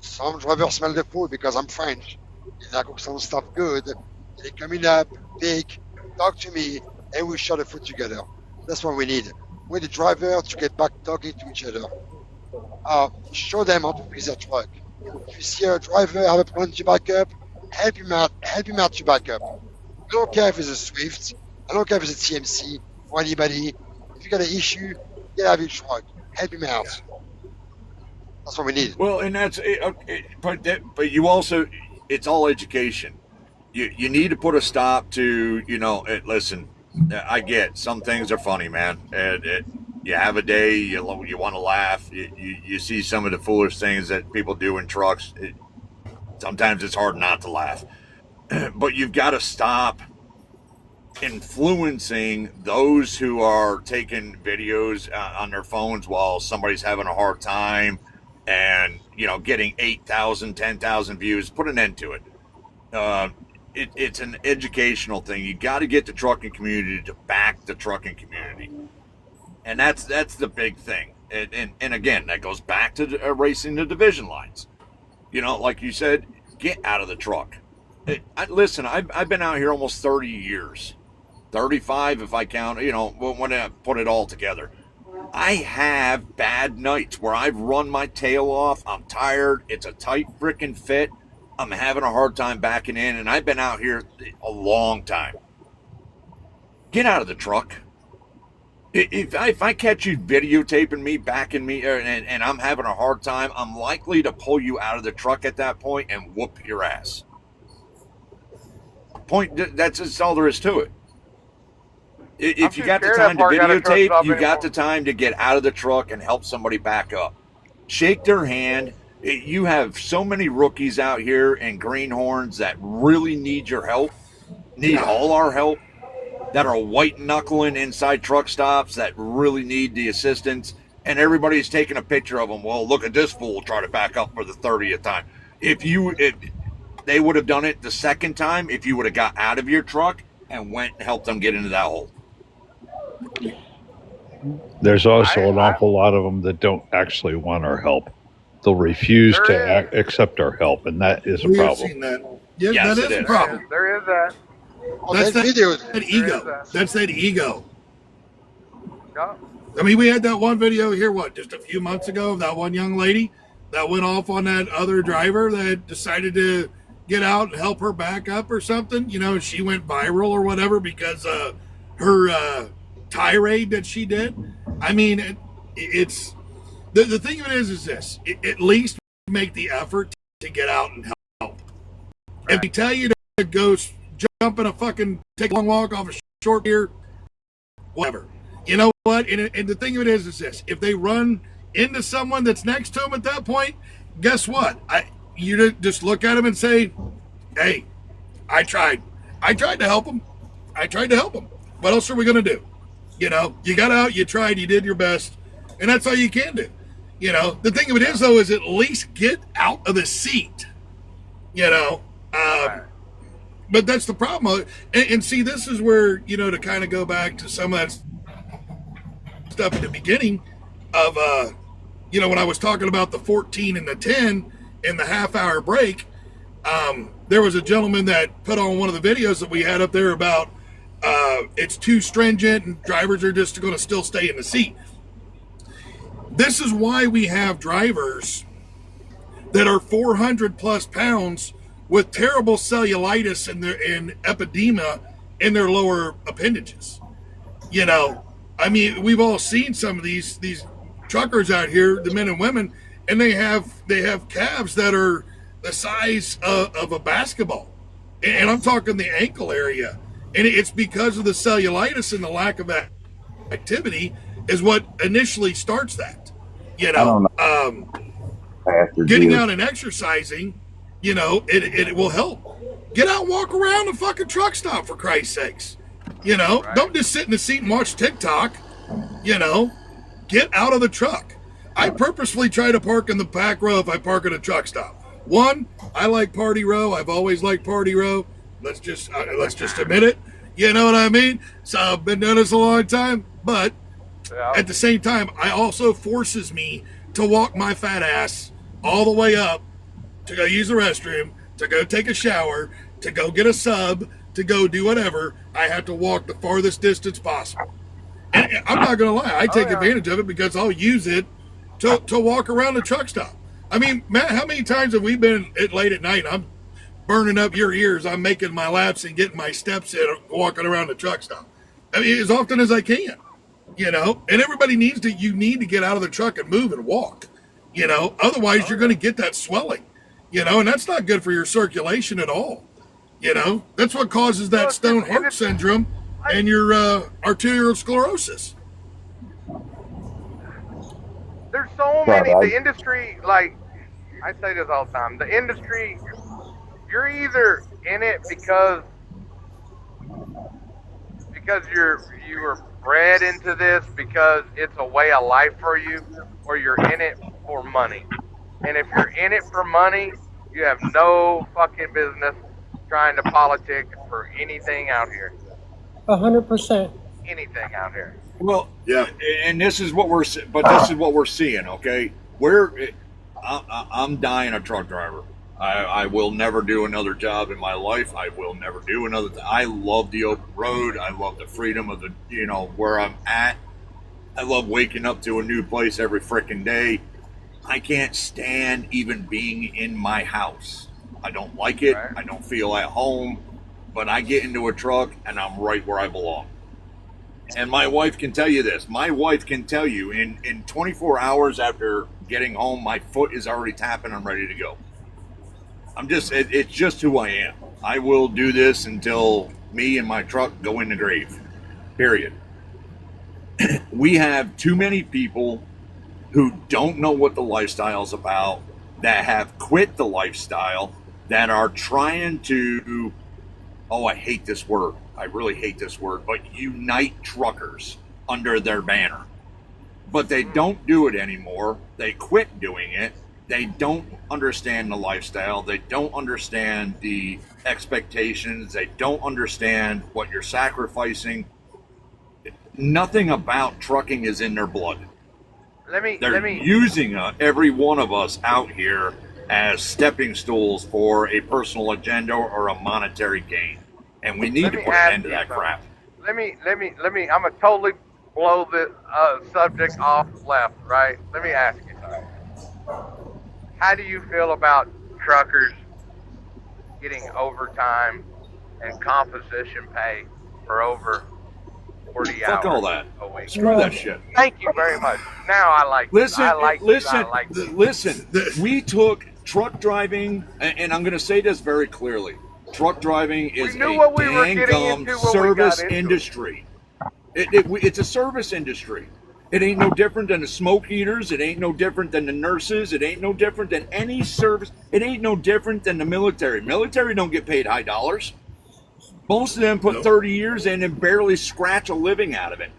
some drivers smell the food because I'm French, and I cook some stuff good. And they come in up, big, talk to me, and we share the food together. That's what we need. We need the driver to get back talking to each other. Show them how to fix their truck. If you see a driver have a problem to back up, help him out to back up. I don't care if it's a Swift, I don't care if it's a TMC or anybody. If you got an issue, get out of your truck. Help him out. That's what we need. Well, and that's but you also, it's all education. You need to put a stop to, listen, I get some things are funny, man. You have a day, you want to laugh. You see some of the foolish things that people do in trucks. Sometimes it's hard not to laugh. But you've got to stop influencing those who are taking videos on their phones while somebody's having a hard time and, getting 8,000, 10,000 views. Put an end to it. It's an educational thing. You got to get the trucking community to back the trucking community. And that's the big thing. And again, that goes back to erasing the division lines. Like you said, get out of the truck. Listen, I've been out here almost 30 years. 35 if I count, when I put it all together. I have bad nights where I've run my tail off. I'm tired. It's a tight freaking fit. I'm having a hard time backing in, and I've been out here a long time. Get out of the truck. If I catch you videotaping me, backing me, and I'm having a hard time, I'm likely to pull you out of the truck at that point and whoop your ass. That's all there is to it. If you got the time to videotape, you got the time to get out of the truck and help somebody back up. Shake their hand. You have so many rookies out here and greenhorns that really need your help, need all our help, that are white knuckling inside truck stops that really need the assistance, and everybody's taking a picture of them. Well, look at this fool try to back up for the 30th time. If they would have done it the second time, if you would have got out of your truck and went and helped them get into that hole. There's also an awful lot of them that don't actually want our help. They'll refuse to accept our help, and that is a We have problem. seen that. Yeah, Yes, that is it a is. problem. There is that. Oh, That's that video. that ego. That's that ego. Yeah. I mean, we had that one video here, just a few months ago of that one young lady that went off on that other driver that decided to get out and help her back up or something. You know, she went viral or whatever because her tirade that she did. I mean, it's the thing of it is this: at least make the effort to get out and help. If they tell you to go jump in take a long walk off a short pier, whatever. You know what? And the thing of it is this: if they run into someone that's next to them at that point, guess what? You just look at them and say, "Hey, I tried. I tried to help them. I tried to help them. What else are we gonna do? You know, you got out, you tried, you did your best, and that's all you can do. You know, the thing of it is though, is at least get out of the seat. You know, but that's the problem. And see, this is where, you know, to kind of go back to some of that stuff at the beginning of, you know, when I was talking about the 14 and the 10 and the half-hour break, there was a gentleman that put on one of the videos that we had up there about it's too stringent and drivers are just going to still stay in the seat. This is why we have drivers that are 400 plus pounds with terrible cellulitis and epidema in their lower appendages. You know, I mean, we've all seen some of these truckers out here, the men and women, and they have calves that are the size of a basketball, and I'm talking the ankle area, and it's because of the cellulitis and the lack of activity is what initially starts that. You know, getting out and exercising, you know, it will help. Get out and walk around the fucking truck stop, for Christ's sakes. You know, don't just sit in the seat and watch TikTok. You know, get out of the truck. I purposefully try to park in the back row if I park at a truck stop. One, I like party row. I've always liked party row. Let's just admit it. You know what I mean? So I've been doing this a long time, but at the same time, I also forces me to walk my fat ass all the way up to go use the restroom, to go take a shower, to go get a sub, to go do whatever. I have to walk the farthest distance possible. And I'm not going to lie, I take advantage of it because I'll use it to walk around the truck stop. I mean, Matt, how many times have we been late at night? I'm burning up your ears. I'm making my laps and getting my steps in, walking around the truck stop. I mean, as often as I can, you know, and everybody you need to get out of the truck and move and walk, you know, otherwise you're going to get that swelling, you know, and that's not good for your circulation at all. You know, that's what causes that stone heart syndrome and your arterial sclerosis. There's so many. The industry, like I say this all the time, the industry, you're either in it because you were bred into this because it's a way of life for you, or you're in it for money. And if you're in it for money, you have no fucking business trying to politic for anything out here. 100%. Anything out here. Well, yeah, and this is what we're seeing. Okay, I'm dying a truck driver. I will never do another job in my life. I will never do another. I love the open road. I love the freedom of the, you know, where I'm at. I love waking up to a new place every freaking day. I can't stand even being in my house. I don't like it. Right. I don't feel at home. But I get into a truck and I'm right where I belong. And my wife can tell you this. My wife can tell you in 24 hours after getting home, my foot is already tapping. I'm ready to go. It's just who I am. I will do this until me and my truck go in the grave. Period. We have too many people who don't know what the lifestyle's about, that have quit the lifestyle, that are trying to, I hate this word. I really hate this word, but unite truckers under their banner. But they don't do it anymore. They quit doing it. They don't understand the lifestyle. They don't understand the expectations. They don't understand what you're sacrificing. Nothing about trucking is in their blood. They're using every one of us out here as stepping stools for a personal agenda or a monetary gain. And we need to put an end to that crap. Let me, I'm going to totally blow the subject off left, right? Let me ask you something. How do you feel about truckers getting overtime and composition pay for over 40 hours Fuck all that. a week? Screw that shit. Thank you very much. Now I like Listen. We took truck driving, and I'm going to say this very clearly. Truck driving is a dang-gum service industry. It's a service industry. It ain't no different than the smoke eaters. It ain't no different than the nurses. It ain't no different than any service. It ain't no different than the military. Military don't get paid high dollars. Most of them put 30 years in and barely scratch a living out of it.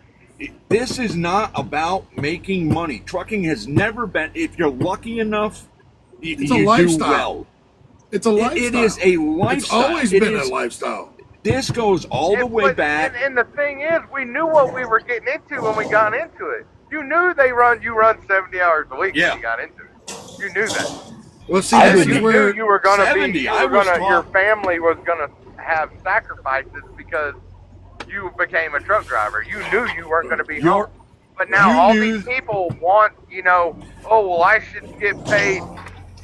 This is not about making money. Trucking has never been, if you're lucky enough, you do well. It's a lifestyle. It is a lifestyle. It's always been a lifestyle. This goes all the way back. And the thing is, we knew what we were getting into when we got into it. You knew you run 70 hours a week when you got into it. You knew that. Well, see, you knew you were going to your family was going to have sacrifices because you became a truck driver. You knew you weren't going to be home. But now all these people want, I should get paid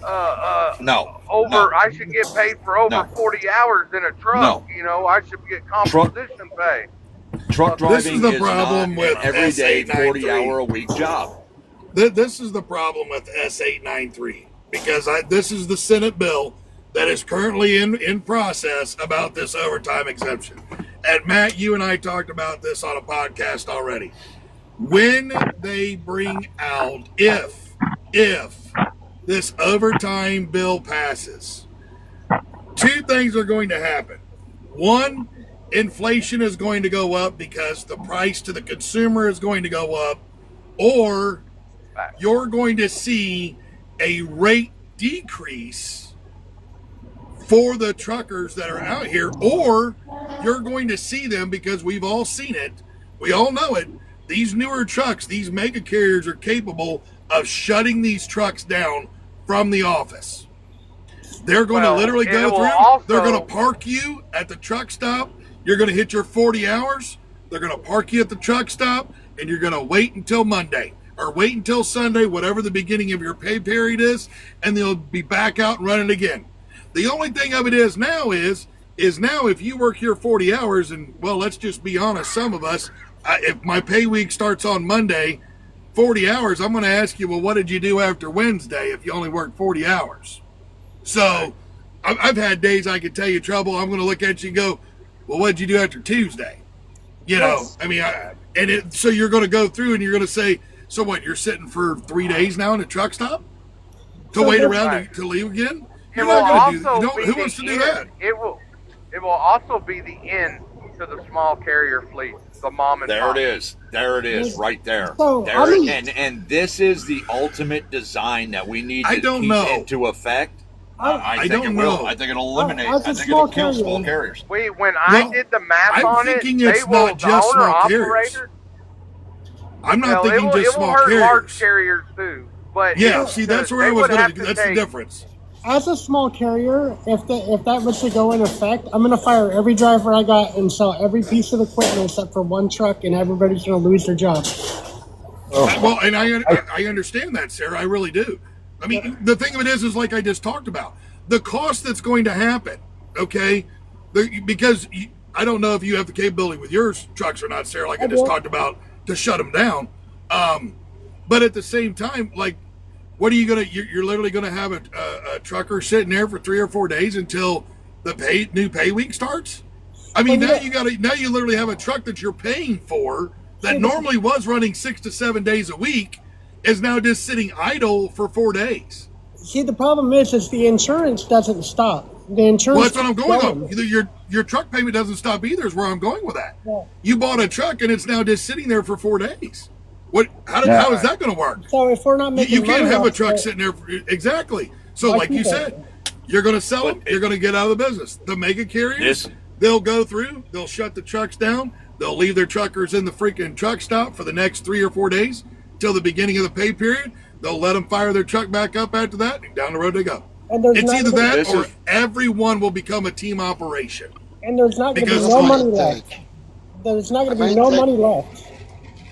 I should get paid for over 40 hours in a truck. I should get composition pay. Truck driving this is the problem with an everyday 40-hour-a-week job. This is the problem with S893 because this is the Senate bill that is currently in process about this overtime exemption. And Matt, you and I talked about this on a podcast already. When they bring out, if this overtime bill passes, two things are going to happen. One, inflation is going to go up because the price to the consumer is going to go up, or you're going to see a rate decrease for the truckers that are out here, or you're going to see them, because we've all seen it, we all know it, these newer trucks, these mega carriers are capable of shutting these trucks down from the office. They're going to literally go through, they're going to park you at the truck stop, you're going to hit your 40 hours, they're going to park you at the truck stop, and you're going to wait until Monday, or wait until Sunday, whatever the beginning of your pay period is, and they'll be back out and running again. The only thing of it is now if you work here 40 hours, and, well, let's just be honest, some of us, if my pay week starts on Monday, 40 hours, I'm going to ask you, well, what did you do after Wednesday if you only worked 40 hours? So I've had days I could tell you trouble. I'm going to look at you and go, well, what did you do after Tuesday? So you're going to go through and you're going to say, so what, you're sitting for 3 days now in a truck stop to wait around to leave again? You're not going to do that. Who wants to do that? It will also be the end to the small carrier fleet, the mom and pop. There it is, right there. So, and this is the ultimate design that we need to keep into effect. I think it will. I think it'll eliminate. I think it'll kill small carriers. When I did the math on it, it's not just small carriers. I'm not thinking just small carriers. It will hurt large carriers too. But that's where I was going to. That's the difference. As a small carrier, if that was to go in effect, I'm going to fire every driver I got and sell every piece of equipment except for one truck, and everybody's going to lose their job. Well, and I understand that, Sarah. I really do. I mean, the thing of it is like I just talked about, the cost that's going to happen, okay? Because I don't know if you have the capability with your trucks or not, Sarah, like I just talked about, to shut them down. But at the same time, like, what are you going to, you're literally going to have a trucker sitting there for 3 or 4 days until the new pay week starts? I mean, now you literally have a truck that you're paying for that normally was running 6 to 7 days a week is now just sitting idle for 4 days. See, the problem is the insurance doesn't stop. The insurance. Well, that's what I'm going on. Your truck payment doesn't stop either. Is where I'm going with that. Yeah. You bought a truck and it's now just sitting there for 4 days. How is that going to work? So if we're not making, you can't have a truck sitting there exactly. So like you said, you're going to sell them. You're going to get out of the business. The mega carriers, they'll go through. They'll shut the trucks down. They'll leave their truckers in the freaking truck stop for the next 3 or 4 days till the beginning of the pay period. They'll let them fire their truck back up after that, and down the road they go. It's either that or everyone will become a team operation. And there's not going to be no money left. There's not going to be no money left.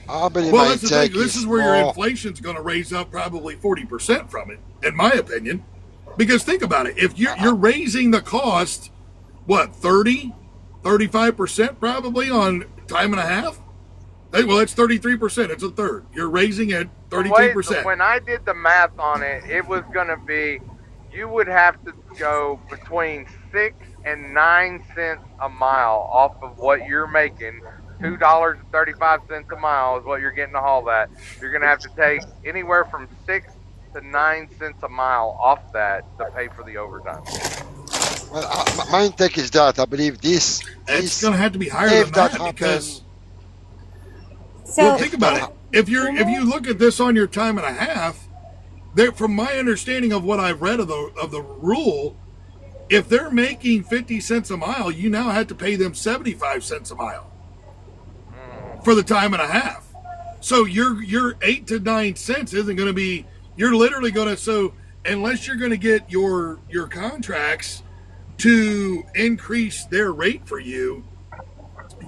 Well, that's the thing. This is where your inflation's going to raise up probably 40% from it, in my opinion. Because think about it. If you're raising the cost, 35% probably on time and a half? Well, that's 33%. It's a third. You're raising it 32%. When I did the math on it, it was going to be, you would have to go between 6 and 9 cents a mile off of what you're making. $2.35 a mile is what you're getting to haul that. You're going to have to take anywhere from 6 to 9 cents a mile off that to pay for the overtime. Well, my take is that I believe it's going to have to be higher than that because. Well, think about it. If you look at this on your time and a half, from my understanding of what I've read of the rule, if they're making 50 cents a mile, you now have to pay them 75 cents a mile for the time and a half. So your 8 to 9 cents isn't going to be. You're literally going to. So unless you're going to get your contracts to increase their rate for you,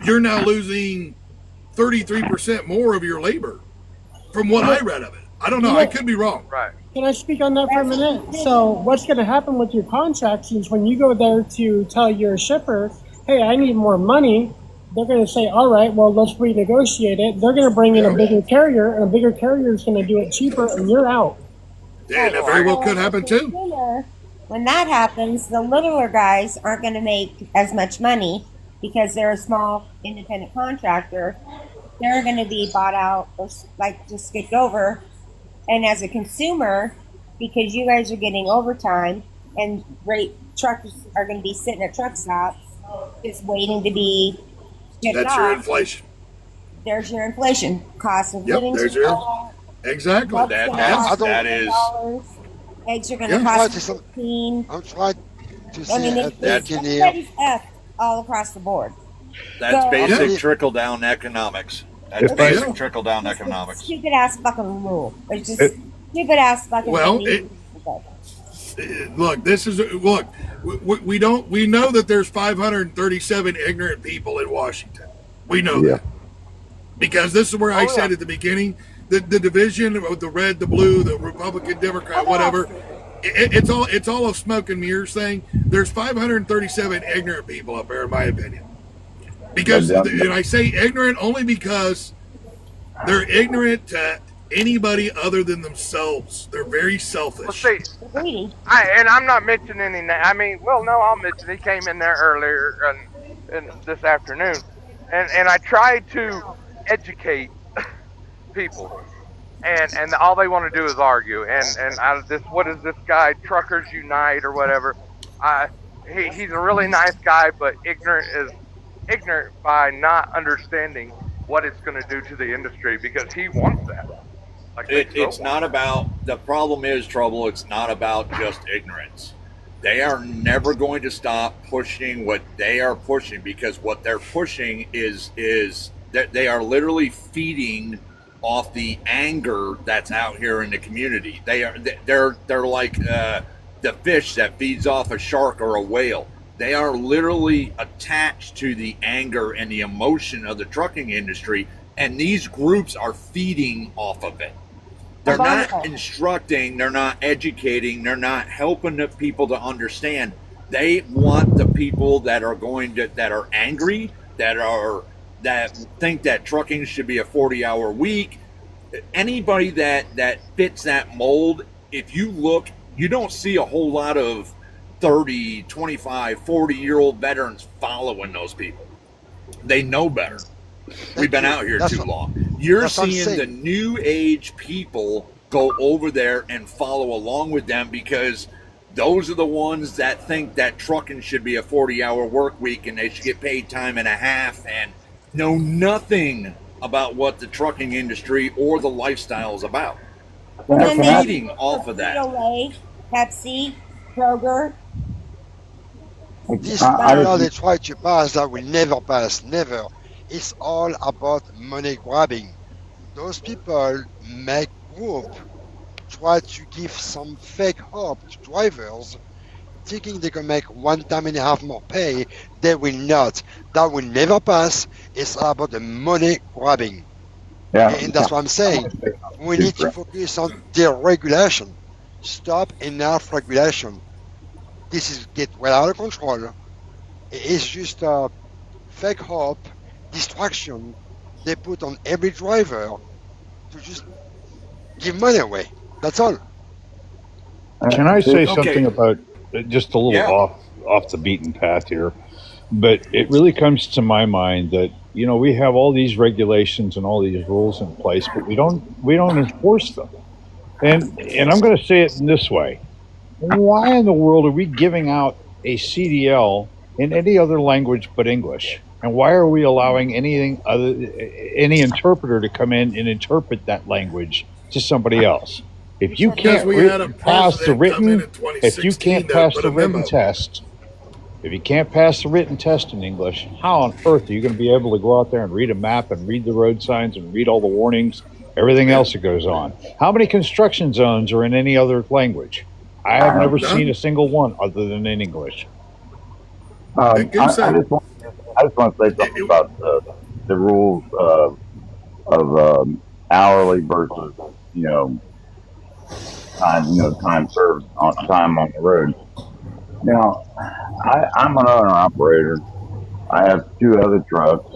you're now losing 33% more of your labor from what I read of it. I don't know. I could be wrong. Right. Can I speak on that for a minute? So what's going to happen with your contracts is when you go there to tell your shipper, hey, I need more money, they're going to say, all right, well, let's renegotiate it. They're going to bring in a bigger carrier, and a bigger carrier is going to do it cheaper, and you're out. Yeah, that very well could happen too. When that happens, the littler guys aren't going to make as much money because they're a small independent contractor. They're going to be bought out or just skipped over. And as a consumer, because you guys are getting overtime and trucks are going to be sitting at truck stops just waiting to be shipped off. That's your inflation. There's your inflation. Cost of living. There's your exactly. That is. Eggs are going to cost $15. I'm trying to say everybody's effed all across the board. That's basic trickle-down economics. That's basic trickle-down economics. Stupid ass fucking rule. It's just stupid ass fucking. Well, we know that there's 537 ignorant people in Washington. We know that because this is where I said at the beginning, the division of the red, the blue, the Republican, Democrat, whatever. It's all a smoke and mirrors thing. There's 537 ignorant people up there, in my opinion. Because, and I say ignorant only because they're ignorant to anybody other than themselves. They're very selfish. Well, see, I'm not mentioning any. I mean, well, no, I'll mention. He came in there earlier and this afternoon, and I tried to educate people, and all they want to do is argue. What is this guy, Truckers Unite or whatever? He's a really nice guy, but ignorant by not understanding what it's going to do to the industry because he wants that. It's not about, the problem is, Trouble, it's not about just ignorance. They are never going to stop pushing what they are pushing because what they're pushing is that they are literally feeding off the anger that's out here in the community. They're like the fish that feeds off a shark or a whale. They are literally attached to the anger and the emotion of the trucking industry, And these groups are feeding off of it. They're not instructing, they're not educating, they're not helping the people to understand. They want the people that are angry, that think that trucking should be a 40-hour week. Anybody that fits that mold, if you look, you don't see a whole lot of 30, 25, 40-year-old veterans following those people. They know better. We've been out here too long. You're seeing the new age people go over there and follow along with them because those are the ones that think that trucking should be a 40-hour work week and they should get paid time and a half and know nothing about what the trucking industry or the lifestyle is about. They're feeding off of that. Pepsi, Kroger. This law they try to pass that will never pass, never. It's all about money grabbing. Those people make group try to give some fake hope to drivers, thinking they can make 1.5 times more pay. They will not. That will never pass. It's all about the money grabbing. Yeah. And that's what I'm saying. We need to focus on deregulation. Stop enough regulation. This is get well out of control. It's just fake hope, distraction they put on every driver to just give money away. That's all. Can I say something about just a little off the beaten path here? But it really comes to my mind that, you know, we have all these regulations and all these rules in place, but we don't enforce them. And I'm going to say it in this way. Why in the world are we giving out a CDL in any other language but English? And why are we allowing any interpreter to come in and interpret that language to somebody else? If you can't pass the written test, if you can't pass the written test in English, how on earth are you going to be able to go out there and read a map and read the road signs and read all the warnings, everything else that goes on? How many construction zones are in any other language? I have never seen a single one other than in English. I just want to say something about the rules of hourly versus time served on time on the road. Now, I'm an owner operator. I have 2 other trucks,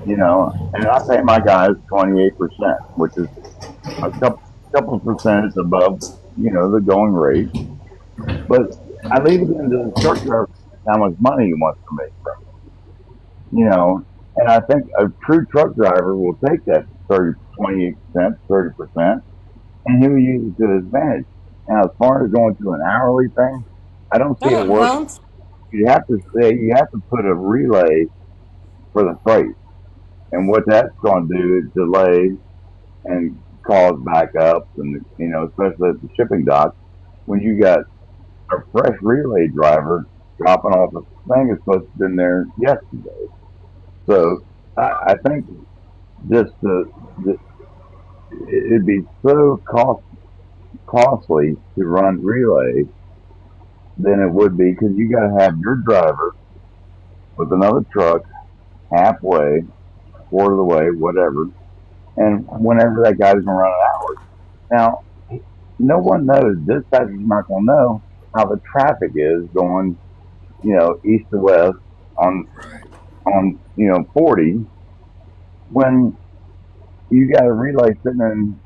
and I pay my guys 28%, which is a couple percentage above the going rate. But I leave it into the truck driver how much money he wants to make from it. And I think a true truck driver will take that 28%, 30%, and he'll use it to his advantage. Now, as far as going to an hourly thing, I don't see it work. You have to put a relay for the freight. And what that's going to do is delay and cause backups, and especially at the shipping dock, when you got a fresh relay driver dropping off a thing that's supposed to have been there yesterday. So I think it'd be so costly to run relay than it would be, because you got to have your driver with another truck halfway, quarter of the way, whatever, and whenever that guy's going to run an hour. Now, no one knows, dispatcher's not going to know how the traffic is going, east to west on 40, when you got a relay sitting in,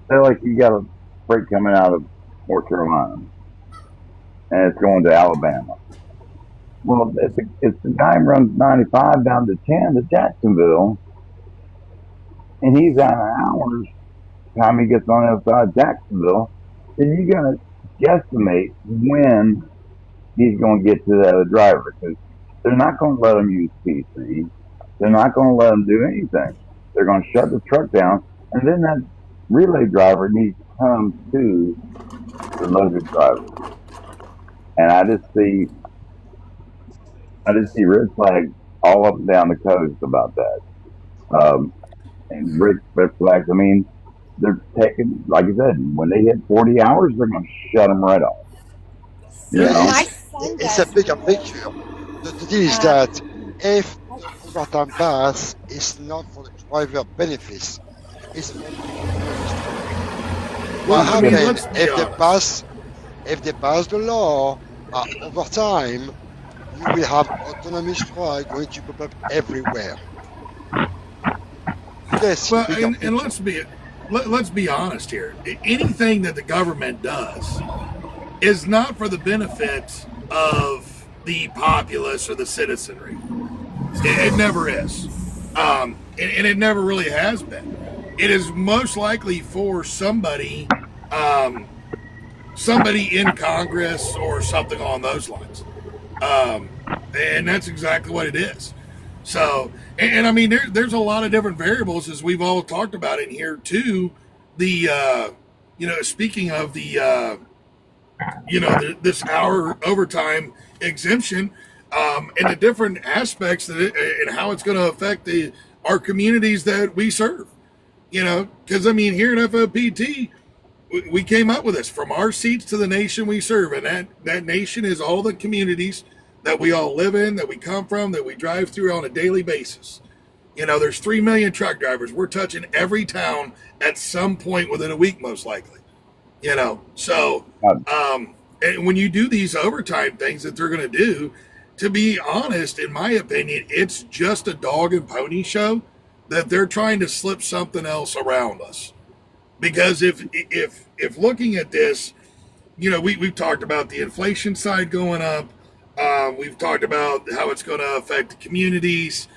say like you got a freight coming out of North Carolina, and it's going to Alabama. Well, if the guy runs 95 down to 10 to Jacksonville, and he's out of hours time he gets on the other side of Jacksonville, then you got to guesstimate when he's going to get to the other driver, because they're not going to let him use PC. They're not going to let him do anything. They're going to shut the truck down, and then that relay driver needs to come to the loaded driver. And I just see red flags all up and down the coast about that. And red flags, I mean, they're taking, like I said, when they hit 40 hours, they're going to shut them right off. It's a bigger picture. The deal is that if overtime pass is not for the private benefits. It's what Well, I mean, happens let's be honest. if they pass the law over time. You will have autonomous truck going to pop up everywhere. Yes, Well, bigger and picture. let's be honest here. Anything that the government does is not for the benefit of the populace or the citizenry. It never is, and it never really has been. It is most likely for um, somebody in Congress or something along those lines, um, and that's exactly what it is. So, and I mean, there's a lot of different variables as we've all talked about in here too. The speaking of this hour overtime exemption, and the different aspects and how it's going to affect our communities that we serve. Because I mean, here at FOPT, we came up with this from our seats to the nation we serve, and that nation is all the communities that we all live in, that we come from, that we drive through on a daily basis. There's 3 million truck drivers. We're touching every town at some point within a week, most likely. So and when you do these overtime things that they're going to do, to be honest, in my opinion, it's just a dog and pony show that they're trying to slip something else around us. Because if looking at this, we've talked about the inflation side going up. We've talked about how it's going to affect the communities,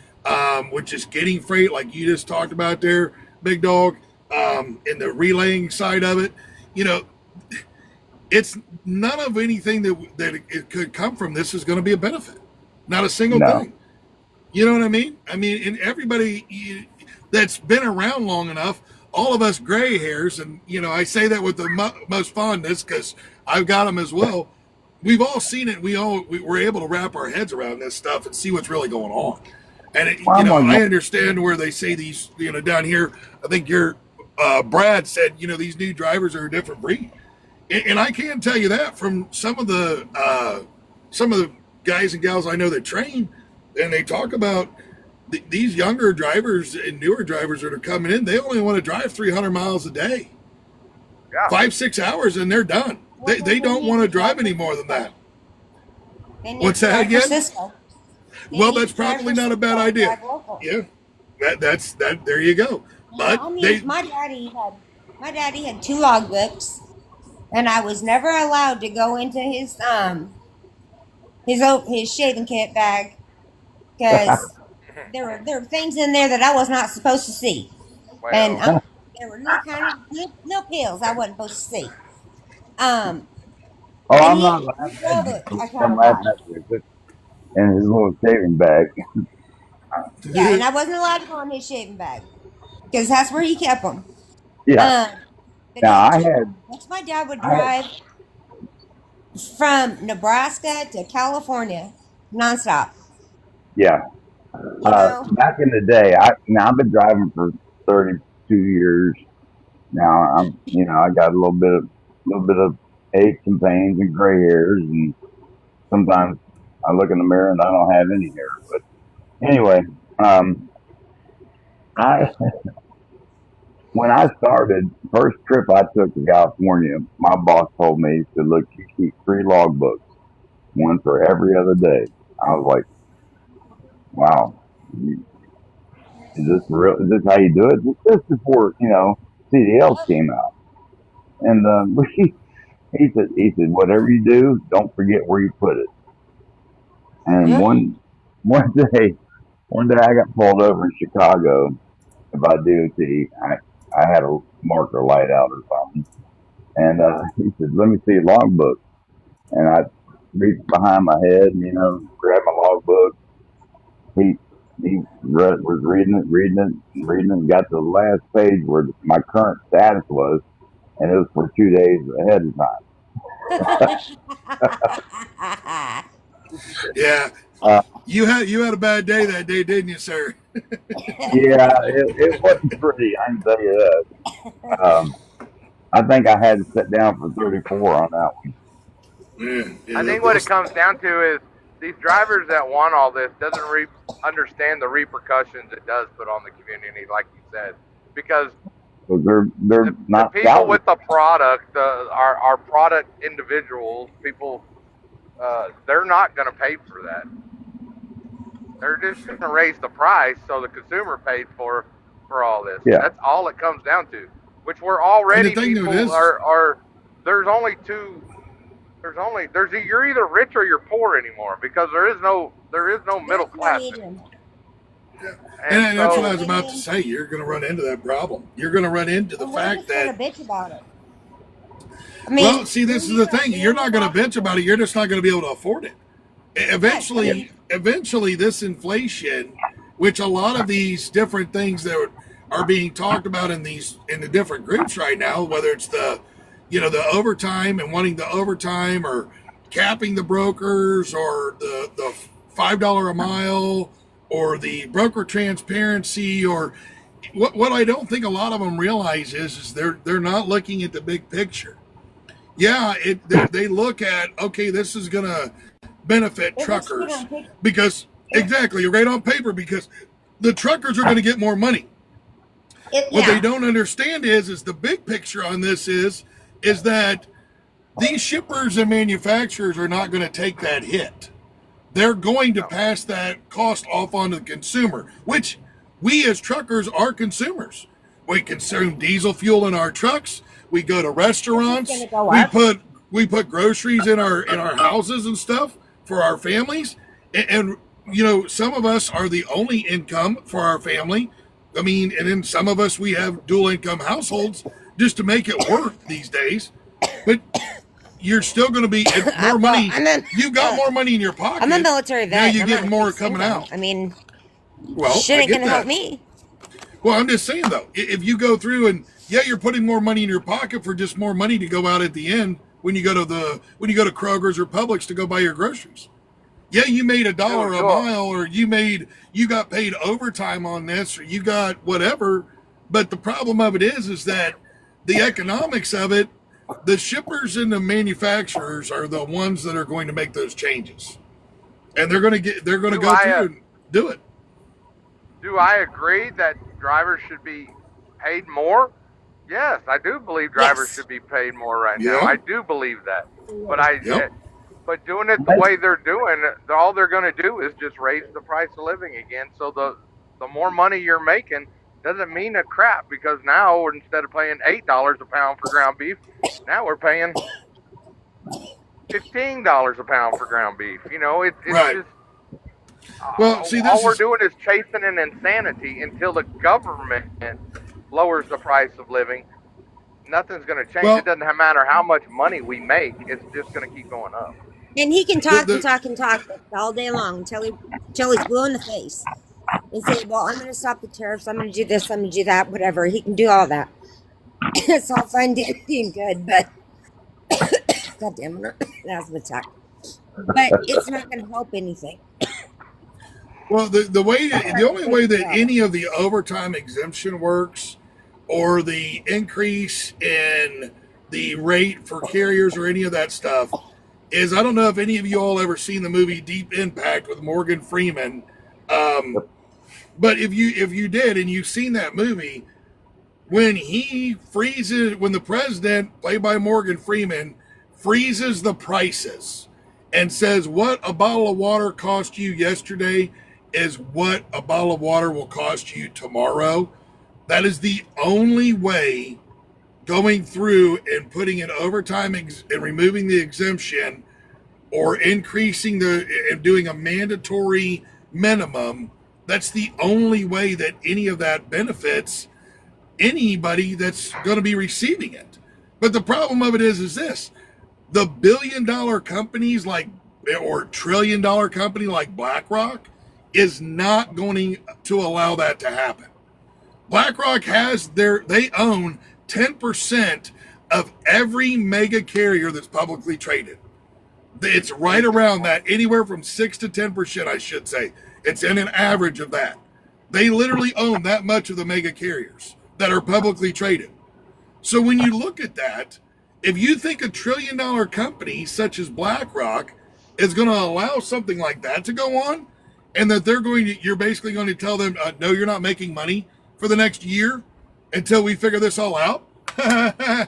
which is getting freight, like you just talked about there, Big Dog, and the relaying side of it. It's none of anything that it could come from this is going to be a benefit. Not a single thing. You know what I mean? I mean, and everybody that's been around long enough, all of us gray hairs, and I say that with the most fondness because I've got them as well. We've all seen it. We're able to wrap our heads around this stuff and see what's really going on. And I understand where they say these, down here. I think your Brad said, these new drivers are a different breed, and I can tell you that from some of the guys and gals I know that train, and they talk about these younger drivers and newer drivers that are coming in. They only want to drive 300 miles a day, 5-6 hours, and they're done. They don't want to drive any more than that. What's that again? Well, that's probably not a bad idea. Yeah, that's that. There you go. But my daddy had 2 logbooks, and I was never allowed to go into his shaving kit bag because there were things in there that I was not supposed to see, and there were no pills I wasn't supposed to see. I'm not laughing. I'm laughing at you in his little shaving bag. Yeah, and I wasn't allowed to go in his shaving bag because that's where he kept them. Yeah. Now once my dad would drive from Nebraska to California nonstop. Yeah. Back in the day, I've been driving for 32 years. Now I got a little bit of aches and pains and gray hairs, and sometimes I look in the mirror and I don't have any hair. But anyway, when I started, first trip I took to California, my boss told me, he said, "Look, you keep 3 logbooks, one for every other day." I was like, "Wow, is this real? Is this how you do it?" This before CDLs came out, and he said, "Whatever you do, don't forget where you put it." And one day I got pulled over in Chicago by DOT. I had a marker light out or something, and he said, "Let me see your logbook." And I reached behind my head and grabbed my logbook. He was reading it, and got to the last page where my current status was, and it was for 2 days ahead of time. Yeah. You had a bad day that day, didn't you, sir? Yeah, it wasn't pretty. I can tell you that. I think I had to sit down for 34 on that one. Yeah, I think what it comes down to is these drivers that want all this doesn't understand the repercussions it does put on the community, like you said, because they're the not people scouting. with the product, our product individuals, people, they're not going to pay for that. They're just going to raise the price so the consumer pays for all this. Yeah. That's all it comes down to. Which we're already people are. There's only two. You're either rich or you're poor anymore, because there is no middle class anymore. Yeah. And that's what I was about to say. You're going to run into that problem. You're going to run into the fact that. Bitch about it. Well, see, this is the thing. You're not going to bitch about it. You're just not going to be able to afford it. Eventually, this inflation, which a lot of these different things that are being talked about in the different groups right now, whether it's the overtime and wanting the overtime, or capping the brokers, or the $5 a mile, or the broker transparency, or what I don't think a lot of them realize is they're not looking at the big picture. Yeah, they look at, okay, this is going to benefit truckers because exactly, right on paper, because the truckers are going to get more money. What they don't understand is the big picture on this is that these shippers and manufacturers are not going to take that hit. They're going to pass that cost off onto the consumer, which we as truckers are consumers. We consume diesel fuel in our trucks. We go to restaurants. We put groceries in our houses and stuff for our families. And some of us are the only income for our family. I mean, and then some of us, we have dual income households just to make it work these days. But you're still going to be more money. You've got more money in your pocket. I'm a military vet. Now you get more coming out. I mean, well, shit ain't going to help me. Well, I'm just saying, though, if you go through and, you're putting more money in your pocket for just more money to go out at the end when you go to Kroger's or Publix to go buy your groceries. Yeah, you made $1 a mile, or you got paid overtime on this, or you got whatever. But the problem of it is that the economics of it, the shippers and the manufacturers are the ones that are going to make those changes, and they're going to go through and do it. Do I agree that drivers should be paid more? Yes, I do believe drivers should be paid more right now. I do believe that, but doing it the way they're doing, all they're going to do is just raise the price of living again. So the more money you're making doesn't mean a crap, because now instead of paying $8 a pound for ground beef, now we're paying $15 a pound for ground beef. It's just. Well, see, all we're doing is chasing an insanity until the government lowers the price of living. Nothing's going to change. It doesn't matter how much money we make. It's just going to keep going up. And he can talk and talk all day long until he's blue in the face and say, well, I'm going to stop the tariffs. I'm going to do this. I'm going to do that, whatever. He can do all that. It's all fun and good, but God damn it, that's an attack. But it's not going to help anything. Well, the only way that any of the overtime exemption works, or the increase in the rate for carriers or any of that stuff, is, I don't know if any of you all ever seen the movie Deep Impact with Morgan Freeman, but if you did and you've seen that movie, when the president, played by Morgan Freeman, freezes the prices and says what a bottle of water cost you yesterday is what a bottle of water will cost you tomorrow. That is the only way, going through and putting in overtime and removing the exemption, or increasing and doing a mandatory minimum. That's the only way that any of that benefits anybody that's going to be receiving it. But the problem of it is this: the billion-dollar companies or trillion-dollar company like BlackRock is not going to allow that to happen. BlackRock they own 10% of every mega carrier that's publicly traded. It's right around that, anywhere from 6 to 10%, I should say. It's in an average of that. They literally own that much of the mega carriers that are publicly traded. So when you look at that, if you think a trillion-dollar company such as BlackRock is going to allow something like that to go on, and that you're basically going to tell them, no, you're not making money for the next year until we figure this all out. I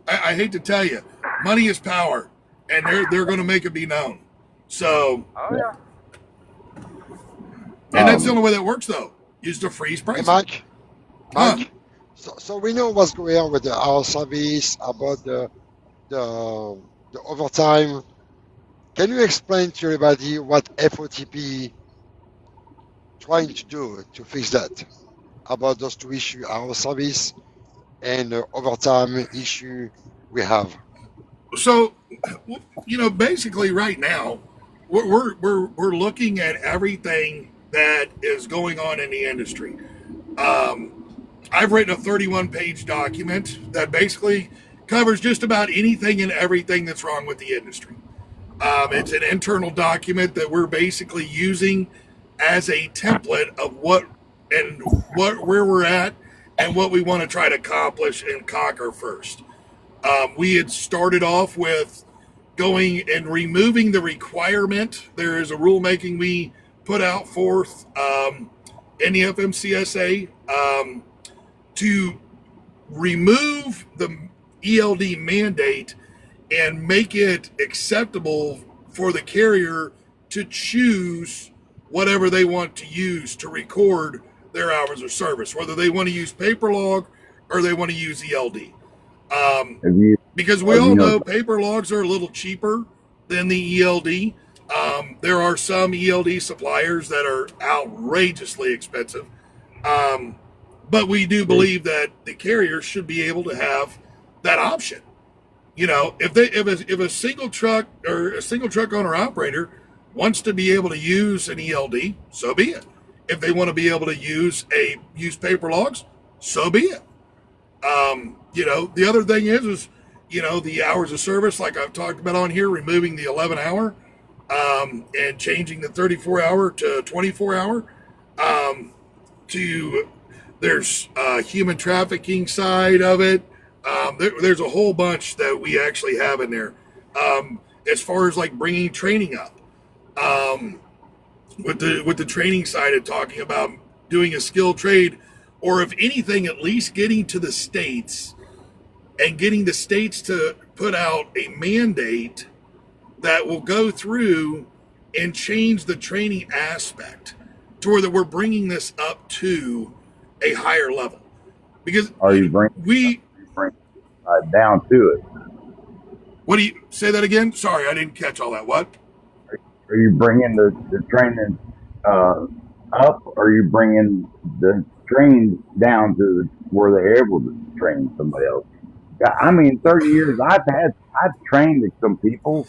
hate to tell you, money is power, and they're going to make it be known. So, Oh yeah. and that's the only way that works, though, is to freeze Hey, prices. Mike. Huh. Mike. So we know what's going on with the hour service, about the overtime. Can you explain to everybody what FOTP trying to do to fix that? About those two issues, hour service and the overtime issue we have. So, basically, right now, we're looking at everything that is going on in the industry. I've written a 31-page document that basically covers just about anything and everything that's wrong with the industry. It's an internal document that we're basically using as a template of where we're at and what we want to try to accomplish and conquer first. We had started off with going and removing the requirement. There is a rulemaking we put out forth in the FMCSA to remove the ELD mandate and make it acceptable for the carrier to choose whatever they want to use to record their hours of service, whether they want to use paper log or they want to use ELD. Because we all know paper logs are a little cheaper than the ELD. There are some ELD suppliers that are outrageously expensive. But we do believe that the carrier should be able to have that option. If a single truck or a single truck owner operator wants to be able to use an ELD, so be it. If they want to be able to use paper logs, so be it. The other thing is the hours of service, like I've talked about on here, removing the 11 hour, and changing the 34 hour to 24 hour, there's human trafficking side of it. There's a whole bunch that we actually have in there. As far as like bringing training up, with the training side of talking about doing a skilled trade, or if anything, at least getting to the states and getting the states to put out a mandate that will go through and change the training aspect to where that we're bringing this up to a higher level. Because down to it. What do you say that again? Sorry, I didn't catch all that. What? Are you bringing the training up, or are you bringing the training down to where they're able to train somebody else? I mean, 30 years I've trained some people,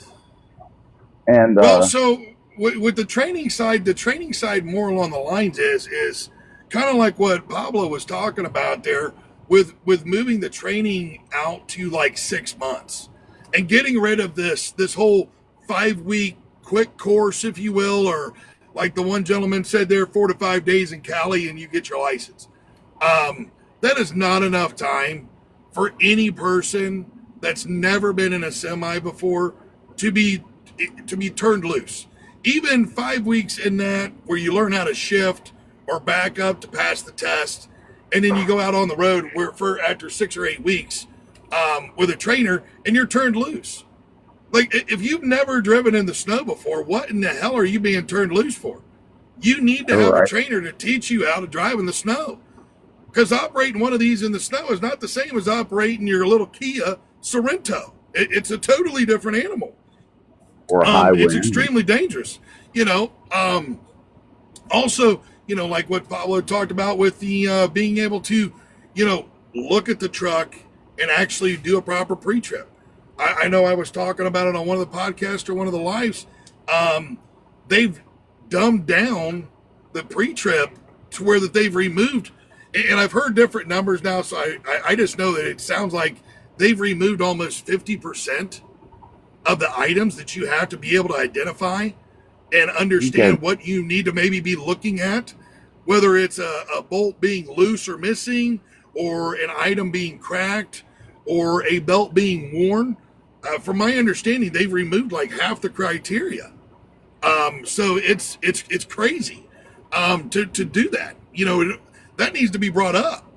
and so with the training side more along the lines is kind of like what Pablo was talking about there with moving the training out to like 6 months and getting rid of this whole 5-week quick course, if you will, or like the one gentleman said there, 4 to 5 days in Cali and you get your license. That is not enough time for any person that's never been in a semi before to be turned loose. Even 5 weeks in that, where you learn how to shift or back up to pass the test, and then you go out on the road after 6 or 8 weeks with a trainer, and you're turned loose. Like, if you've never driven in the snow before, what in the hell are you being turned loose for? You need to have a trainer to teach you how to drive in the snow. Because operating one of these in the snow is not the same as operating your little Kia Sorento. It's a totally different animal. Or highway. It's extremely dangerous. Also, like what Pablo talked about with the being able to, look at the truck and actually do a proper pre-trip. I know I was talking about it on one of the podcasts or one of the lives. They've dumbed down the pre-trip to where that they've removed, and I've heard different numbers now, so I just know that it sounds like they've removed almost 50% of the items that you have to be able to identify and understand what you need to maybe be looking at, whether it's a bolt being loose or missing, or an item being cracked, or a belt being worn. from my understanding, they've removed like half the criteria. So it's crazy to do that. You know, that needs to be brought up.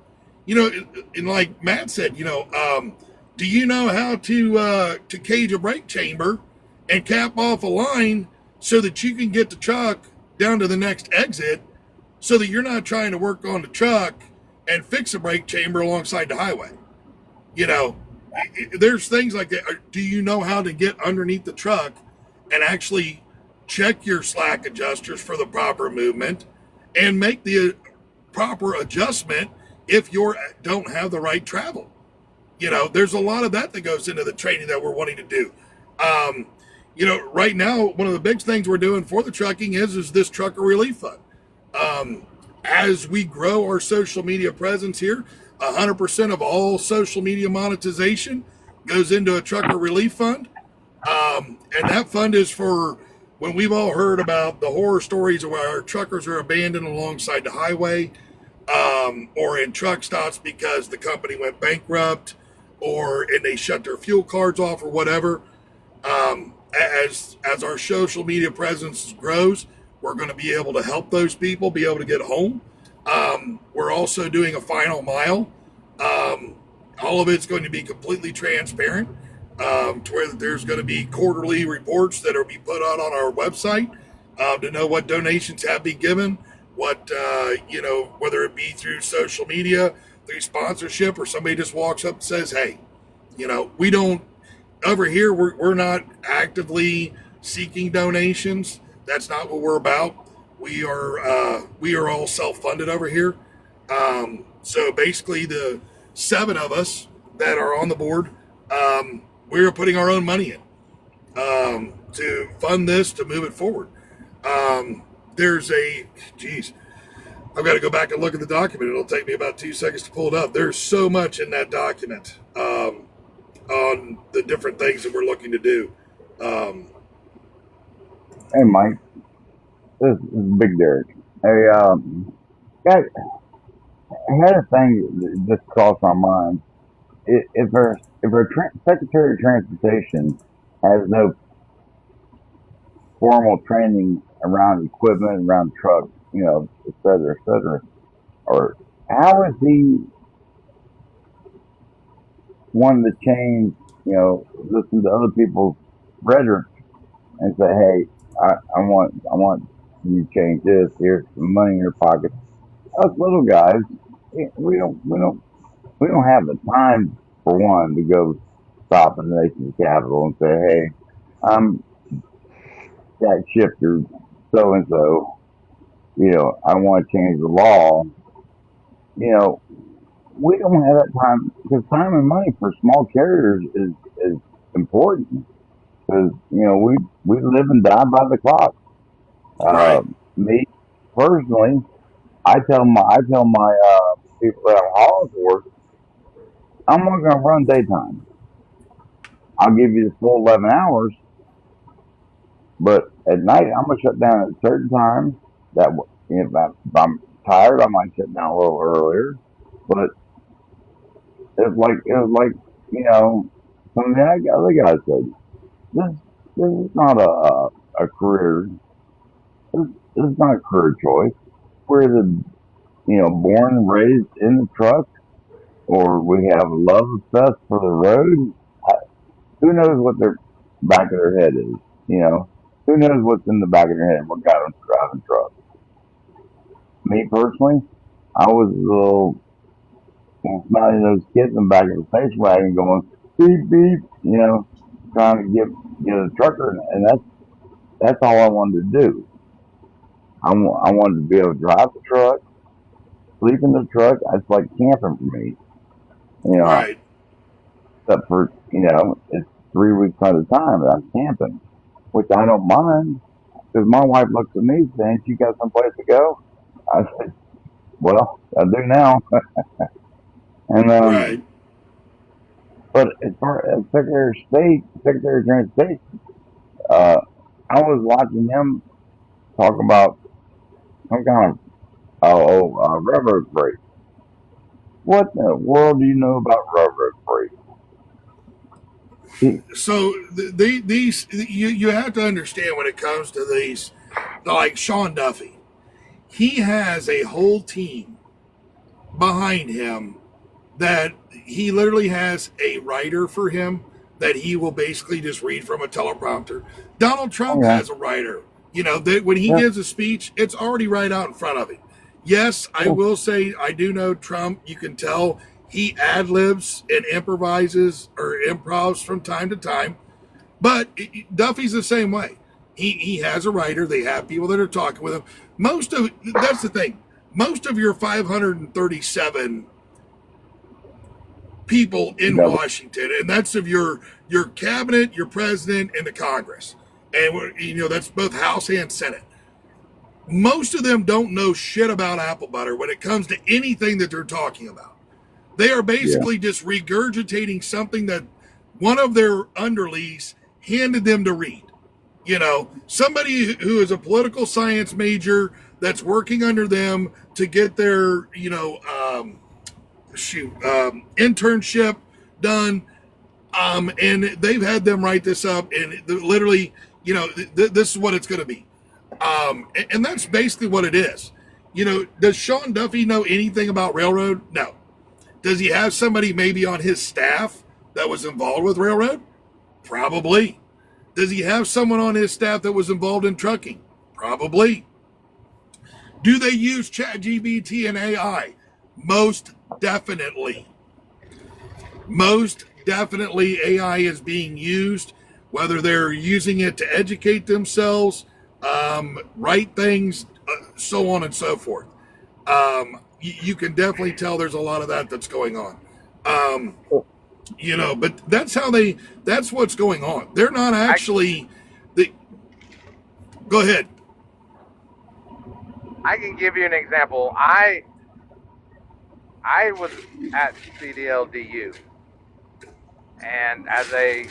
You know, and like Matt said, you know, do you know how to cage a brake chamber and cap off a line so that you can get the truck down to the next exit, so that you're not trying to work on the truck and fix a brake chamber alongside the highway? You know, there's things like that. Do you know how to get underneath the truck and actually check your slack adjusters for the proper movement and make the proper adjustment if you don't have the right travel? You know, there's a lot of that goes into the training that we're wanting to do. You know, right now, one of the big things we're doing for the trucking is this trucker relief fund. As we grow our social media presence here, 100% of all social media monetization goes into a trucker relief fund. And that fund is for when we've all heard about the horror stories of where our truckers are abandoned alongside the highway, or in truck stops because the company went bankrupt, and they shut their fuel cards off or whatever. As our social media presence grows, we're going to be able to help those people be able to get home. We're also doing a final mile. All of it's going to be completely transparent, to where there's going to be quarterly reports that will be put out on our website, to know what donations have been given, what, you know, whether it be through social media, through sponsorship, or somebody just walks up and says, hey, you know, we don't, over here, we're not actively seeking donations. That's not what we're about. We are all self-funded over here. So basically the 7 of us that are on the board, we're putting our own money in, to fund this, to move it forward. I've got to go back and look at the document. It'll take me about 2 seconds to pull it up. There's so much in that document, on the different things that we're looking to do. Hey, Mike. This is Big Derek. Hey, guys, I had a thing that just crossed my mind. If our Secretary of Transportation has no formal training around equipment, around trucks, you know, et cetera, or how is he wanting to change, you know, listen to other people's rhetoric and say, hey, I want you to change this. Here's some money in your pocket. Us little guys, we don't have the time, for one, to go stop in the nation's capital and say, hey, I'm Jack Shifter, so and so. You know, I want to change the law. You know, we don't have that time, because time and money for small carriers is important. Because, you know, we live and die by the clock. Right. Me personally, I tell my people that I'm hauling for, I'm not going to run daytime. I'll give you the full 11 hours, but at night I'm going to shut down at a certain time. That if I'm tired, I might shut down a little earlier. But it was like you know, some of the other guys said, this is not a career. This is not a career choice. We're either, you know, born and raised in the truck, or we have a love and fest for the road. Who knows what their back of their head is? You know, who knows what's in the back of their head? What got them driving trucks? Me personally, I was a little not in those kids in the back of the station wagon going beep beep, you know, trying to get a trucker, and that's all I wanted to do. I wanted to be able to drive the truck, sleep in the truck. It's like camping for me, you know. Right. Except for, you know, it's 3 weeks at a time that I'm camping, which I don't mind, because my wife looks at me saying, "You got someplace to go?" I said, "Well, I do now." And Right. but as far as Secretary of Transportation, I was watching him talk about some kind of railroad freight. What in the world do you know about railroad freight? So these you have to understand when it comes to these, like Sean Duffy, he has a whole team behind him that he literally has a writer for him that he will basically just read from a teleprompter. Donald Trump has a writer. You know, that when he gives a speech, it's already right out in front of him. Yes, I will say I do know Trump. You can tell he ad-libs and improvises or improvs from time to time. But Duffy's the same way. He has a writer. They have people that are talking with him. That's the thing. Most of your 537 people in Washington, and that's of your cabinet, your president, and the Congress. And, you know, that's both House and Senate. Most of them don't know shit about apple butter when it comes to anything that they're talking about. They are basically just regurgitating something that one of their underlings handed them to read. You know, somebody who is a political science major that's working under them to get their, you know, internship done. And they've had them write this up, and literally, you know, this is what it's going to be. And that's basically what it is. You know, does Sean Duffy know anything about railroad? No. Does he have somebody maybe on his staff that was involved with railroad? Probably. Does he have someone on his staff that was involved in trucking? Probably. Do they use ChatGPT and AI? Most definitely. Most definitely AI is being used, whether they're using it to educate themselves, write things, so on and so forth. You can definitely tell there's a lot of that's going on. You know, but that's what's going on. They're not actually, go ahead. I can give you an example. I was at CDLDU, and as a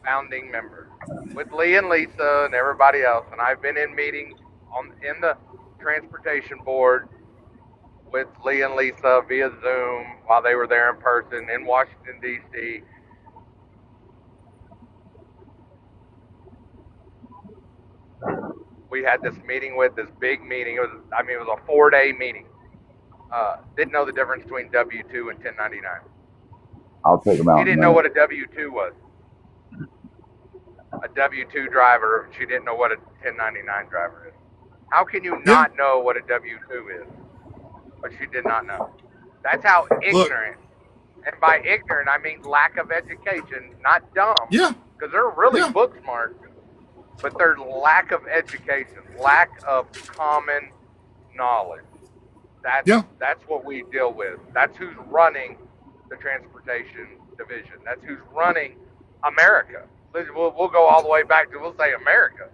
founding member with Lee and Lisa and everybody else, and I've been in meetings in the transportation board with Lee and Lisa via Zoom while they were there in person in Washington, D.C. We had this meeting with this big meeting. It was a 4-day meeting. Didn't know the difference between W-2 and 1099. I'll take them out. She didn't know what a W-2 was. A W-2 driver, she didn't know what a 1099 driver is. How can you not know what a W-2 is? But she did not know. That's how ignorant. And by ignorant, I mean lack of education, not dumb. Yeah. Because they're really book smart, but their lack of education, lack of common knowledge. That's what we deal with. That's who's running the transportation division. That's who's running America. We'll go all the way back to, we'll say America.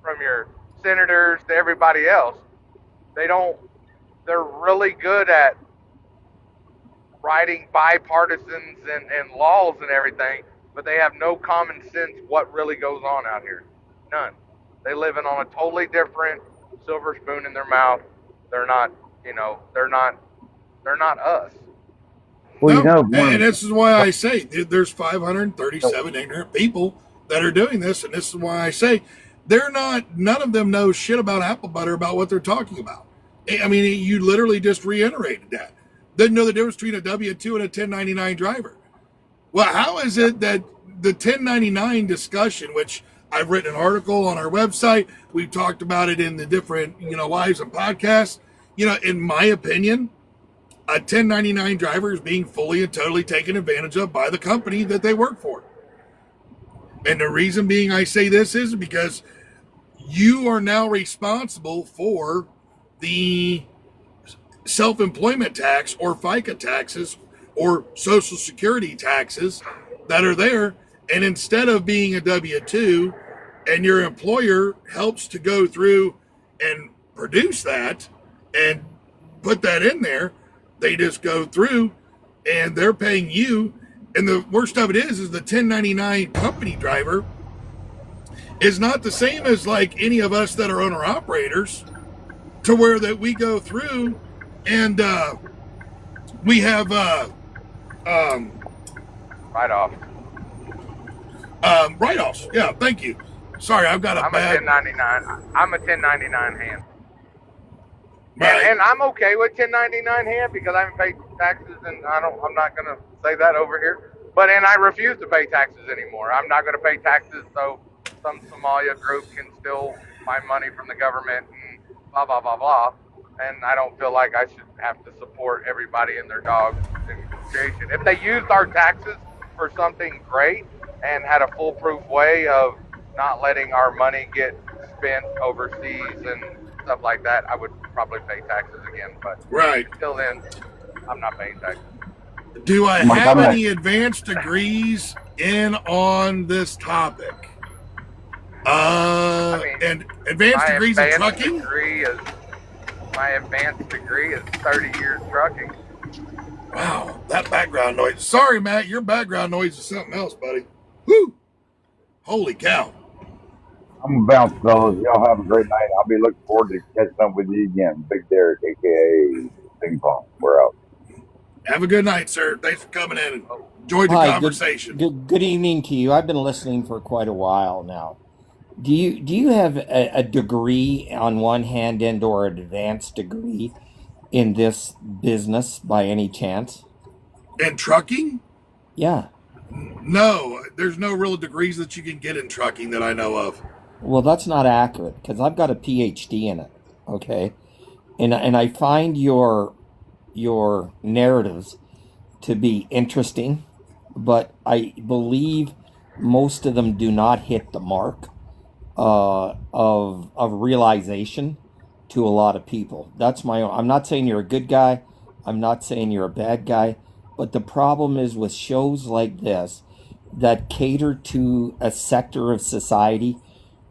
From your senators to everybody else. They're really good at writing bipartisans and laws and everything, but they have no common sense what really goes on out here. None. They live in on a totally different silver spoon in their mouth. They're not, they're not us. Well, and this is why I say there's 537 ignorant people that are doing this, and this is why I say none of them know shit about apple butter about what they're talking about. I mean, you literally just reiterated that. Didn't know the difference between a W-2 and a 1099 driver. Well, how is it that the 1099 discussion, which I've written an article on our website, we've talked about it in the different, lives and podcasts, in my opinion, a 1099 driver is being fully and totally taken advantage of by the company that they work for. And the reason being I say this is because you are now responsible for the self-employment tax or FICA taxes or Social Security taxes that are there. And instead of being a W-2 and your employer helps to go through and produce that and put that in there, they just go through and they're paying you. And the worst of it is the 1099 company driver is not the same as like any of us that are owner operators, to where that we go through and we have write off. Write-offs. Yeah, thank you. Sorry, I've got a I'm bad. a 1099. I'm a 1099 hand. Right. And I'm okay with 1099 hand because I haven't paid taxes, and I'm not gonna say that over here. And I refuse to pay taxes anymore. I'm not gonna pay taxes so some Somalia group can steal my money from the government and blah blah blah blah. And I don't feel like I should have to support everybody and their dogs in creation. If they used our taxes for something great and had a foolproof way of not letting our money get spent overseas and stuff like that, I would probably pay taxes again. But Right. until then, I'm not paying taxes. Do I have any advanced degrees in on this topic? And advanced degrees in trucking? My advanced degree is 30 years trucking. Wow, that background noise. Sorry, Matt, your background noise is something else, buddy. Woo! Holy cow. I'm gonna bounce, fellas. Y'all have a great night. I'll be looking forward to catching up with you again. Big Derek, aka Ping Pong. We're out. Have a good night, sir. Thanks for coming in and enjoyed the conversation. Good evening to you. I've been listening for quite a while now. Do you have a degree on one hand and or an advanced degree in this business by any chance? In trucking? Yeah. No, there's no real degrees that you can get in trucking that I know of. Well, that's not accurate because I've got a PhD in it. Okay, and I find your narratives to be interesting, but I believe most of them do not hit the mark of realization to a lot of people. That's my own. I'm not saying you're a good guy. I'm not saying you're a bad guy. But the problem is with shows like this that cater to a sector of society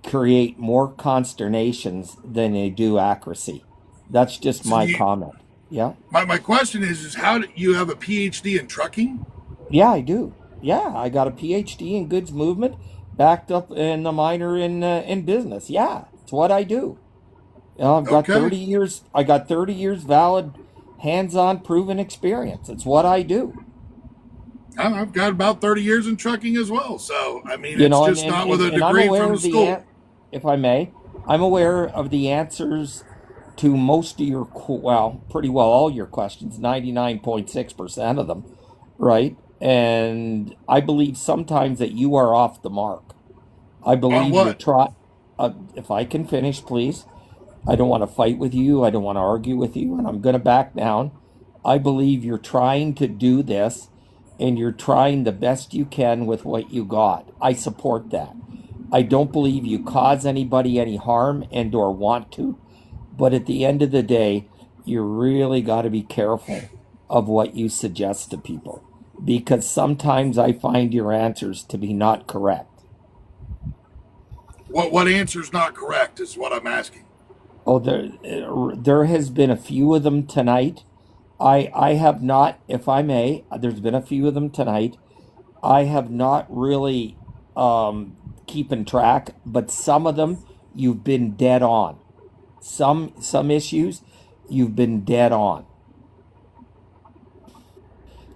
create more consternations than they do accuracy. That's just my comment. Yeah. My question is how do you have a PhD in trucking? Yeah, I do. Yeah, I got a PhD in goods movement, backed up in a minor in business. Yeah, it's what I do. I've got 30 years. I got 30 years valid, hands-on, proven experience. It's what I do. I've got about 30 years in trucking as well. So I mean, it's just not with a degree from the school. If I may, I'm aware of the answers to most of your, pretty well all your questions, 99.6% of them, right? And I believe sometimes that you are off the mark. I believe you try. If I can finish, please. I don't want to fight with you. I don't want to argue with you, and I'm going to back down. I believe you're trying to do this, and you're trying the best you can with what you got. I support that. I don't believe you cause anybody any harm and or want to, but at the end of the day, you really got to be careful of what you suggest to people, because sometimes I find your answers to be not correct. What answer's not correct is what I'm asking. Oh, there has been a few of them tonight. I have not, if I may, there's been a few of them tonight. I have not really keeping track, but some of them you've been dead on. Some issues you've been dead on.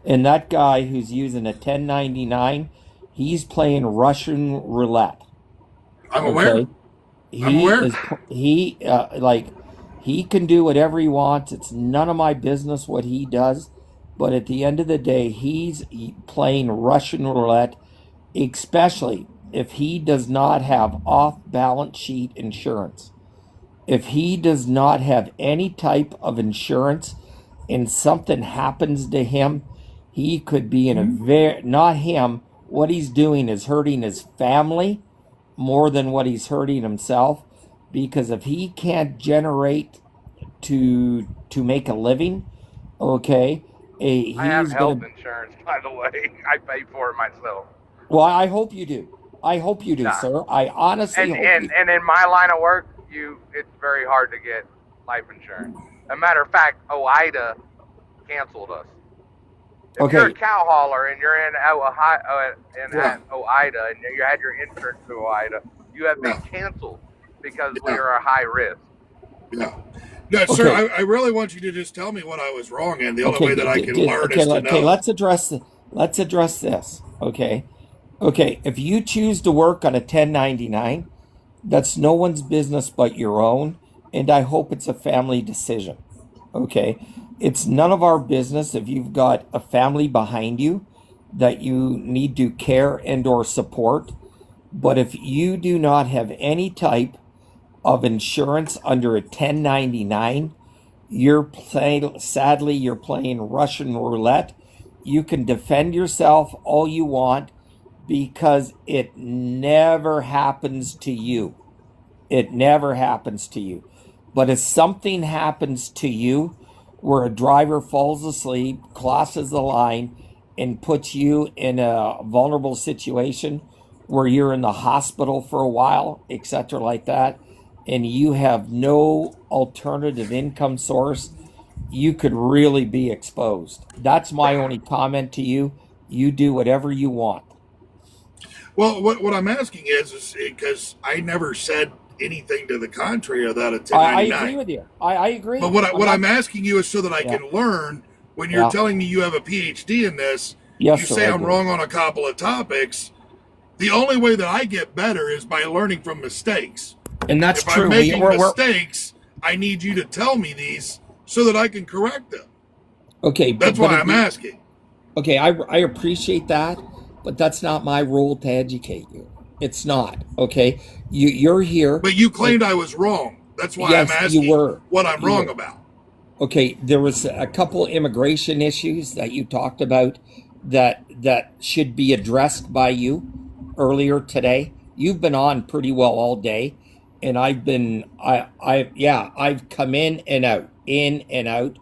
And that guy who's using a 1099, he's playing Russian roulette. I'm aware. He can do whatever he wants. It's none of my business what he does. But at the end of the day, he's playing Russian roulette, especially if he does not have off-balance sheet insurance. If he does not have any type of insurance and something happens to him, he could be in a not him. What he's doing is hurting his family more than what he's hurting himself, because if he can't generate to make a living, okay, I have health insurance, by the way. I pay for it myself. Well, I hope you do. Sir. I honestly hope you do. And in my line of work, it's very hard to get life insurance. As a matter of fact, OIDA canceled us. If you're a cow hauler and you're in OIDA and you had your insurance through OIDA, you have been canceled because we are a high risk. Yeah. No, sir, I really want you to just tell me what I was wrong, and the only way that I can learn is to know. Okay, let's address this. Okay. Okay, if you choose to work on a 1099, that's no one's business but your own, and I hope it's a family decision. Okay, it's none of our business if you've got a family behind you that you need to care and or support. But if you do not have any type of insurance under a 1099, sadly, you're playing Russian roulette. You can defend yourself all you want because it never happens to you. It never happens to you. But if something happens to you where a driver falls asleep, crosses the line, and puts you in a vulnerable situation where you're in the hospital for a while, etc., like that, and you have no alternative income source, you could really be exposed. That's my only comment to you. You do whatever you want. Well, what I'm asking is because I never said anything to the contrary of that at I 1099. agree with you. I agree. But what I'm asking you is so that I can learn. When you're telling me you have a PhD in this, Yes, you sir, say I I'm do. wrong on a couple of topics. The only way that I get better is by learning from mistakes. And that's if true. I'm making mistakes, I need you to tell me these so that I can correct them. Okay. That's why I'm asking. Okay, I appreciate that, but that's not my role to educate you. It's not. Okay, you're here. But you claimed I was wrong. That's why I'm asking what I'm wrong about. Okay, there was a couple immigration issues that you talked about that should be addressed by you earlier today. You've been on pretty well all day, and I've come in and out,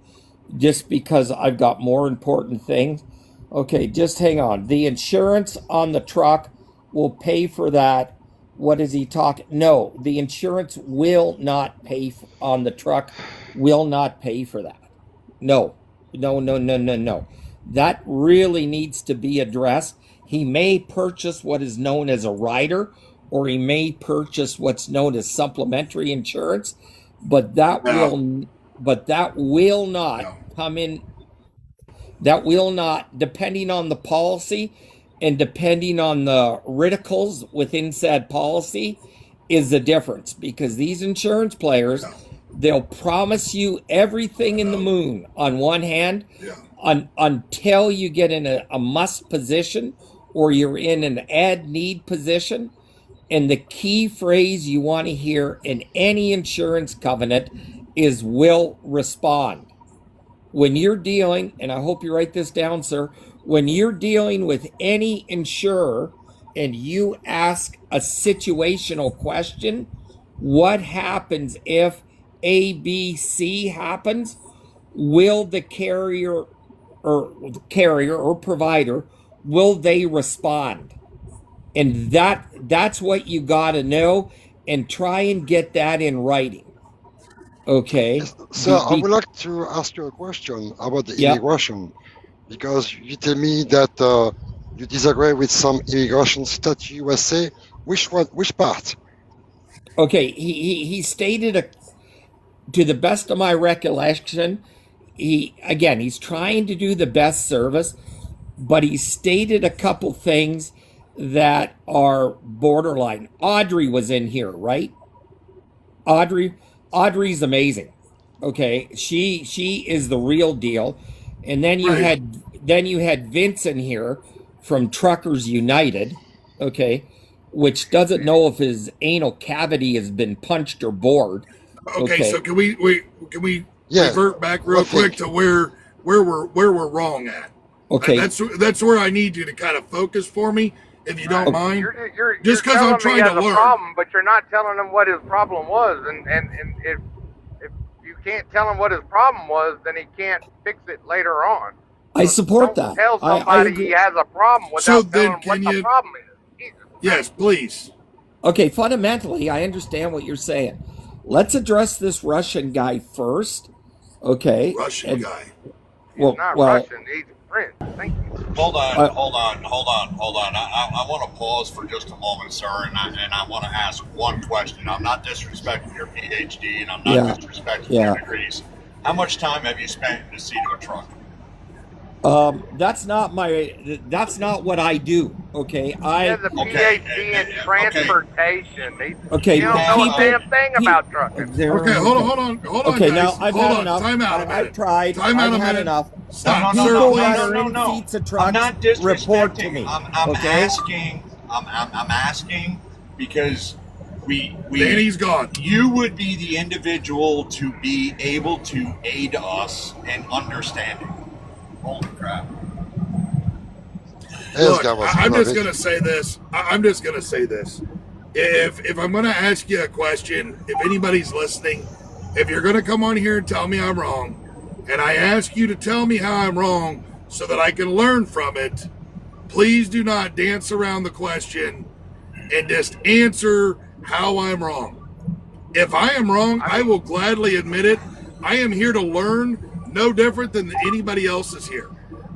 just because I've got more important things. Okay, just hang on. The insurance on the truck will pay for that. What is he talking? No, the insurance will not pay on the truck. Will not pay for that. No. That really needs to be addressed. He may purchase what is known as a rider, or he may purchase what's known as supplementary insurance, but that will not come in. That will not, depending on the policy and depending on the ridicules within said policy, is the difference. Because these insurance players, they'll promise you everything in the moon on one hand, until you get in a must position or you're in an add need position. And the key phrase you want to hear in any insurance covenant is will respond. When you're dealing, and I hope you write this down, sir, when you're dealing with any insurer and you ask a situational question, what happens if A, B, C happens? Will the carrier or provider, will they respond? And that's what you got to know, and try and get that in writing. Okay. So I would like to ask you a question about the immigration, because you tell me that you disagree with some immigration statute USA. Which part? Okay, he stated to the best of my recollection, he's trying to do the best service, but he stated a couple things that are borderline. Audrey was in here, right? Audrey's amazing. Okay, she is the real deal. And then you had Vince in here from Truckers United, okay, which doesn't know if his anal cavity has been punched or bored. Okay. So can we revert back real quick to where we're wrong at? Okay, that's where I need you to kind of focus for me, if you don't mind. You're just because I'm trying to learn. Problem, but you're not telling him what his problem was, and if you can't tell him what his problem was, then he can't fix it later on. I support that. Tell somebody he has a problem without telling him what the problem is. Yes, please. Okay, fundamentally, I understand what you're saying. Let's address this Russian guy first. Okay. Russian guy. He's not Russian. He's French. Thank you. Hold on. I want to pause for just a moment, sir, and I want to ask one question. I'm not disrespecting your PhD, and I'm not disrespecting your degrees. How much time have you spent in the seat of a truck? That's not what I do. Okay, He has a PhD in transportation. Okay, You don't know a damn thing about trucking. Okay, hold on, Okay, guys. now I've Hold had on. enough. Time out a minute. I've tried. Time out I've a had minute. enough. Stop, People sir, that please. are in pizza trucks I'm not report to me. I'm okay? asking. I'm asking because we Danny's gone. You would be the individual to be able to aid us in understanding. Holy crap. Look, I'm just gonna say this. If I'm gonna ask you a question, if anybody's listening, if you're gonna come on here and tell me I'm wrong, and I ask you to tell me how I'm wrong so that I can learn from it, please do not dance around the question and just answer how I'm wrong. If I am wrong, I will gladly admit it. I am here to learn, no different than anybody else is here.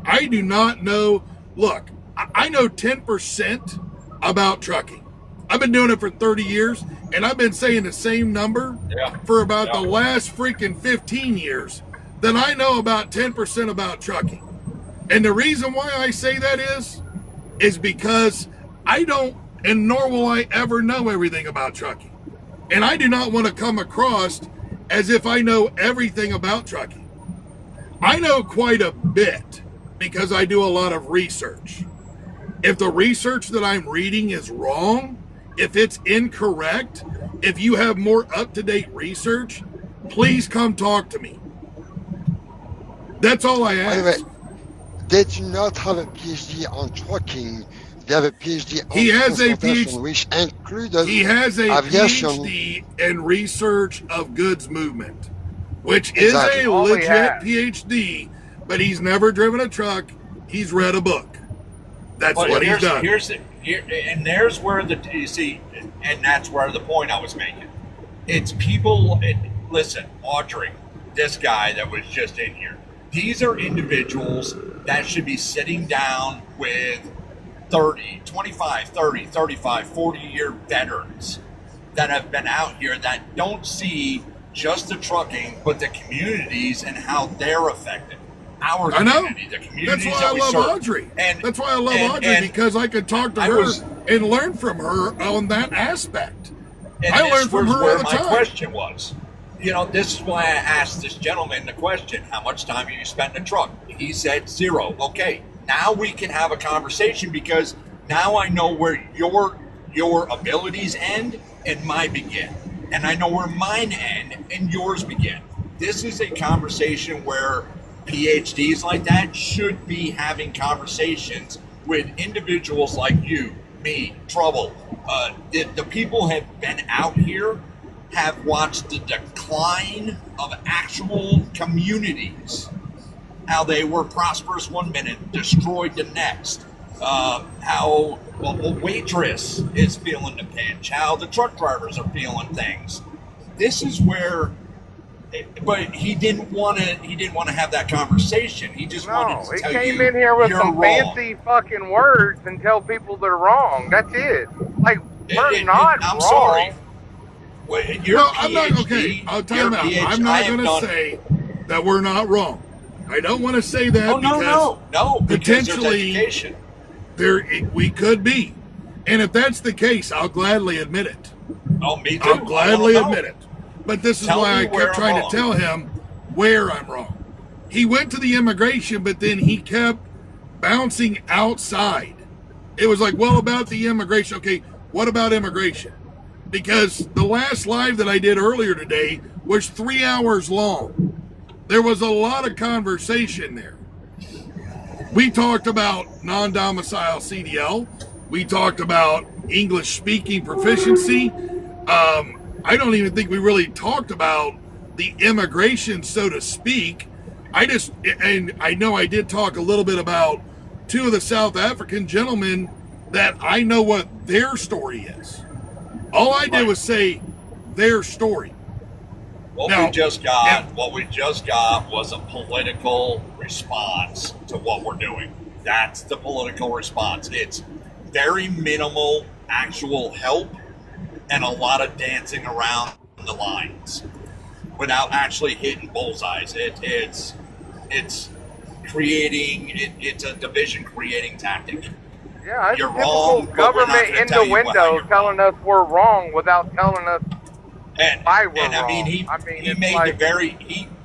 I do not know. Look, I know 10% about trucking. I've been doing it for 30 years, and I've been saying the same number for about the last freaking 15 years, that I know about 10% about trucking. And the reason why I say that is because I don't, and nor will I ever know everything about trucking. And I do not want to come across as if I know everything about trucking. I know quite a bit because I do a lot of research. If the research that I'm reading is wrong, if it's incorrect, if you have more up-to-date research, please come talk to me. That's all I ask. Anyway, they do not have a PhD on trucking. They have a PhD on transportation, which included He has a aviation. PhD in research of goods movement, which is Exactly. a legit PhD, but he's never driven a truck. He's read a book. That's what he's done. And there's where you see, and that's where the point I was making. It's people, listen, Audrey, this guy that was just in here, these are individuals that should be sitting down with 30, 25, 30, 35, 40-year veterans that have been out here that don't see just the trucking, but the communities and how they're affected. Our community, the communities That's why that I we love serve. Audrey. And that's why I love Audrey, because I could talk to her and learn from her on that aspect. And I this learn from was her where all the my time. question was. You know, this is why I asked this gentleman the question, how much time have you spent in a truck? He said 0. Okay, now we can have a conversation because now I know where your abilities end and mine begin. And I know where mine end and yours begin. This is a conversation where PhDs like that should be having conversations with individuals like you, me, Trouble. The people have been out here, have watched the decline of actual communities, how they were prosperous one minute, destroyed the next, how a waitress is feeling the pinch, how the truck drivers are feeling things. This is where, but he didn't want to have that conversation. He just wanted to tell you, he came in here with you're some wrong. fancy fucking words and tell people they're wrong. That's it. Like, we're not I'm wrong. sorry. Well, you're No, PhD, I'm not okay. I'll time out. PhD. I'm not going to say that we're not wrong. I don't want to say that Oh, no, because no, because there's potentially education. we could be, and if that's the case, I'll gladly admit it. Oh, me too. I'll gladly I wanna admit know. it. But this is Tell why me I where kept I'm trying wrong. to tell him where I'm wrong. He went to the immigration, but then he kept bouncing outside. It was like, well, about the immigration. Okay, what about immigration? Because the last live that I did earlier today was 3 hours long. There was a lot of conversation there. We talked about non-domicile CDL. We talked about English speaking proficiency. I don't even think we really talked about the immigration, so to speak. And I know I did talk a little bit about 2 of the South African gentlemen that I know what their story is. All I did was say their story. What we just got was a political response to what we're doing. That's the political response. It's very minimal actual help and a lot of dancing around the lines without actually hitting bullseyes. it's a division creating tactic. Yeah, it's You're typical wrong, but we're not government gonna tell you how innuendo you're telling us we're wrong without telling us why we're And I mean, wrong. he it's made like,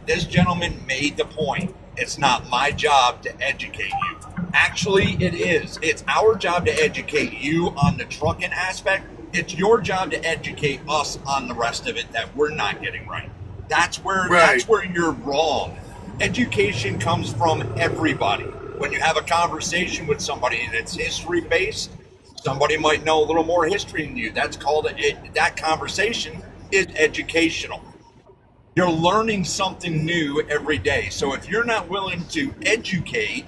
this gentleman made the point. It's not my job to educate you. Actually, it is. It's our job to educate you on the trucking aspect. It's your job to educate us on the rest of it that we're not getting right. That's where you're wrong. Education comes from everybody. When you have a conversation with somebody and it's history based, somebody might know a little more history than you. That's called that conversation is educational. You're learning something new every day. So if you're not willing to educate,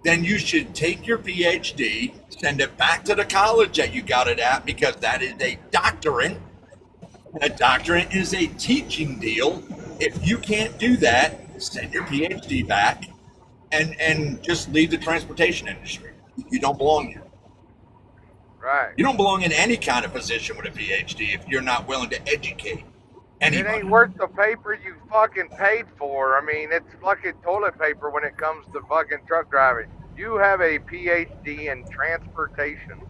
then you should take your PhD, send it back to the college that you got it at, because that is a doctorate. A doctorate is a teaching deal. If you can't do that, send your PhD back and just leave the transportation industry. You don't belong here. right. You don't belong in any kind of position with a PhD if you're not willing to educate anybody. It ain't worth the paper you fucking paid for. I mean, it's fucking toilet paper when it comes to fucking truck driving. You have a PhD in transportation.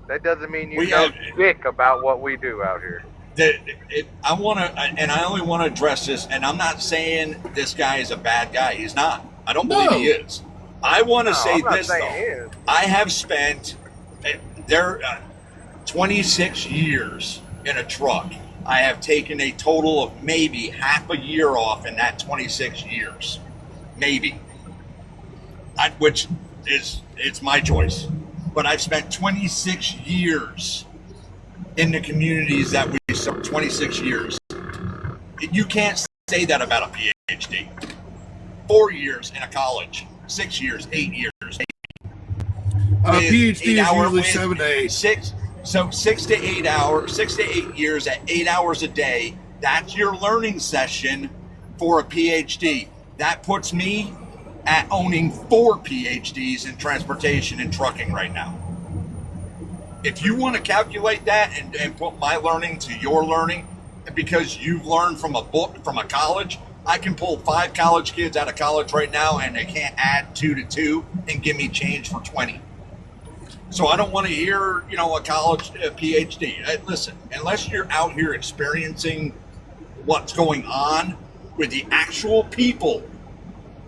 That doesn't mean you know dick about what we do out here. I want to, and I only want to address this, and I'm not saying this guy is a bad guy. He's not. I don't believe he is. I want to say this, though. I have spent 26 years in a truck. I have taken a total of maybe half a year off in that 26 years. Maybe. Which is, it's my choice. But I've spent 26 years in the communities that we serve. 26 years. You can't say that about a PhD. 4 years in a college. 6 years, 8 years. A PhD is usually 7 to 8. 6 to 8 hours, 6 to 8 years at 8 hours a day. That's your learning session for a PhD. That puts me at owning 4 PhDs in transportation and trucking right now. If you want to calculate that and put my learning to your learning, because you've learned from a book, from a college, I can pull 5 college kids out of college right now and they can't add 2 to 2 and give me change for 20. So I don't want to hear, a college PhD. Listen, unless you're out here experiencing what's going on with the actual people,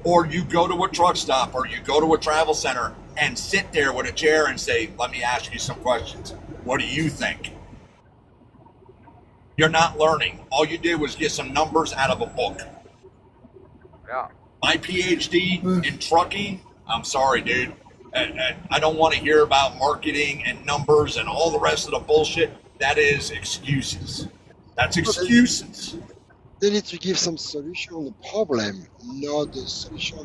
or you go to a truck stop or you go to a travel center and sit there with a chair and say, let me ask you some questions. What do you think? You're not learning. All you did was get some numbers out of a book. Yeah. My PhD in trucking, I'm sorry, dude. I don't want to hear about marketing and numbers and all the rest of the bullshit. That is excuses. That's excuses. They need to give some solution on the problem, not the solution.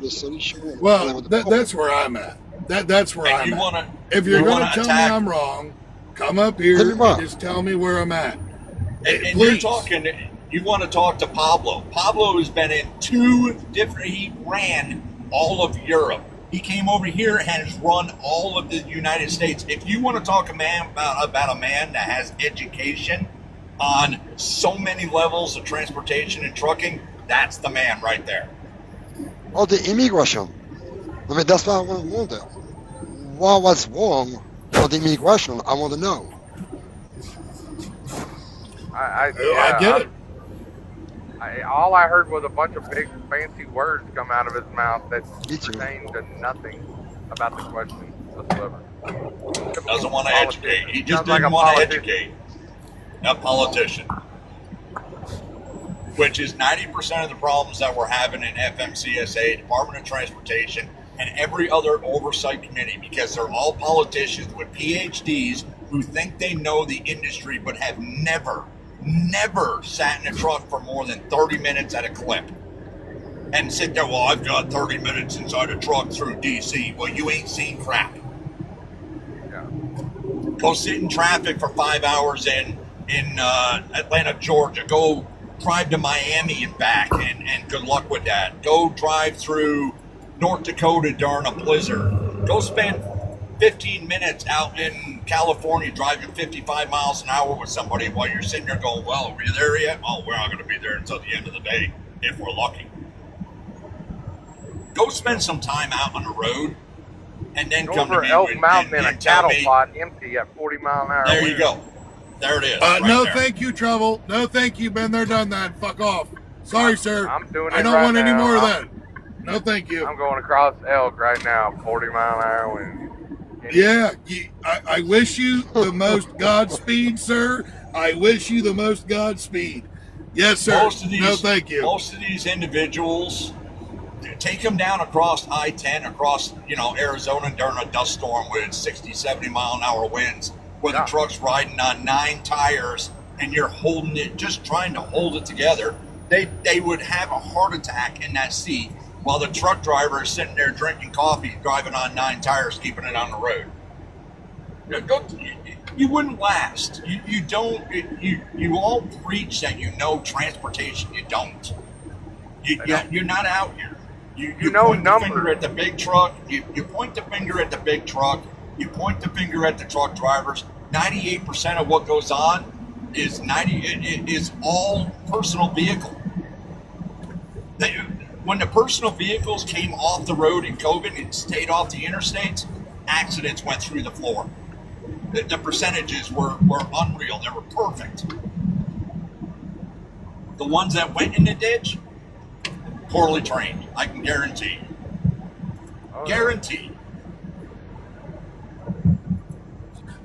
Well, that's where I'm at. That's where I'm at. If you're going to tell me I'm wrong, come up here and just tell me where I'm at. And you're talking, you want to talk to Pablo. Pablo has been in 2 different, he ran all of Europe. He came over here and has run all of the United States. If you want to talk about a man that has education on so many levels of transportation and trucking, that's the man right there. Oh, the immigration. I mean, that's what I want to wonder. What was wrong for the immigration? I want to know. I get it. All I heard was a bunch of big fancy words come out of his mouth that pertained to nothing about the question whatsoever. Doesn't want to educate. He just didn't want to educate. A politician. Which is 90% of the problems that we're having in FMCSA, Department of Transportation, and every other oversight committee, because they're all politicians with PhDs who think they know the industry but have never sat in a truck for more than 30 minutes at a clip and sit there, well, I've got 30 minutes inside a truck through DC. Well, you ain't seen crap. Yeah. Go sit in traffic for 5 hours in Atlanta, Georgia. Go drive to Miami and back, and good luck with that. Go drive through North Dakota during a blizzard. Go spend 15 minutes out in California driving 55 miles an hour with somebody while you're sitting there going, well, are you there yet? Oh, we're not going to be there until the end of the day if we're lucky. Go spend some time out on the road, and then Go come to over me Elk and- Mountain and in a tell cattle me, plot empty at 40 mile an hour. there you wind. go. There it is. No, there. thank you, Trouble. No, thank you. Been there, done that. Fuck off. Sorry, sir. I'm doing it I don't right want any now. more of I'm- that. No, thank you. I'm going across Elk right now, 40 mile an hour wind. Yeah, I wish you the most Godspeed, sir. I wish you the most Godspeed. Yes, sir. No, thank you. Most of these individuals, take them down across I-10, across, Arizona during a dust storm with 60, 70 mile an hour winds, where the truck's riding on 9 tires and you're holding it, just trying to hold it together. They would have a heart attack in that seat while the truck driver is sitting there drinking coffee, driving on 9 tires, keeping it on the road. You wouldn't last. You don't. You all preach that you know transportation. You don't. You're not out here. You know point the numbers. finger at the big truck. You point the finger at the big truck. You point the finger at the truck drivers. 98% of what goes on is all personal vehicle. When the personal vehicles came off the road in COVID and stayed off the interstates, accidents went through the floor. The percentages were unreal. They were perfect. The ones that went in the ditch, poorly trained. I can guarantee. Guarantee.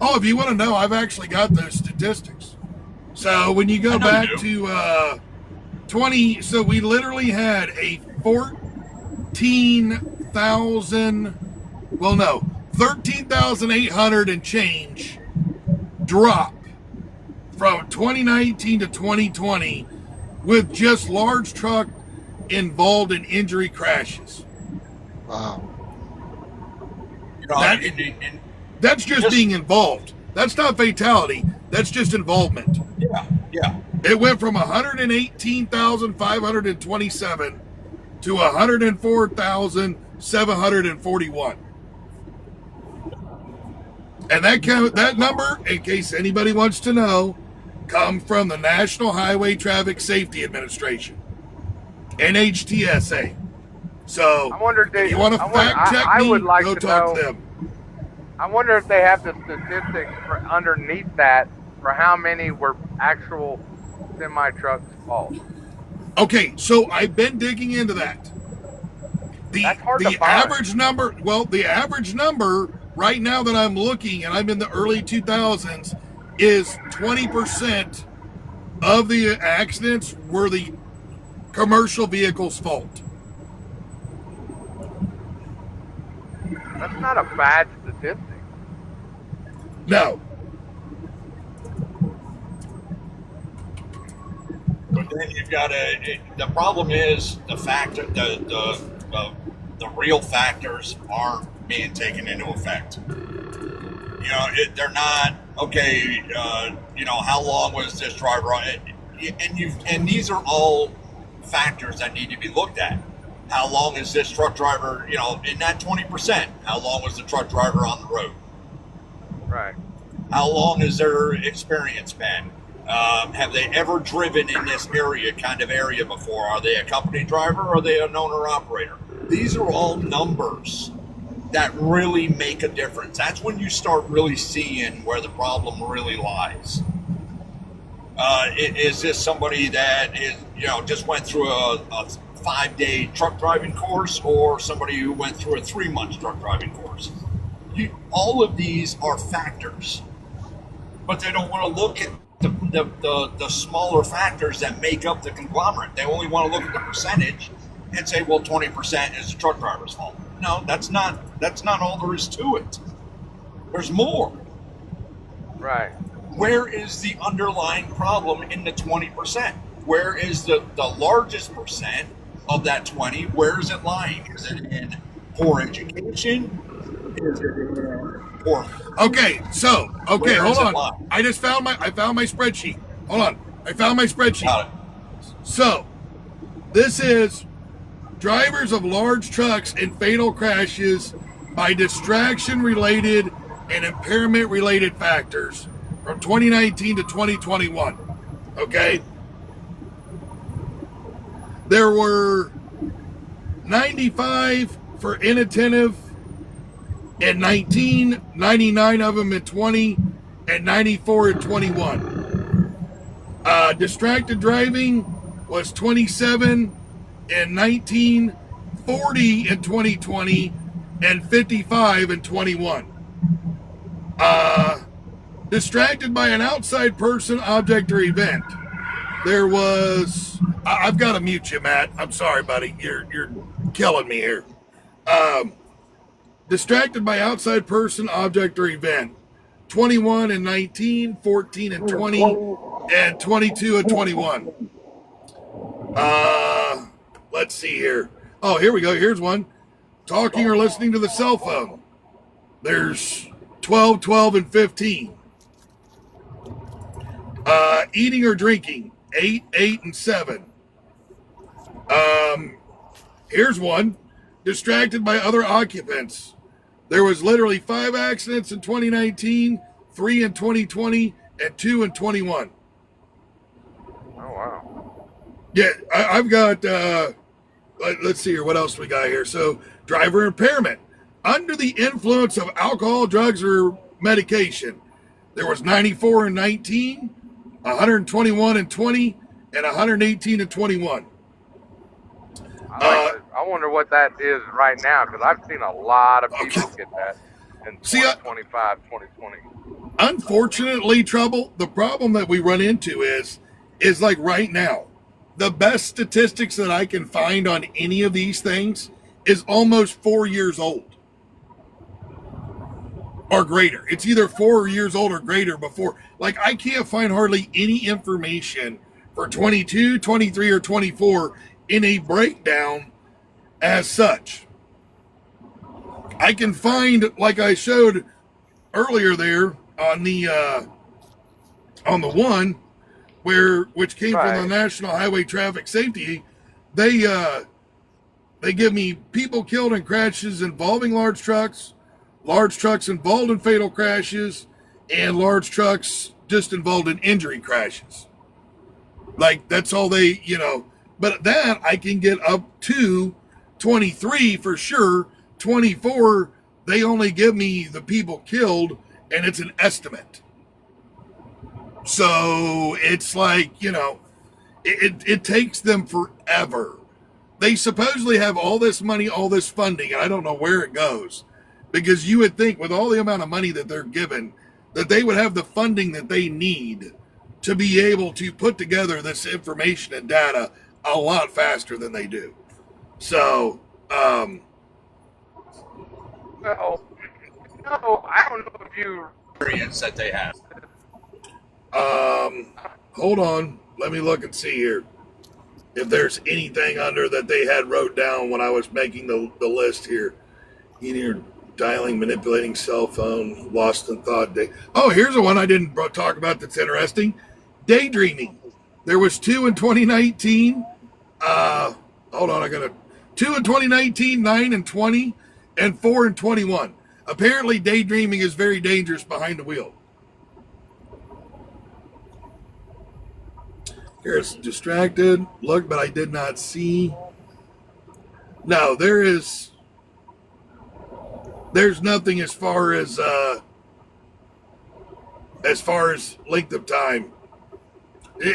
Oh, if you want to know, I've actually got those statistics. So when you go back to 20, so we literally had a 13,800 and change drop from 2019 to 2020 with just large truck involved in injury crashes. Wow. That's just being involved. That's not fatality. That's just involvement. Yeah. It went from 118,527 to 104,741. And that number, in case anybody wants to know, come from the National Highway Traffic Safety Administration, NHTSA. So, I wonder if you want to fact check me, would like go to talk know, to them. I wonder if they have the statistics underneath that for how many were actual semi-trucks fault. Okay, so I've been digging into that. The average number, the average number right now that I'm looking, and I'm in the early 2000s, is 20% of the accidents were the commercial vehicle's fault. That's not a bad statistic. No. But then you've got the problem is the factor, the real factors aren't being taken into effect. They're not, okay, how long was this driver on it? And these are all factors that need to be looked at. How long is this truck driver, in that 20%, how long was the truck driver on the road? Right. How long has their experience been? Have they ever driven in this area before? Are they a company driver or are they an owner-operator? These are all numbers that really make a difference. That's when you start really seeing where the problem really lies. Is this somebody that is, just went through a 5-day truck driving course, or somebody who went through a 3-month truck driving course? All of these are factors, but they don't want to look at the smaller factors that make up the conglomerate. They only want to look at the percentage and say, well, 20% is the truck driver's fault. No, that's not all there is to it. There's more. Right. Where is the underlying problem in the 20%? Where is the largest percent of that 20? Where is it lying? Is it in poor education? Is it in poor? Okay, Where hold is it on. lying? I found my spreadsheet. Hold on. I found my spreadsheet. Got it. So, this is drivers of large trucks in fatal crashes by distraction-related and impairment-related factors from 2019 to 2021. Okay? There were 95 for inattentive in 19, 99 of them in 20, and 94 in 21. Distracted driving was 27 in 19, 40 in 2020, and 55 in 21. Distracted by an outside person, object, or event. There was... I've got to mute you, Matt. I'm sorry, buddy. You're killing me here. Distracted by outside person, object, or event. 21 and 19, 14 and 20, and 22 and 21. Let's see here. Oh, here we go. Here's one. Talking or listening to the cell phone. There's 12, 12, and 15. Eating or drinking. 8, 8, and 7. Here's one. Distracted by other occupants. There was literally 5 accidents in 2019, 3 in 2020, and 2 in 21. Oh, wow. Yeah, I've got, let's see here. What else we got here? So, driver impairment. Under the influence of alcohol, drugs, or medication. There was 94 in 19, 121 in 20, and 118 in 21. I wonder what that is right now, because I've seen a lot of people get that in 2025, 2020. Unfortunately, the problem that we run into is like right now, the best statistics that I can find on any of these things is almost 4 years old or greater. It's either 4 years old or greater before. Like, I can't find hardly any information for 22, 23, or 24 in a breakdown as such. I can find, like I showed earlier there on the one which came from the National Highway Traffic Safety, they give me people killed in crashes involving large trucks involved in fatal crashes, and large trucks just involved in injury crashes. Like, that's all they, but that I can get up to 23 for sure. 24, they only give me the people killed, and it's an estimate. So it's like, it takes them forever. They supposedly have all this money, all this funding, and I don't know where it goes. Because you would think with all the amount of money that they're given, that they would have the funding that they need to be able to put together this information and data a lot faster than they do. So, well, no, I don't know if you experience that they have. Hold on. Let me look and see here. If there's anything under that they had wrote down when I was making the list here. Either dialing, manipulating cell phone, lost in thought. Oh, here's a one I didn't talk about that's interesting. Daydreaming. There was 2 in 2019. Hold on, 2 in 2019, 9 in 20, and 4 in 21. Apparently, daydreaming is very dangerous behind the wheel. Here's distracted. Look, but I did not see. No, there's nothing as far as length of time.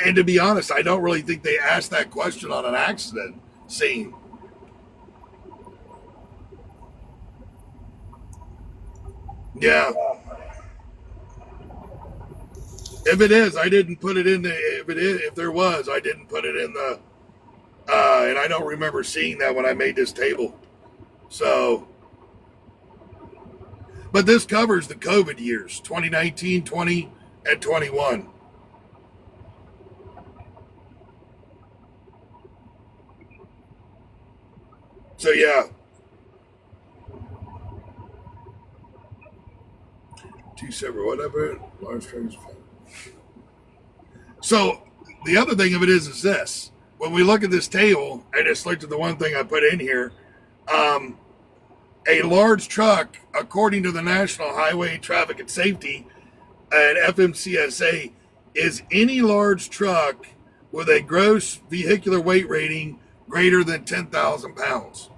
And to be honest, I don't really think they asked that question on an accident scene. Yeah. If it is, I didn't put it in the. If there was, I didn't put it in the. And I don't remember seeing that when I made this table. So. But this covers the COVID years, 2019, 20, and 21. So, yeah. 2 separate, whatever. Large trucks. So, the other thing of it is this. When we look at this table, I just looked at the one thing I put in here. A large truck, according to the National Highway Traffic and Safety and FMCSA, is any large truck with a gross vehicular weight rating greater than 10,000 pounds.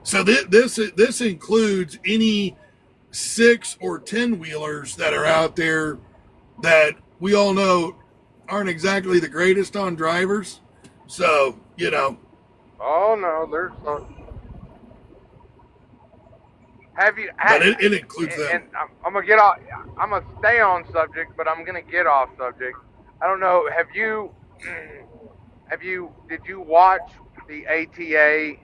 So this includes any 6 or 10 wheelers that are out there that we all know aren't exactly the greatest on drivers. So, you know. Oh no, there's some. Have you? But it includes them. And I'm gonna get off. I'm gonna stay on subject, but I'm gonna get off subject. I don't know. Have you? Did you watch the ATA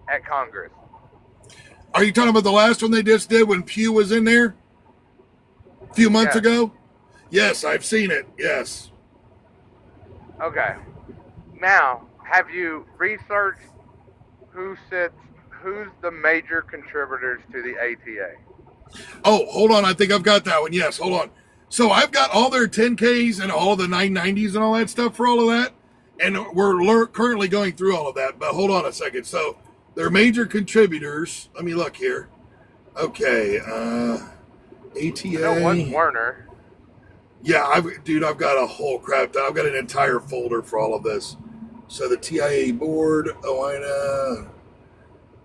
at Congress? Are you talking about the last one they just did when Pew was in there a few months ago? Yes, I've seen it. Yes. Okay. Now, have you researched who's the major contributors to the ATA? Oh, hold on. I think I've got that one. Yes, hold on. So I've got all their 10Ks and all the 990s and all that stuff for all of that. And we're currently going through all of that. But hold on a second. So their major contributors. Let me look here. Okay. ATA. No one's Werner. Yeah, I've got a whole crap. I've got an entire folder for all of this. So the TIA board, OINA,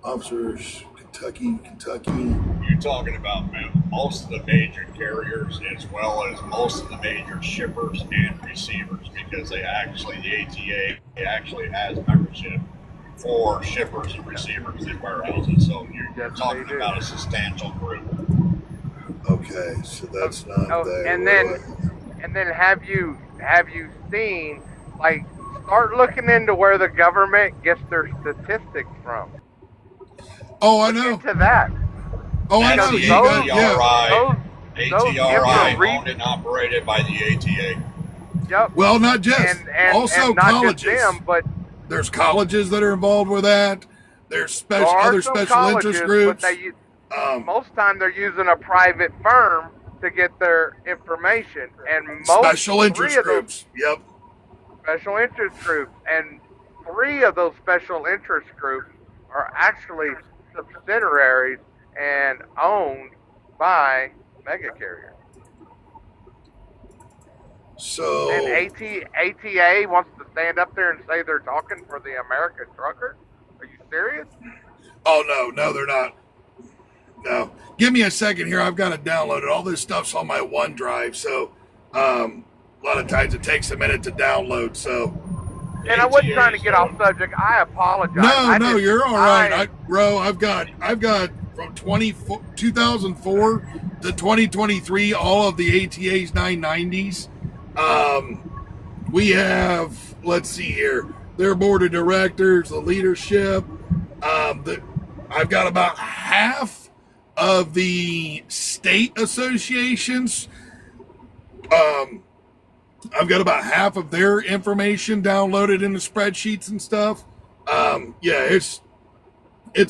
officers, Kentucky. You're talking about most of the major carriers as well as most of the major shippers and receivers, because the ATA actually has membership for shippers and receivers in warehouses. So you're talking about a substantial group. Okay, so that's not there. And then have you seen, like, start looking into where the government gets their statistics from? Oh, I know. Look into that. Oh, I know. ATRI owned and operated by the ATA. Yep. Well, not just. Also and not colleges. Just them, but there's colleges that are involved with that. There's other special interest groups. But most time they're using a private firm to get their information, and most special interest groups. Yep. Special interest groups, and 3 of those special interest groups are actually subsidiaries and owned by mega carriers. So and ATA wants to stand up there and say they're talking for the American trucker? Are you serious? Oh no, they're not. No, give me a second here. I've got to download it. All this stuff's on my OneDrive, so a lot of times it takes a minute to download. So, and I wasn't trying to get off subject. I apologize. No, you're all right, bro. I've got from 2004 to 2023 all of the ATA's 990s. We have, let's see here, their board of directors, the leadership. I've got about half of the state associations. I've got about half of their information downloaded into spreadsheets and stuff. Yeah, it's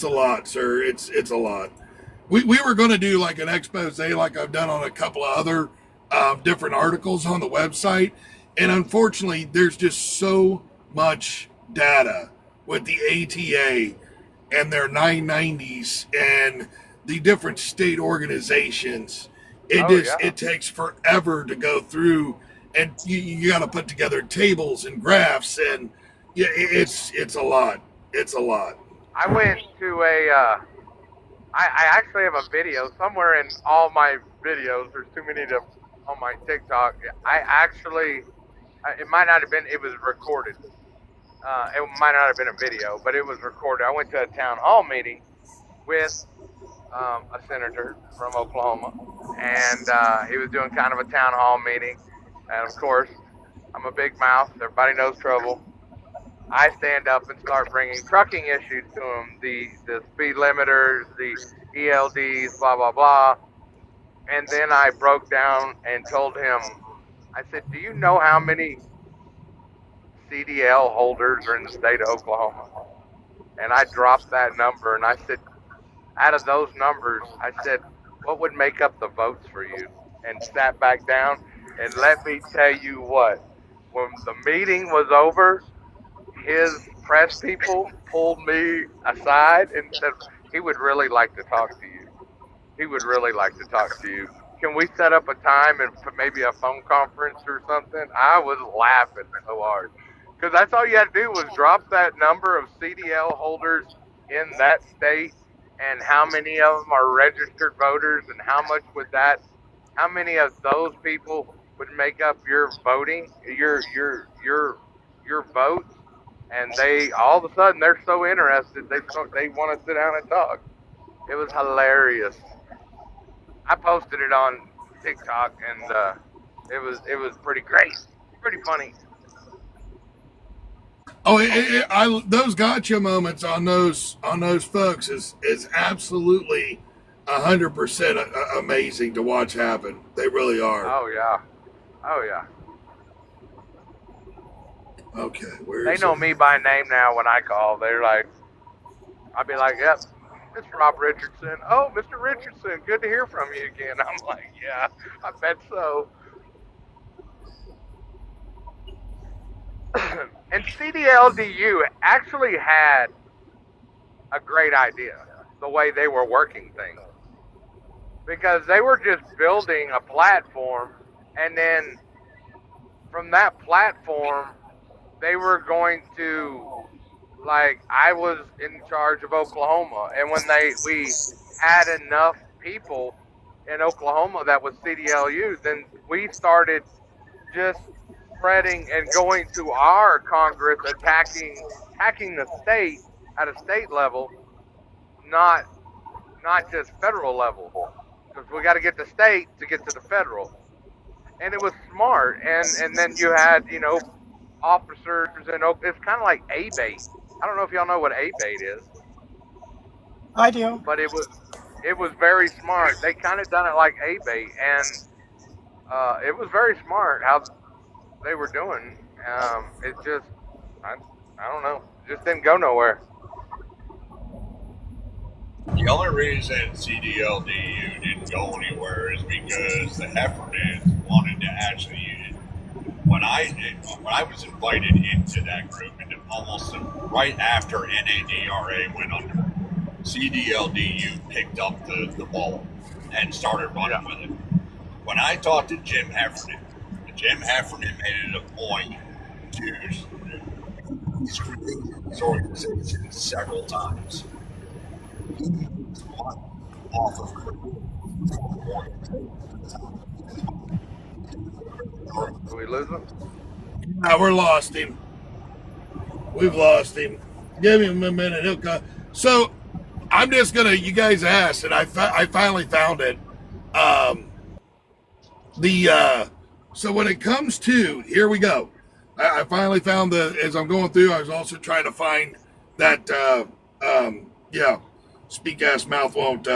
a lot, sir. It's a lot. We were going to do like an expose like I've done on a couple of other different articles on the website. And unfortunately, there's just so much data with the ATA and their 990s and the different state organizations. It takes forever to go through, and you got to put together tables and graphs, and yeah, it's a lot. It's a lot. I went to I actually have a video somewhere in all my videos. There's too many on my TikTok. It might not have been, it was recorded. It might not have been a video, but it was recorded. I went to a town hall meeting with a senator from Oklahoma, and he was doing kind of a town hall meeting. And of course, I'm a big mouth. Everybody knows trouble. I stand up and start bringing trucking issues to him, the speed limiters, the ELDs, blah, blah, blah. And then I broke down and told him, I said, do you know how many CDL holders are in the state of Oklahoma? And I dropped that number, and I said, out of those numbers, I said, what would make up the votes for you? And sat back down, and let me tell you what, when the meeting was over, his press people pulled me aside and said, he would really like to talk to you. He would really like to talk to you. Can we set up a time and maybe a phone conference or something? I was laughing so hard. Because that's all you had to do was drop that number of CDL holders in that state and how many of them are registered voters and how many of those people would make up your voting, your votes, and they all of a sudden they're so interested they want to sit down and talk. It was hilarious. I posted it on TikTok and it was pretty great, pretty funny. Oh, those gotcha moments on those folks is absolutely 100% amazing to watch happen. They really are. Oh yeah. Okay, They know me by name now when I call. They're like, I'll be like, yep, Mr. Rob Richardson. Oh, Mr. Richardson, good to hear from you again. I'm like, yeah, I bet so. And CDLDU actually had a great idea, the way they were working things. Because they were just building a platform, and then from that platform, they were going to, like, I was in charge of Oklahoma, and when we had enough people in Oklahoma that was CDLU, then we started just spreading and going to our Congress, attacking the state at a state level, not just federal level, because we got to get the state to get to the federal. And it was smart, and then you had, you know, officers, and it's kind of like A-bait. I don't know if y'all know what A-bait is. I do. But it was very smart. They kind of done it like A-bait, and it was very smart how they were doing. It just, I don't know, it just didn't go nowhere. The only reason CDLDU didn't go anywhere is because the Heffernans wanted to actually use it. When I was invited into that group, and almost right after NADRA went under, CDLDU picked up the ball and started running with it. When I talked to Jim Heffernan made it a point to screw his organization several times. Off of Did we lose him? No, we're lost him. We've lost him. Give him a minute. He'll come. So I'm just gonna. You guys asked, and I finally found it. So when it comes to, here we go. I finally found as I'm going through, I was also trying to find that. Speak ass mouth won't.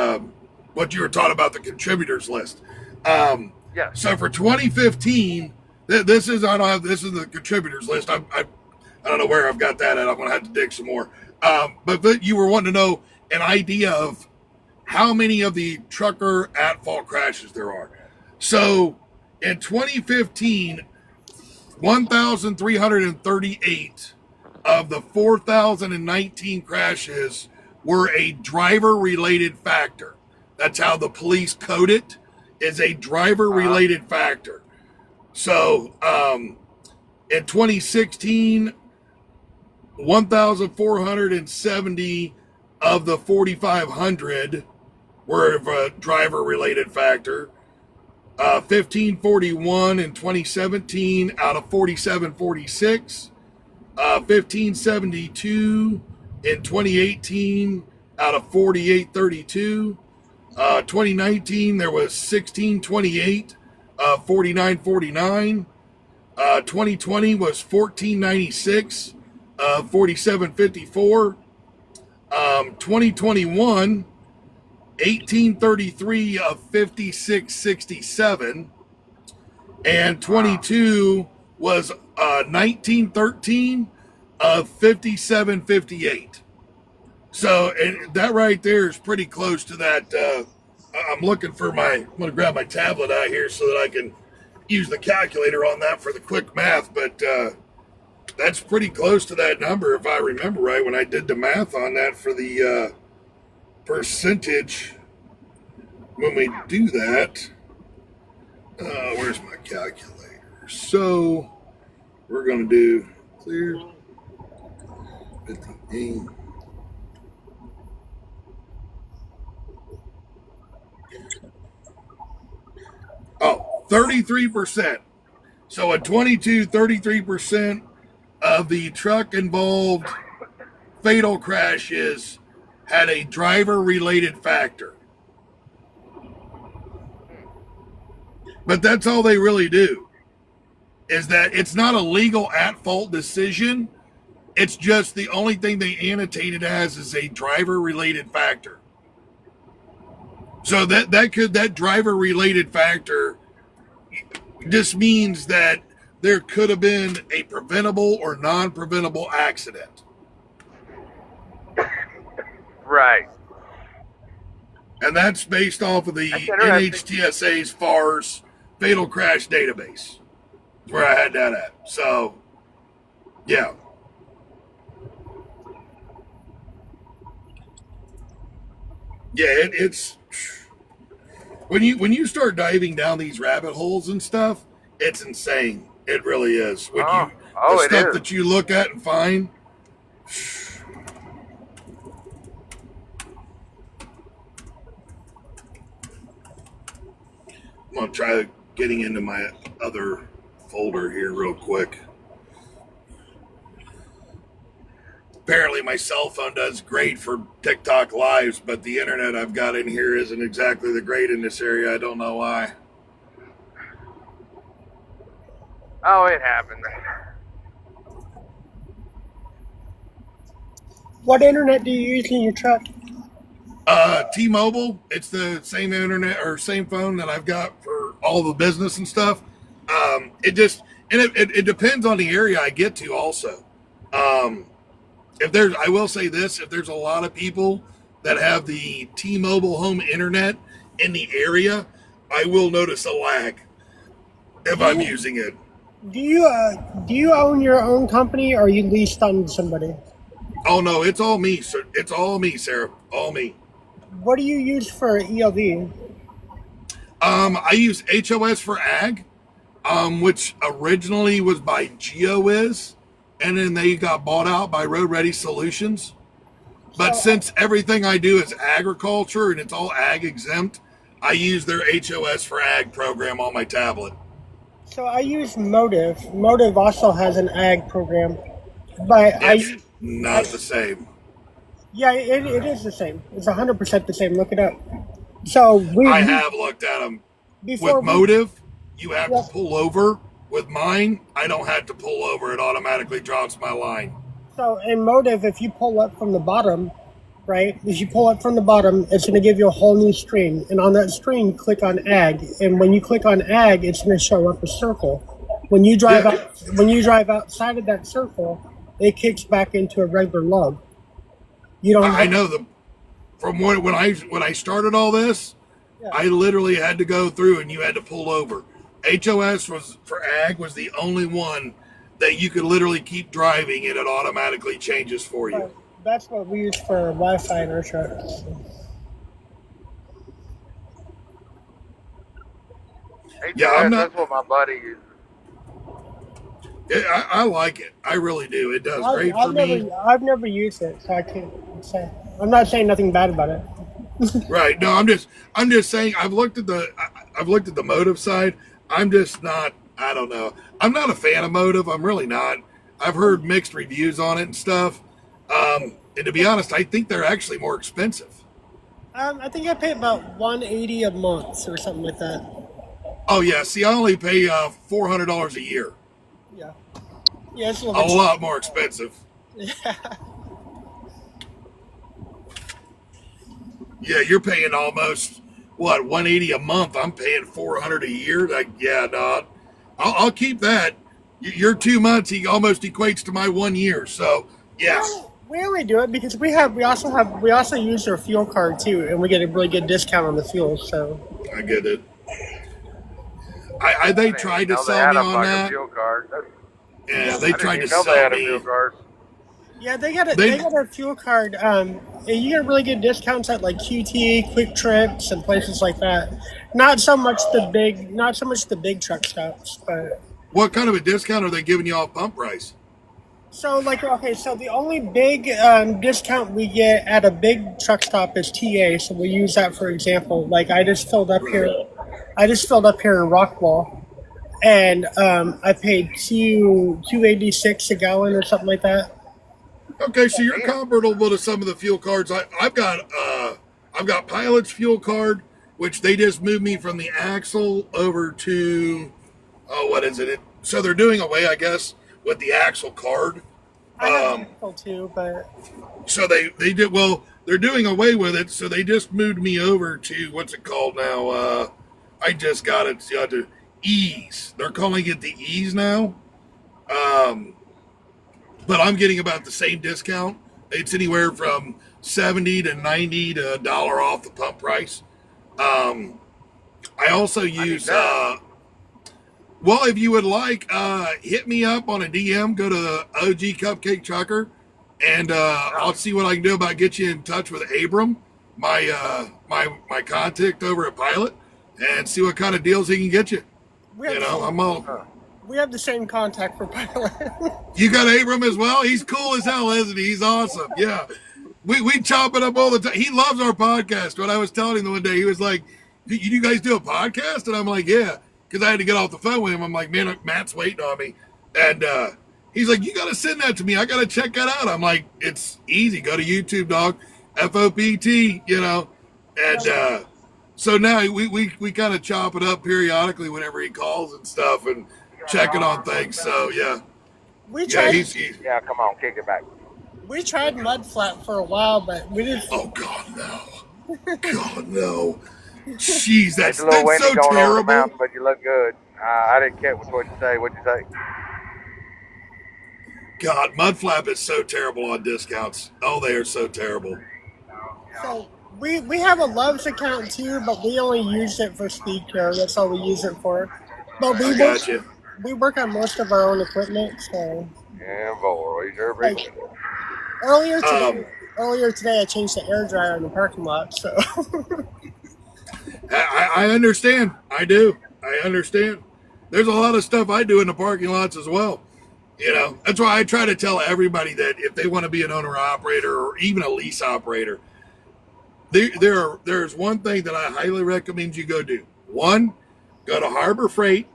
What you were taught about the contributors list. Yeah. So for 2015, this is the contributors list. I don't know where I've got that at. I'm gonna have to dig some more. But you were wanting to know an idea of how many of the trucker at fault crashes there are. So in 2015, 1,338 of the 4,019 crashes were a driver-related factor. That's how the police code it, is a driver-related factor. So in 2016, 1,470 of the 4,500 were of a driver-related factor. 1541 in 2017 out of 4746. 1572 in 2018 out of 4832. 2019 there was 1628, 4949. 2020 was 1496, 4754. 2021 1833 of 5667, and 22 was 1913 of 5758. So and that right there is pretty close to that. I'm looking for I'm going to grab my tablet out here so that I can use the calculator on that for the quick math, but that's pretty close to that number if I remember right when I did the math on that for the percentage. When we do that, where's my calculator? So we're going to do clear 58. 33%. So a 33% of the truck involved fatal crashes had a driver related factor. But that's all they really do, is that it's not a legal at fault decision. It's just the only thing they annotate it as is a driver related factor. So that driver related factor just means that there could have been a preventable or non-preventable accident. Right. And that's based off of the NHTSA's FARS fatal crash database. That's where I had that at. So, yeah. Yeah, it's when you start diving down these rabbit holes and stuff, it's insane. It really is. The stuff that you look at and find. I'm gonna try getting into my other folder here real quick. Apparently my cell phone does great for TikTok lives, but the internet I've got in here isn't exactly the great in this area. I don't know why. Oh, it happened. What internet do you use in your truck? T-Mobile. It's the same internet or same phone that I've got for all the business and stuff. It depends on the area I get to also. I will say this, if there's a lot of people that have the T-Mobile home internet in the area, I will notice a lag if I'm using it. Do you own your own company, or are you leased on somebody? Oh no, it's all me, sir. It's all me, Sarah. All me. What do you use for ELD? I use HOS for Ag, which originally was by GeoWiz, and then they got bought out by Road Ready Solutions. But since everything I do is agriculture and it's all ag exempt, I use their HOS for Ag program on my tablet. So I use Motive. Motive also has an ag program, but It's not the same. Yeah, it is the same. It's 100% the same. Look it up. So I have looked at them. With Motive, you have to pull over. With mine, I don't have to pull over. It automatically drops my line. So in Motive, if you pull up from the bottom, right? If you pull up from the bottom, it's going to give you a whole new screen. And on that screen, click on Ag. And when you click on Ag, it's going to show up a circle. When you drive outside of that circle, it kicks back into a regular log. You don't. I know them. From when I started all this, I literally had to go through and you had to pull over. HOS for Ag was the only one that you could literally keep driving and it automatically changes for you. That's what we use for Wi-Fi in our trucks. Yeah, that's what my buddy uses. I like it. I really do. It does great for me. I've never used it, so I can't say. I'm not saying nothing bad about it. Right. No, I'm just saying I've looked at the Motive side. I'm just not, I don't know. I'm not a fan of Motive. I'm really not. I've heard mixed reviews on it and stuff. And to be honest, I think they're actually more expensive. I think I pay about $180 a month or something like that. Oh yeah. See, I only pay $400 a year. Yeah. Yeah, it's a lot more expensive. Yeah. Yeah, you're paying almost what, $180 a month. I'm paying $400 a year. Like, yeah, no, I'll keep that. Your 2 months, he almost equates to my 1 year. So yeah. We only do it because we also use their fuel card too, and we get a really good discount on the fuel. So I get it. They tried to sell me on that. Yeah, they tried to sell me. Yeah, they got a fuel card. And you get really good discounts at like QT, Quick Trips, and places like that. Not so much the big truck stops, but. What kind of a discount are they giving you off pump price? So the only big discount we get at a big truck stop is TA. So we use that for example. Like I just filled up here. I just filled up here in Rockwall, and I paid $2.86 a gallon or something like that. Okay, so you're comparable to some of the fuel cards. I've got Pilot's fuel card, which they just moved me from the Axle over to what is it? So they're doing away, I guess, with the Axle card. I have Axle too, but so they did well. They're doing away with it, so they just moved me over to what's it called now? I just got it to Ease. They're calling it the Ease now. But I'm getting about the same discount. It's anywhere from $70 to $90 to $1 off the pump price. I also use, well, if you would like, hit me up on a DM, go to the OG Cupcake Trucker, and I'll see what I can do about get you in touch with Abram, my contact over at Pilot, and see what kind of deals he can get you. I'm all... We have the same contact for Pilot. You got Abram as well? He's cool as hell, isn't he? He's awesome. Yeah. We chop it up all the time. He loves our podcast. When I was telling him the one day, he was like, you guys do a podcast? And I'm like, yeah. Because I had to get off the phone with him. I'm like, man, Matt's waiting on me. And he's like, you got to send that to me. I got to check that out. I'm like, it's easy. Go to YouTube, dog. FOPT, And so now we kind of chop it up periodically whenever he calls and stuff and checking on things. So, yeah. Yeah, come on, kick it back. We tried mud flat for a while, but we didn't. Oh, God, no. God, no. Jeez, that's a little windy so going terrible. Over the mountain, but you look good. I didn't catch what you say. What'd you say? God, Mudflap is so terrible on discounts. Oh, they are so terrible. So we have a Loves account too, but we only use it for speed care. That's all we use it for. But we work on most of our own equipment, so. Yeah, boy, like, earlier today, I changed the air dryer in the parking lot. So. I understand. I do. I understand. There's a lot of stuff I do in the parking lots as well. That's why I try to tell everybody that if they want to be an owner-operator or even a lease operator, there's one thing that I highly recommend you go do. One, go to Harbor Freight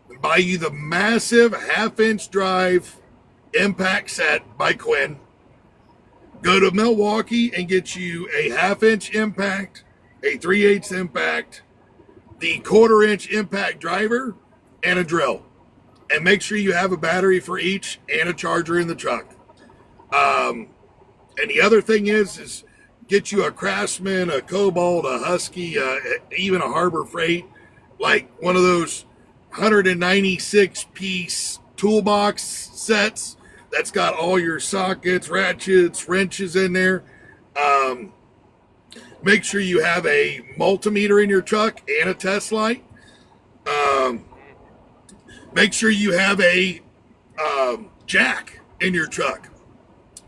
and buy you the massive half-inch drive impact set by Quinn. Go to Milwaukee and get you a half-inch impact, a 3/8 impact, the 1/4-inch impact driver, and a drill. And make sure you have a battery for each and a charger in the truck. And the other thing is get you a Craftsman, a Cobalt, a Husky, even a Harbor Freight, like one of those 196-piece toolbox sets that's got all your sockets, ratchets, wrenches in there. Make sure you have a multimeter in your truck and a test light. Make sure you have a jack in your truck.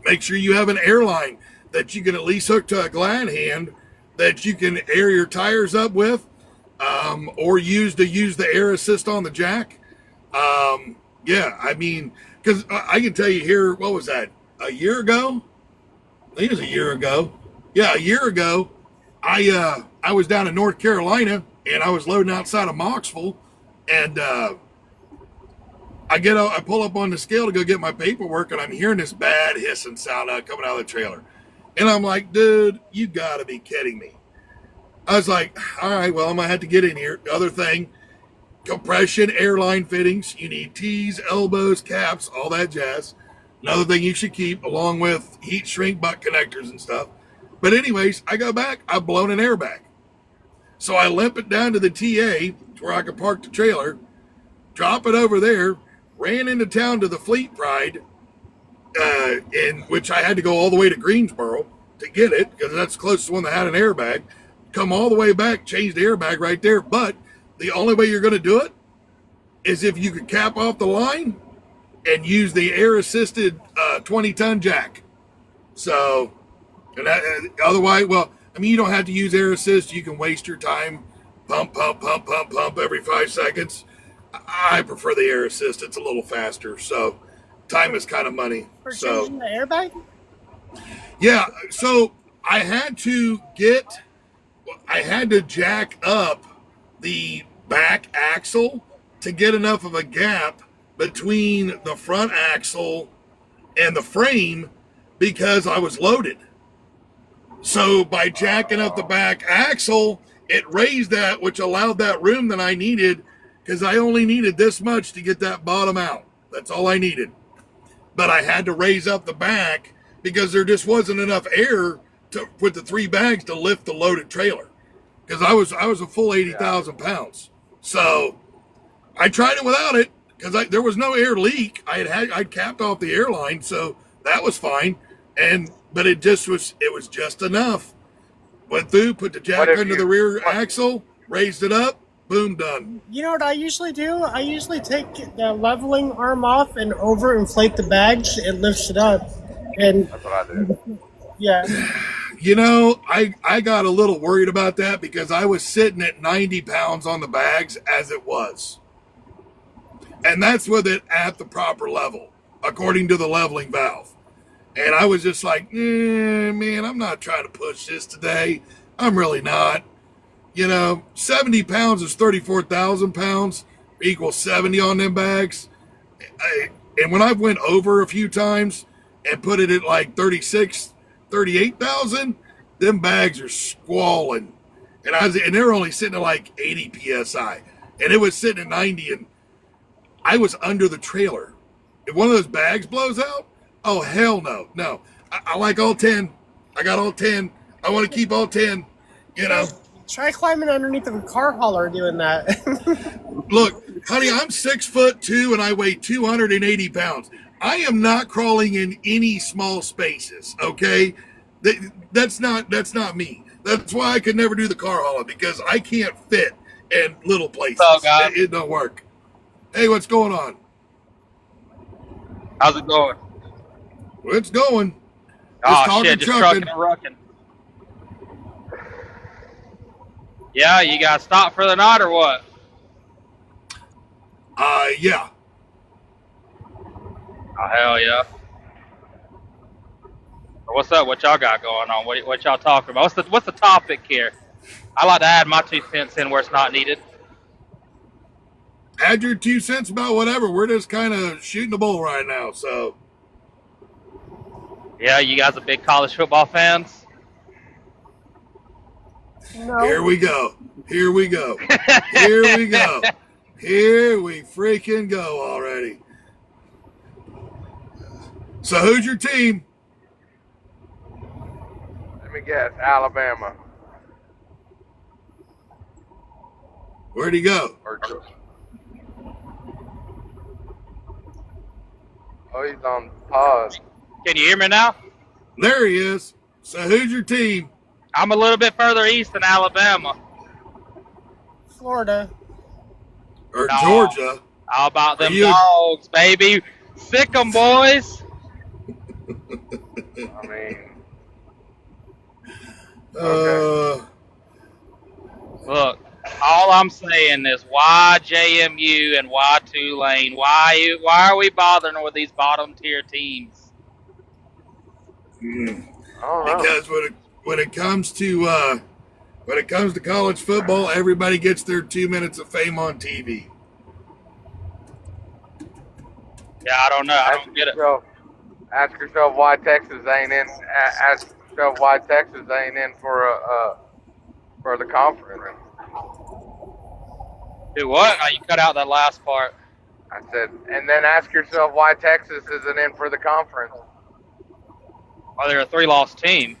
Make sure you have an airline that you can at least hook to a glad hand that you can air your tires up with, or use the air assist on the jack. Because I can tell you here, what was that, a year ago? I think it was a year ago. Yeah, a year ago, I was down in North Carolina, and I was loading outside of Moxville, and I pull up on the scale to go get my paperwork, and I'm hearing this bad hissing sound coming out of the trailer. And I'm like, dude, you got to be kidding me. I was like, all right, well, I'm going to have to get in here. The other thing, compression, airline fittings. You need T's, elbows, caps, all that jazz. Another thing you should keep, along with heat shrink butt connectors and stuff. But anyways, I go back. I've blown an airbag. So I limp it down to the TA to where I could park the trailer, drop it over there, ran into town to the Fleet Pride, in which I had to go all the way to Greensboro to get it because that's the closest one that had an airbag. Come all the way back, change the airbag right there. But the only way you're going to do it is if you could cap off the line and use the air-assisted 20-ton jack. So, and that, otherwise, you don't have to use air assist. You can waste your time, pump every 5 seconds. I prefer the air assist. It's a little faster. So, time is kind of money. For changing the airbag? Yeah. So, I had to jack up the back axle to get enough of a gap between the front axle and the frame because I was loaded. So by jacking up the back axle, it raised that, which allowed that room that I needed, because I only needed this much to get that bottom out. That's all I needed. But I had to raise up the back because there just wasn't enough air to, with the 3 bags to lift the loaded trailer. Because I was a full 80,000 pounds. So I tried it without it because there was no air leak. I'd capped off the airline, so that was fine. But it was just enough. Went through, put the jack under the rear axle, raised it up, boom, done. You know what I usually do? I usually take the leveling arm off and overinflate the bags. It lifts it up. And That's what I do. yeah. You know, I got a little worried about that because I was sitting at 90 pounds on the bags as it was. And that's with it at the proper level, according to the leveling valve. And I was just like, man, I'm not trying to push this today. I'm really not. You know, 70 pounds is 34,000 pounds, equals 70 on them bags. And when I went over a few times and put it at like 36, 38,000, them bags are squalling. And they were only sitting at like 80 PSI. And it was sitting at 90, and I was under the trailer. If one of those bags blows out, oh, hell no. No. I like all 10. I got all 10. I want to keep all 10, you know. Try climbing underneath the car hauler doing that. Look, honey, I'm 6'2" and I weigh 280 pounds. I am not crawling in any small spaces, okay? That's not me. That's why I could never do the car hauler, because I can't fit in little places. It don't work. Hey, what's going on? How's it going? Well, it's going. Oh, shit, just trucking and rucking. Yeah, you got to stop for the night or what? Yeah. Oh, hell yeah. What's up? What y'all got going on? What y'all talking about? What's the topic here? I like to add my 2 cents in where it's not needed. Add your 2 cents about whatever. We're just kind of shooting the bull right now, so. Yeah, you guys are big college football fans? No. Here we go. Here we go. Here we go. Here we freaking go already. So who's your team? Let me guess, Alabama. Where'd he go? Oh, he's on pause. Can you hear me now? There he is. So who's your team? I'm a little bit further east than Alabama. Florida. Or no. Georgia. How about them dogs, baby? Sick 'em, boys. I mean. Okay. Look, all I'm saying is why JMU and why Tulane? Why are we bothering with these bottom tier teams? Because when it comes to college football, everybody gets their 2 minutes of fame on TV. Yeah, I don't know. I don't get it. Ask yourself why Texas ain't in. Ask yourself why Texas ain't in for the conference. Do what? Oh, you cut out that last part. I said, and then ask yourself why Texas isn't in for the conference. Well, they're a 3-loss team.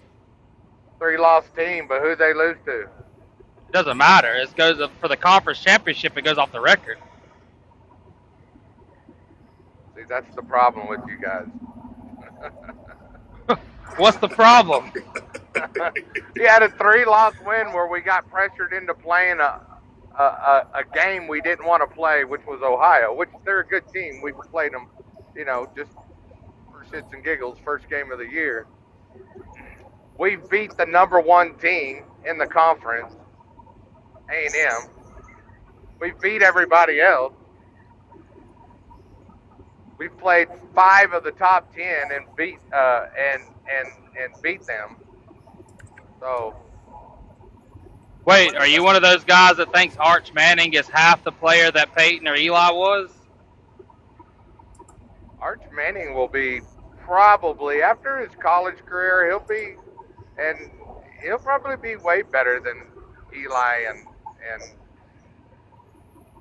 3-loss team, but who they lose to? It doesn't matter. It goes for the conference championship. It goes off the record. See, that's the problem with you guys. What's the problem? You had a 3-loss win where we got pressured into playing a game we didn't want to play, which was Ohio, which they're a good team. We played them, just for shits and giggles, first game of the year. We beat the number 1 team in the conference, A&M. We beat everybody else. We played 5 of the top 10 and beat and beat them. So Wait, are you one of those guys that thinks Arch Manning is half the player that Peyton or Eli was? Arch Manning will be probably, after his college career, he'll probably be way better than Eli and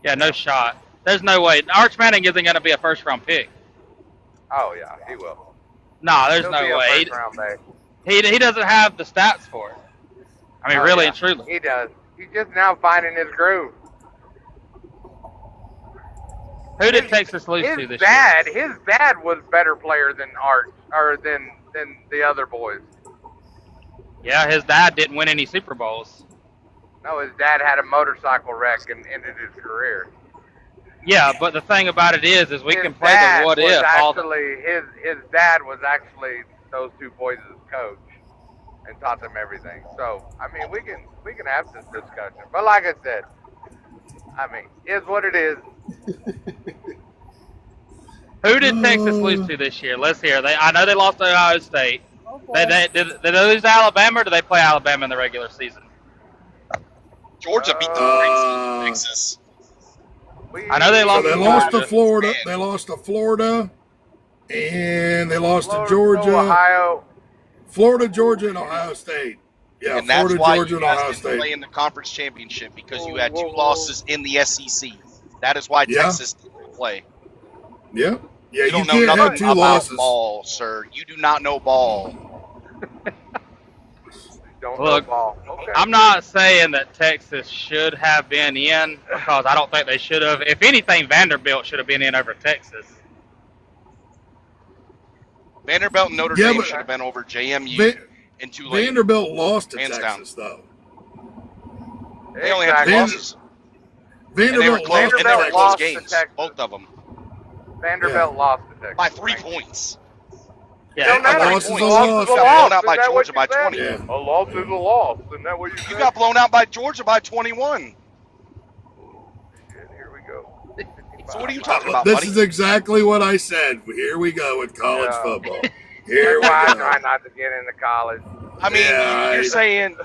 Yeah, no shot. There's no way. Arch Manning isn't going to be a first-round pick. oh yeah, he will. Nah, there's He'll no be a way. first round pick. He doesn't have the stats for it. I mean, Oh, really yeah, and truly. he does. He's just now finding his groove. Who did Texas lose to His this dad, year? his dad was better player than Arch, or than the other boys. Yeah, his dad didn't win any Super Bowls. No, his dad had a motorcycle wreck and ended his career. Yeah, but the thing about it is we His can play dad the what was if. Actually, his dad was actually those two boys' coach and taught them everything. So I mean, we can have this discussion. But like I said, I mean, it's what it is. Who did Texas lose to this year? Let's hear. I know they lost to Ohio State. Did they lose to Alabama, or did they play Alabama in the regular season? Georgia beat the brakes off Texas. I know they lost. So they lost to Florida. They lost to Florida, and they lost to Georgia, Ohio. Florida, Georgia, and Ohio State. Yeah, And that's Florida, why Georgia, you and guys Ohio didn't State. play in the conference championship, because you had 2 losses in the SEC. That is why Yeah. Texas didn't play. Yeah, yeah. You don't know can't have nothing 2 about losses. ball, sir. You do not know ball. Don't Look, know ball. Okay. I'm not saying that Texas should have been in, because I don't think they should have. If anything, Vanderbilt should have been in over Texas. Vanderbilt and Notre Yeah, Dame but- should have been over JMU Va- and Tulane. Vanderbilt lost to Hands Texas, though. They only had 2 Exactly. losses. And they were Vanderbilt close, lost and to they were Texas. close lost to games, Texas. both of them, Vanderbilt lost to Texas by 3 points. Yeah, Don't matter. A loss is a A loss. loss is You a got loss. blown out by Is that what Georgia you by said? 20. Yeah. A loss is a loss. Isn't that what you You said? got blown out by Georgia by 21. Shit, here we go. So what are you talking about, This buddy? is exactly what I said. Here we go with college Yeah. football. Here we That's why I go. try not to get into college. I mean, Yeah,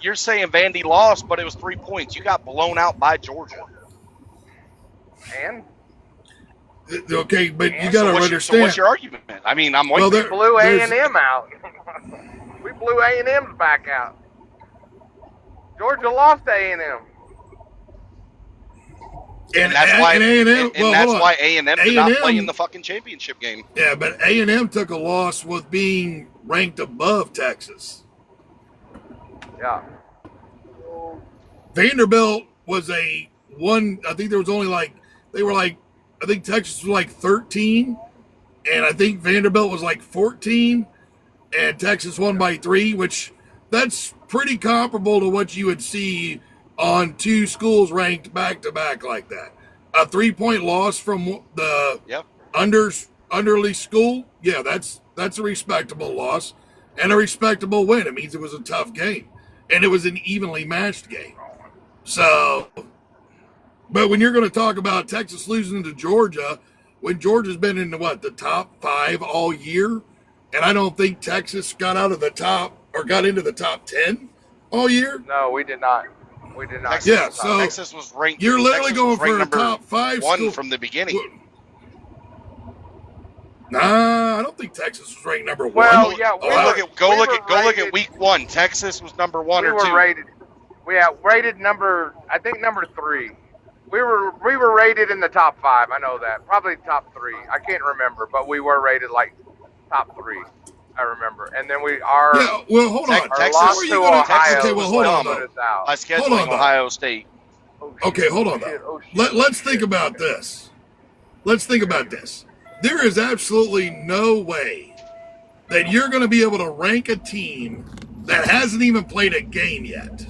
you're saying Vandy lost, but it was 3 points. You got blown out by Georgia. And Okay, but you So got to what's understand. what's your argument? I mean, I'm Well, waiting. we blew there's- A&M out. We blew A&M's back out. Georgia lost to A&M. And that's why A&M, and well, that's hold on. why A&M did not play A&M in the fucking championship game. Yeah, but A&M took a loss with being ranked above Texas. Yeah. Vanderbilt was I think there was only I think Texas was like 13, and I think Vanderbilt was like 14, and Texas won by 3, which that's pretty comparable to what you would see on 2 schools ranked back to back like that. A 3-point loss from the Yep. underly school, yeah, that's a respectable loss and a respectable win. It means it was a tough game, and it was an evenly matched game. So, but when you're going to talk about Texas losing to Georgia, when Georgia's been in the top 5 all year, and I don't think Texas got out of the top or got into the top 10 all year. No, we did not. We did not. Texas, Yeah, so Texas was ranked. you're literally Texas going was ranked for a number top 5 1 school. from the beginning. Nah, I don't think Texas was ranked number 1. Well, yeah, Go look at rated- week 1. Texas was number 1 we or were 2. rated. We had rated number 3. We were rated in the top 5. I know that. Probably top 3. I can't remember, but we were rated like top 3. I remember. And then Yeah, well, hold on. Texas- loss Where to you gonna- Ohio okay, well, hold on, put though. us out. by Hold scheduling on, though. Ohio State. Okay, hold on, shit, though. oh, shit. Let's think about this. Let's think about this. There is absolutely no way that you're going to be able to rank a team that hasn't even played a game yet.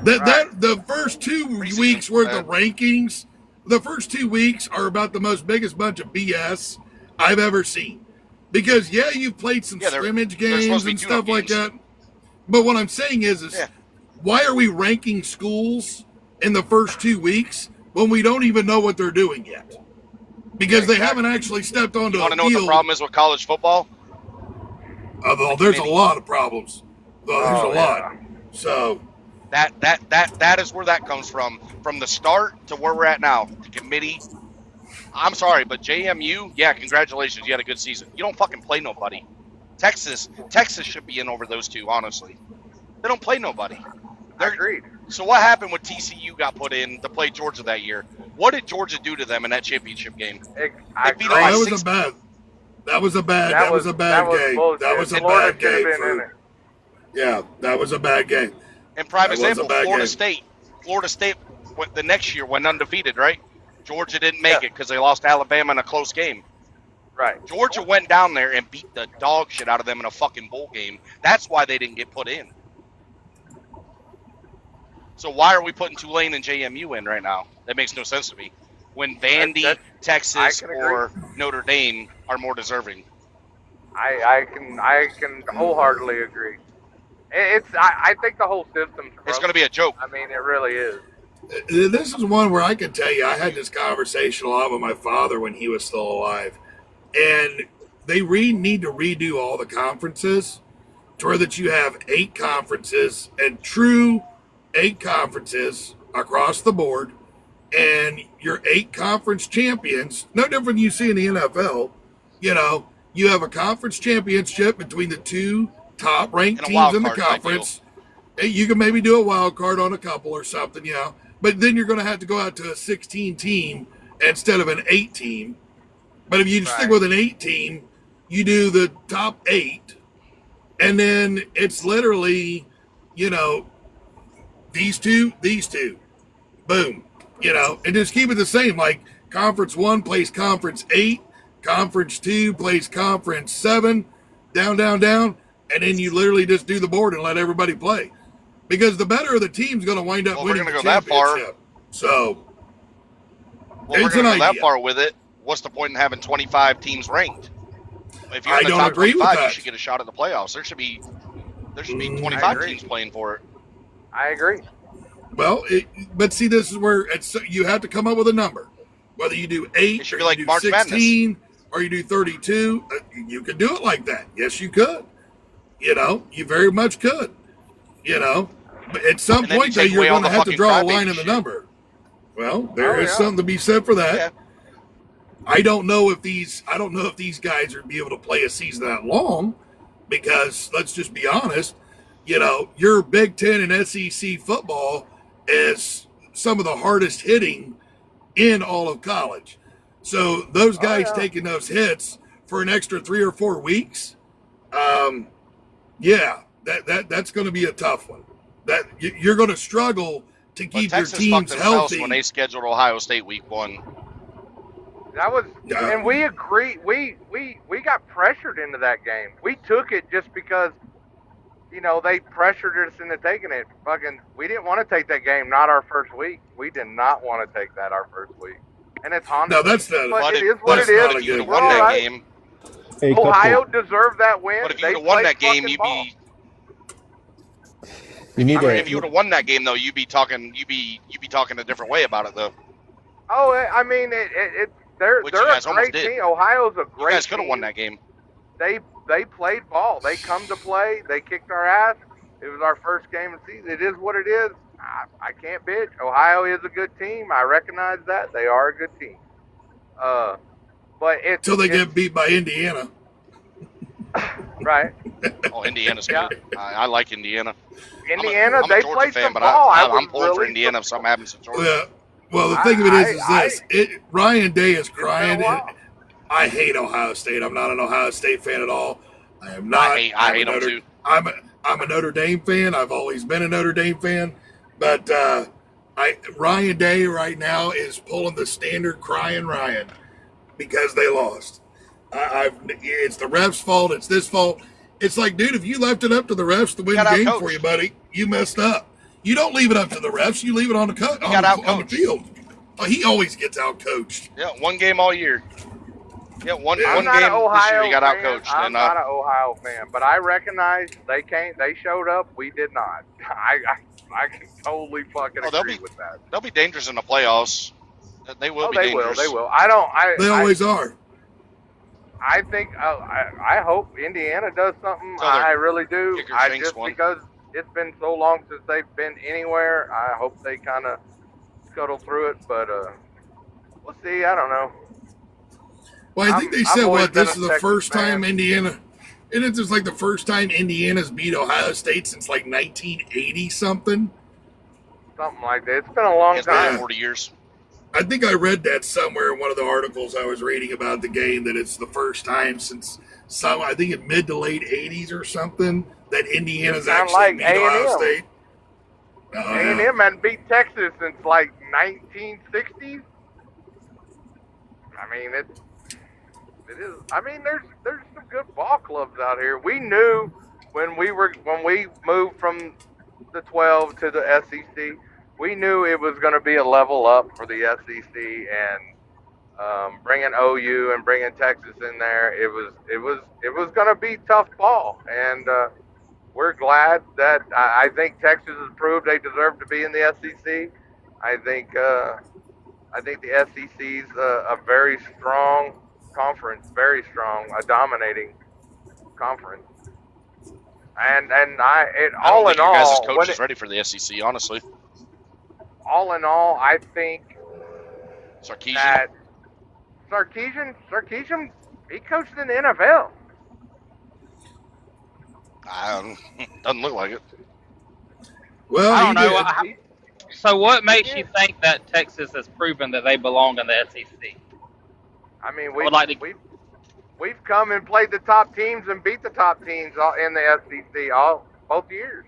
That the first 2 weeks worth of rankings, the first 2 weeks are about the biggest bunch of BS I've ever seen. Because yeah, you've played some Yeah, they're scrimmage supposed games to be and tune-up stuff like games. that. But what I'm saying is Yeah. why are we ranking schools in the first 2 weeks when we don't even know what they're doing yet? Because they haven't actually stepped onto You want a to know what the field. problem is with college football? Although there's a lot of problems. There's Oh, a lot. So, That is where that comes from the start to where we're at now. The committee. I'm sorry, but JMU, yeah, congratulations, you had a good season. You don't fucking play nobody. Texas should be in over those two, honestly. They don't play nobody. Agreed. So what happened when TCU got put in to play Georgia that year? What did Georgia do to them in that championship game? They beat them by That was 6. a bad game. That was a bad game. Yeah, that was a bad game. And prime That was example, a bad Florida game. State. Florida State the next year went undefeated, right? Georgia didn't make it because they lost to Alabama in a close game. Right. Georgia went down there and beat the dog shit out of them in a fucking bowl game. That's why they didn't get put in. So why are we putting Tulane and JMU in right now? That makes no sense to me. When Vandy, Texas, or Notre Dame are more deserving. I can wholeheartedly agree. I think the whole system's It's going to be a joke. I mean, it really is. This is one where I can tell you I had this conversation a lot with my father when he was still alive. And they need to redo all the conferences to where that you have 8 conferences and true 8 conferences across the board, and your 8 conference champions, no different than you see in the NFL. You know, you have a conference championship between the 2 top ranked teams in the conference. You can maybe do a wild card on a couple or something, you know, but then you're going to have to go out to a 16 team instead of an 8 team. But if you stick with an 8 team, you do the top 8, and then it's literally, you know, these two, boom, you know, and just keep it the same. Like conference 1 plays conference 8, conference 2 plays conference 7, down, and then you literally just do the board and let everybody play, because the better of the team's going to wind up winning the championship. So Well, we're going to go that far with it. What's the point in having 25 teams ranked? If you're in the top 25, you should get a shot at the playoffs. There should be 25 teams playing for it. I agree. Well, but see, this is where you have to come up with a number. Whether you do 8, it should or be like you do March 16, Madness. or you do 32, you could do it like that. Yes, you could. You know, you very much could. You know, but at some point, though, you're going to have to draw a line in the number. Well, there is something to be said for that. Yeah. I don't know if these guys are be able to play a season that long, because let's just be honest, you know, your Big Ten and SEC football is some of the hardest hitting in all of college. So those guys taking those hits for an extra 3 or 4 weeks, that's going to be a tough one. That you're going to struggle to keep your teams healthy. When they scheduled Ohio State week 1. That was, and we agreed. We got pressured into that game. We took it just because, you know, they pressured us into taking it. We didn't want to take that game. Not our first week. We did not want to take that our first week. And it's Honda. No, that's not. But it is what it is. If you would have won that game, Ohio deserved that win. But if you would have won that game, you'd be. If you would have won that game, though, you'd be talking a different way about it, though. Oh, I mean, they're a great team. Ohio's a great team. You guys could have won that game. They played ball. They come to play. They kicked our ass. It was our first game of the season. It is what it is. I can't bitch. Ohio is a good team. I recognize that. They are a good team. But until they get beat by Indiana. Right. Oh, Indiana's good. I like Indiana. Indiana, I'm a Georgia fan, but I'm pulling for Indiana if something happens to Georgia. Yeah. Well, the thing of it is this. Ryan Day is crying. I hate Ohio State. I'm not an Ohio State fan at all. I am not. I hate them too. I'm a Notre Dame fan. I've always been a Notre Dame fan. But Ryan Day right now is pulling the standard crying Ryan because they lost. It's the refs' fault. It's this fault. It's like, dude, if you left it up to the refs to win the game for you, buddy, you messed up. You don't leave it up to the refs. You leave it on the on the field. Oh, he always gets out-coached. Yeah, one game all year. Yeah, one game this year he got out-coached. I'm not an Ohio fan, but I recognize they showed up. We did not. I can totally fucking agree with that. They'll be dangerous in the playoffs. They will be dangerous. They will. They always are. I think I hope Indiana does something. I really do. Because it's been so long since they've been anywhere. I hope they kind of scuttle through it, but we'll see. I don't know. Well, I think they said always what this been is a the Texas first time fan. Indiana, and it's just like the first time Indiana's beat Ohio State since like 1980 something. Something like that. It's been a long It's been time. 40 years. I think I read that somewhere in one of the articles I was reading about the game that it's the first time since I think in mid to late 80s or something that Indiana's Sound actually like beat Ohio A&M. State. A&M hadn't beat Texas since like 1960s. I mean, it is. I mean, there's some good ball clubs out here. We knew when we moved from the 12 to the SEC, we knew it was going to be a level up for the SEC, and bringing OU and bringing Texas in there, it was going to be tough ball, and we're glad that I think Texas has proved they deserve to be in the SEC. I think the SEC's a very strong conference, very strong, a dominating conference. And all in all, your guys' coach is ready for the SEC, honestly. All in all, I think Sarkisian. that Sarkisian, he coached in the NFL. Doesn't look like it. Well, I don't know. So what makes you think that Texas has proven that they belong in the SEC? I mean, we've come and played the top teams and beat the top teams in the SEC both years.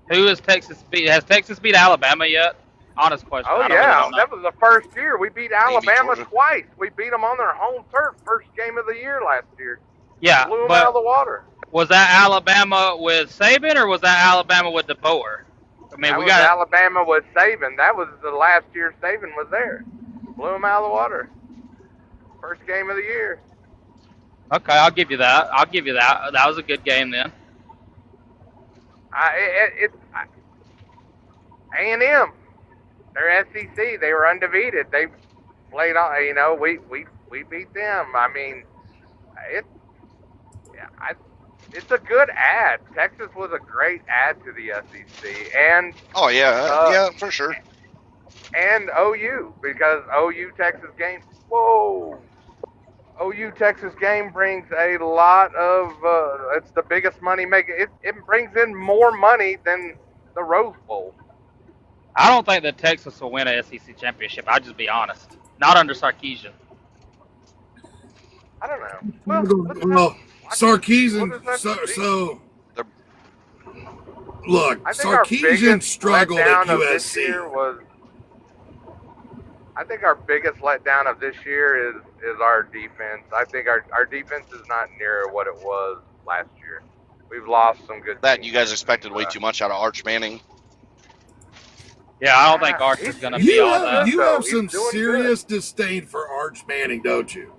Who has Texas beat? Has Texas beat Alabama yet? Honest question. Oh, I don't yeah. really know. That was the first year. We beat Alabama Georgia. twice. We beat them on their home turf first game of the year last year. Yeah, Blew them but out of the water. was that Alabama with Saban or was that Alabama with DeBoer? I mean, That we was got Alabama with Saban. That was the last year Saban was there. Blew them out of the water. First game of the year. Okay, I'll give you that. That was a good game then. A&M. They're SEC. They were undefeated. They played on. We beat them. I mean, it's a good ad. Texas was a great ad to the SEC, and Oh, yeah, for sure. and OU, because OU Texas game. Whoa. OU Texas game brings a lot of. It's the biggest money maker. It brings in more money than the Rose Bowl. I don't think that Texas will win a SEC championship. I'll just be honest. Not under Sarkisian. I don't know. Well, Sarkisian. Look, I think our Sarkisian biggest struggled at letdown of this USC. year was. I think our biggest letdown of this year is our defense. I think our defense is not near what it was last year. We've lost some good. That you guys expected way too much out of Arch Manning. Yeah, I don't think Arch is going to be all that. You have some serious disdain for Arch Manning, don't you?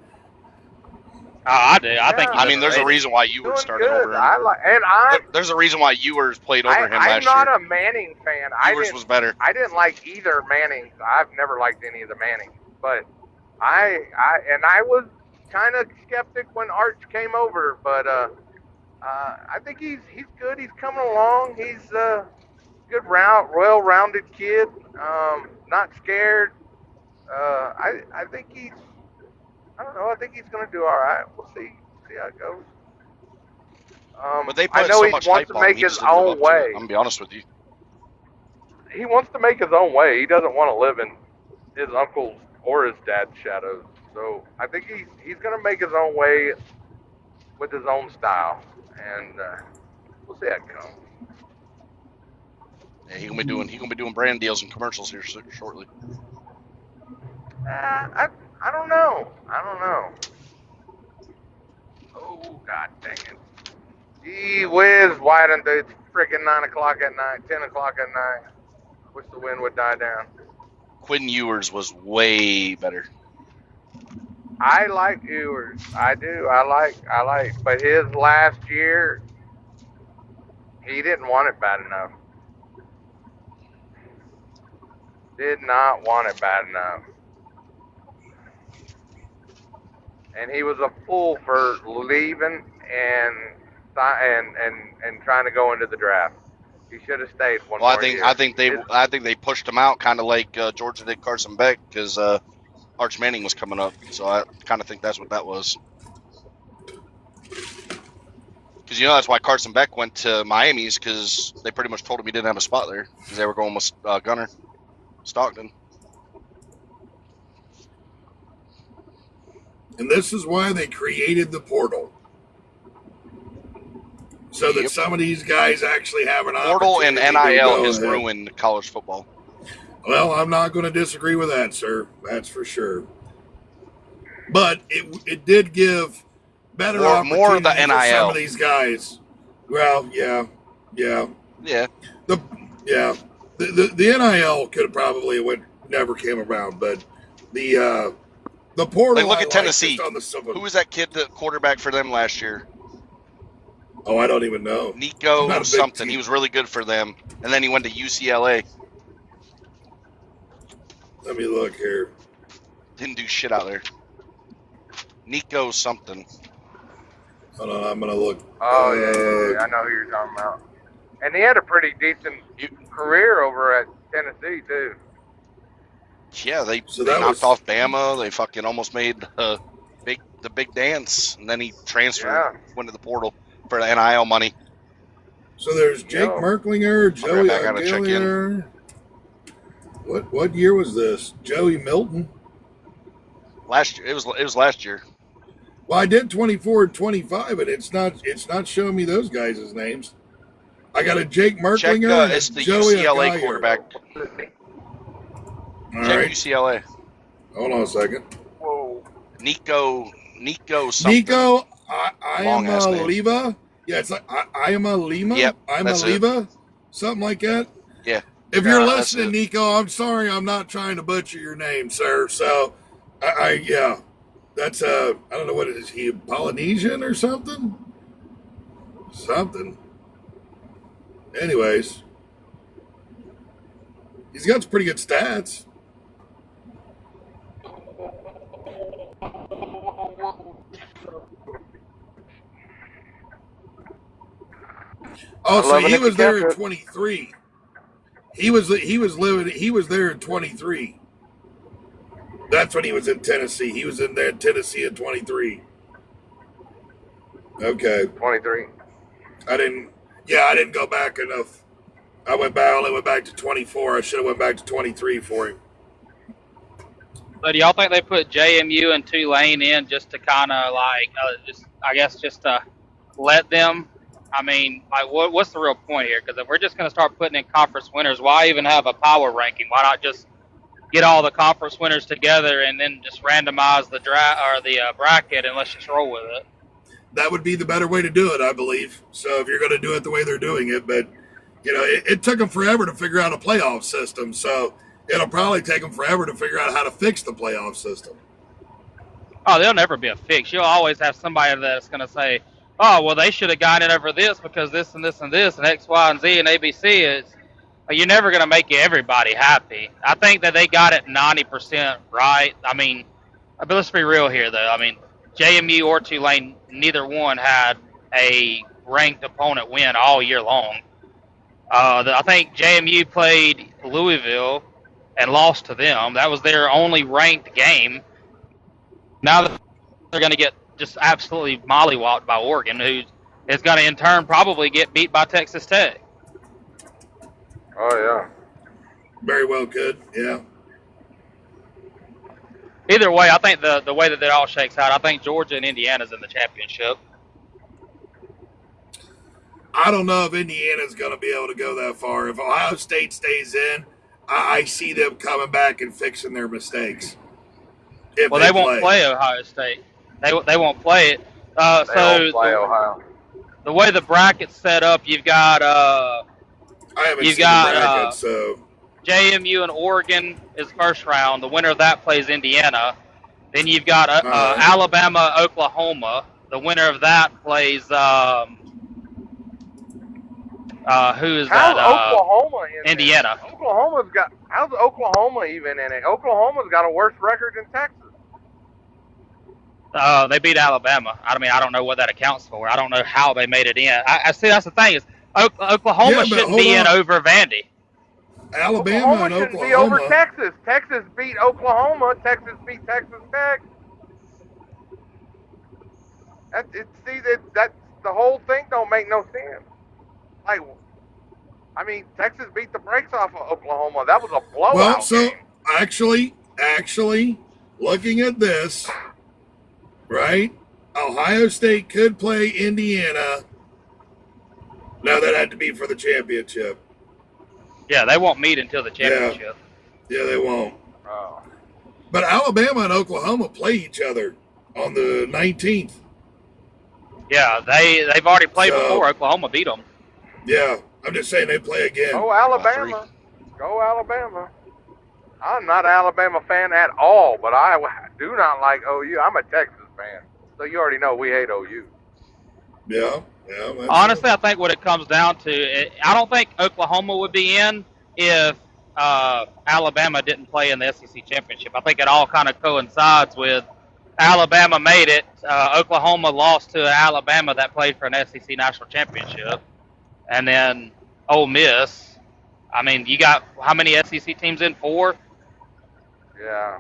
Oh, I do. I think. I mean, there's a reason why Ewers started over him. There's a reason why Ewers played over him last year. I'm not a Manning fan. Ewers was better. I didn't like either Manning. I've never liked any of the Mannings, but I was kind of skeptic when Arch came over, but I think he's good. He's coming along. He's a good, well-rounded kid. Not scared. I think he's. I don't know. I think he's going to do all right. We'll see how it goes. But they put I know so he much wants hype to on make him, he his just didn't live own up to way. it. I'm gonna be honest with you. He wants to make his own way. He doesn't want to live in his uncle's or his dad's shadows. So I think he's going to make his own way with his own style, and we'll see how it goes. Yeah, he gonna be doing brand deals and commercials here shortly. I don't know. Oh, God dang it. Gee whiz, why didn't it's freaking 9 o'clock at night, 10 o'clock at night. Wish the wind would die down. Quinn Ewers was way better. I like Ewers. I do. I like. But his last year, he didn't want it bad enough. Did not want it bad enough. And he was a fool for leaving and trying to go into the draft. He should have stayed one Well, more year. I think they pushed him out, kind of like Georgia did Carson Beck, because Arch Manning was coming up. So I kind of think that's what that was. Because that's why Carson Beck went to Miami's, because they pretty much told him he didn't have a spot there because they were going with Gunner Stockton. And this is why they created the portal. So that some of these guys actually have an portal and opportunity. NIL has ruined college football. Well, I'm not going to disagree with that, sir. That's for sure. But it did give better opportunities more of the for NIL. some of these guys. Well, yeah. The NIL could have probably never came around, but the portal. Like, look at I Tennessee. Like Who was that kid, the quarterback for them last year? Oh, I don't even know. Nico something. He was really good for them, and then he went to UCLA. Let me look here. Didn't do shit out there. Nico something. Hold on, I'm gonna look. Oh yeah, I know who you're talking about. And he had a pretty decent career over at Tennessee too. Yeah, they knocked off Bama. They fucking almost made the big dance, and then he transferred, went to the portal for the NIL money. So there's Jake Merklinger, Joey Aguilar. What year was this? Joey Milton. Last year, it was last year. Well, I did 24 and 25, but it's not showing me those guys' names. I got a Jake Merklinger. It's the Joey UCLA Aguilar. quarterback. Check UCLA. Hold on a second. Whoa. Nico something. Nico, I am a Leva. Yeah, it's like I am a Lima. Yep, I'm a Leva. Something like that. Yeah. If you're listening, Nico, I'm sorry. I'm not trying to butcher your name, sir. So, yeah, that's I don't know what it is. He Polynesian or something? Something. Anyways, he's got some pretty good stats. Oh, so he was there in 23. He was there in 23. That's when he was in Tennessee. He was in there in Tennessee in 23. Okay. 23. I didn't go back enough. I only went back to 24. I should have went back to 23 for him. So do y'all think they put JMU and Tulane in just to kind of like, just to let them? I mean, like, what's the real point here? Because if we're just going to start putting in conference winners, why even have a power ranking? Why not just get all the conference winners together and then just randomize the draft or the bracket and let's just roll with it? That would be the better way to do it, I believe. So if you're going to do it the way they're doing it, but it took them forever to figure out a playoff system. So it'll probably take them forever to figure out how to fix the playoff system. Oh, there'll never be a fix. You'll always have somebody that's going to say, oh, well, they should have gotten it over this because this and this and this and X, Y, and Z and ABC is. You're never going to make everybody happy. I think that they got it 90% right. I mean, but let's be real here, though. I mean, JMU or Tulane, neither one had a ranked opponent win all year long. I think JMU played Louisville and lost to them. That was their only ranked game. Now they're going to get just absolutely mollywopped by Oregon, who is going to in turn probably get beat by Texas Tech. Oh, yeah. Very well could, yeah. Either way, I think the way that it all shakes out, I think Georgia and Indiana's in the championship. I don't know if Indiana's going to be able to go that far. If Ohio State stays in, I see them coming back and fixing their mistakes. Well, they won't play Ohio State. They won't play it. They won't play Ohio. The way the bracket's set up, you've got so JMU and Oregon is first round. The winner of that plays Indiana. Then you've got Alabama, Oklahoma. The winner of that plays who is How's that? Oklahoma in Indiana. there? How's Oklahoma even in it? Oklahoma's got a worse record than Texas. They beat Alabama. I mean, I don't know what that accounts for. I don't know how they made it in. I see. That's the thing is, Oklahoma Yeah, but shouldn't hold be in on. over Vandy. Alabama Oklahoma and shouldn't be over Oklahoma. Texas. Texas beat Oklahoma. Texas beat Texas Tech. That's the whole thing. Don't make no sense. Like, I mean, Texas beat the brakes off of Oklahoma. That was a blowout. Well, so game. actually, looking at this, right? Ohio State could play Indiana. Now that had to be for the championship. Yeah, they won't meet until the championship. Yeah, they won't. Oh. But Alabama and Oklahoma play each other on the 19th. Yeah, they've already played So- before. Oklahoma beat them. Yeah, I'm just saying they play again. Go Alabama. Go Alabama. I'm not an Alabama fan at all, but I do not like OU. I'm a Texas fan. So you already know we hate OU. Yeah. Honestly, I think what it comes down to, I don't think Oklahoma would be in if Alabama didn't play in the SEC championship. I think it all kind of coincides with Alabama made it. Oklahoma lost to Alabama that played for an SEC national championship. And then Ole Miss. I mean, you got how many SEC teams in? 4? Yeah.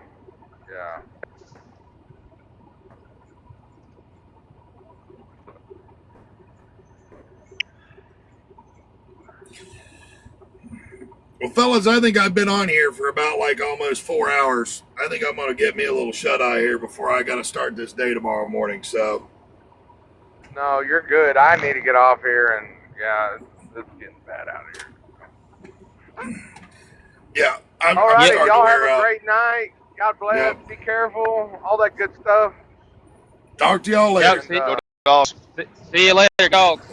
Well, fellas, I think I've been on here for about like almost 4 hours. I think I'm going to get me a little shut-eye here before I got to start this day tomorrow morning. So, No, you're good. I need to get off here, and yeah, it's getting bad out here. yeah. I'm All right, starting y'all to have wear a out. great night. God bless. Yep. Be careful. All that good stuff. Talk to y'all later. Yep, see you later, dogs.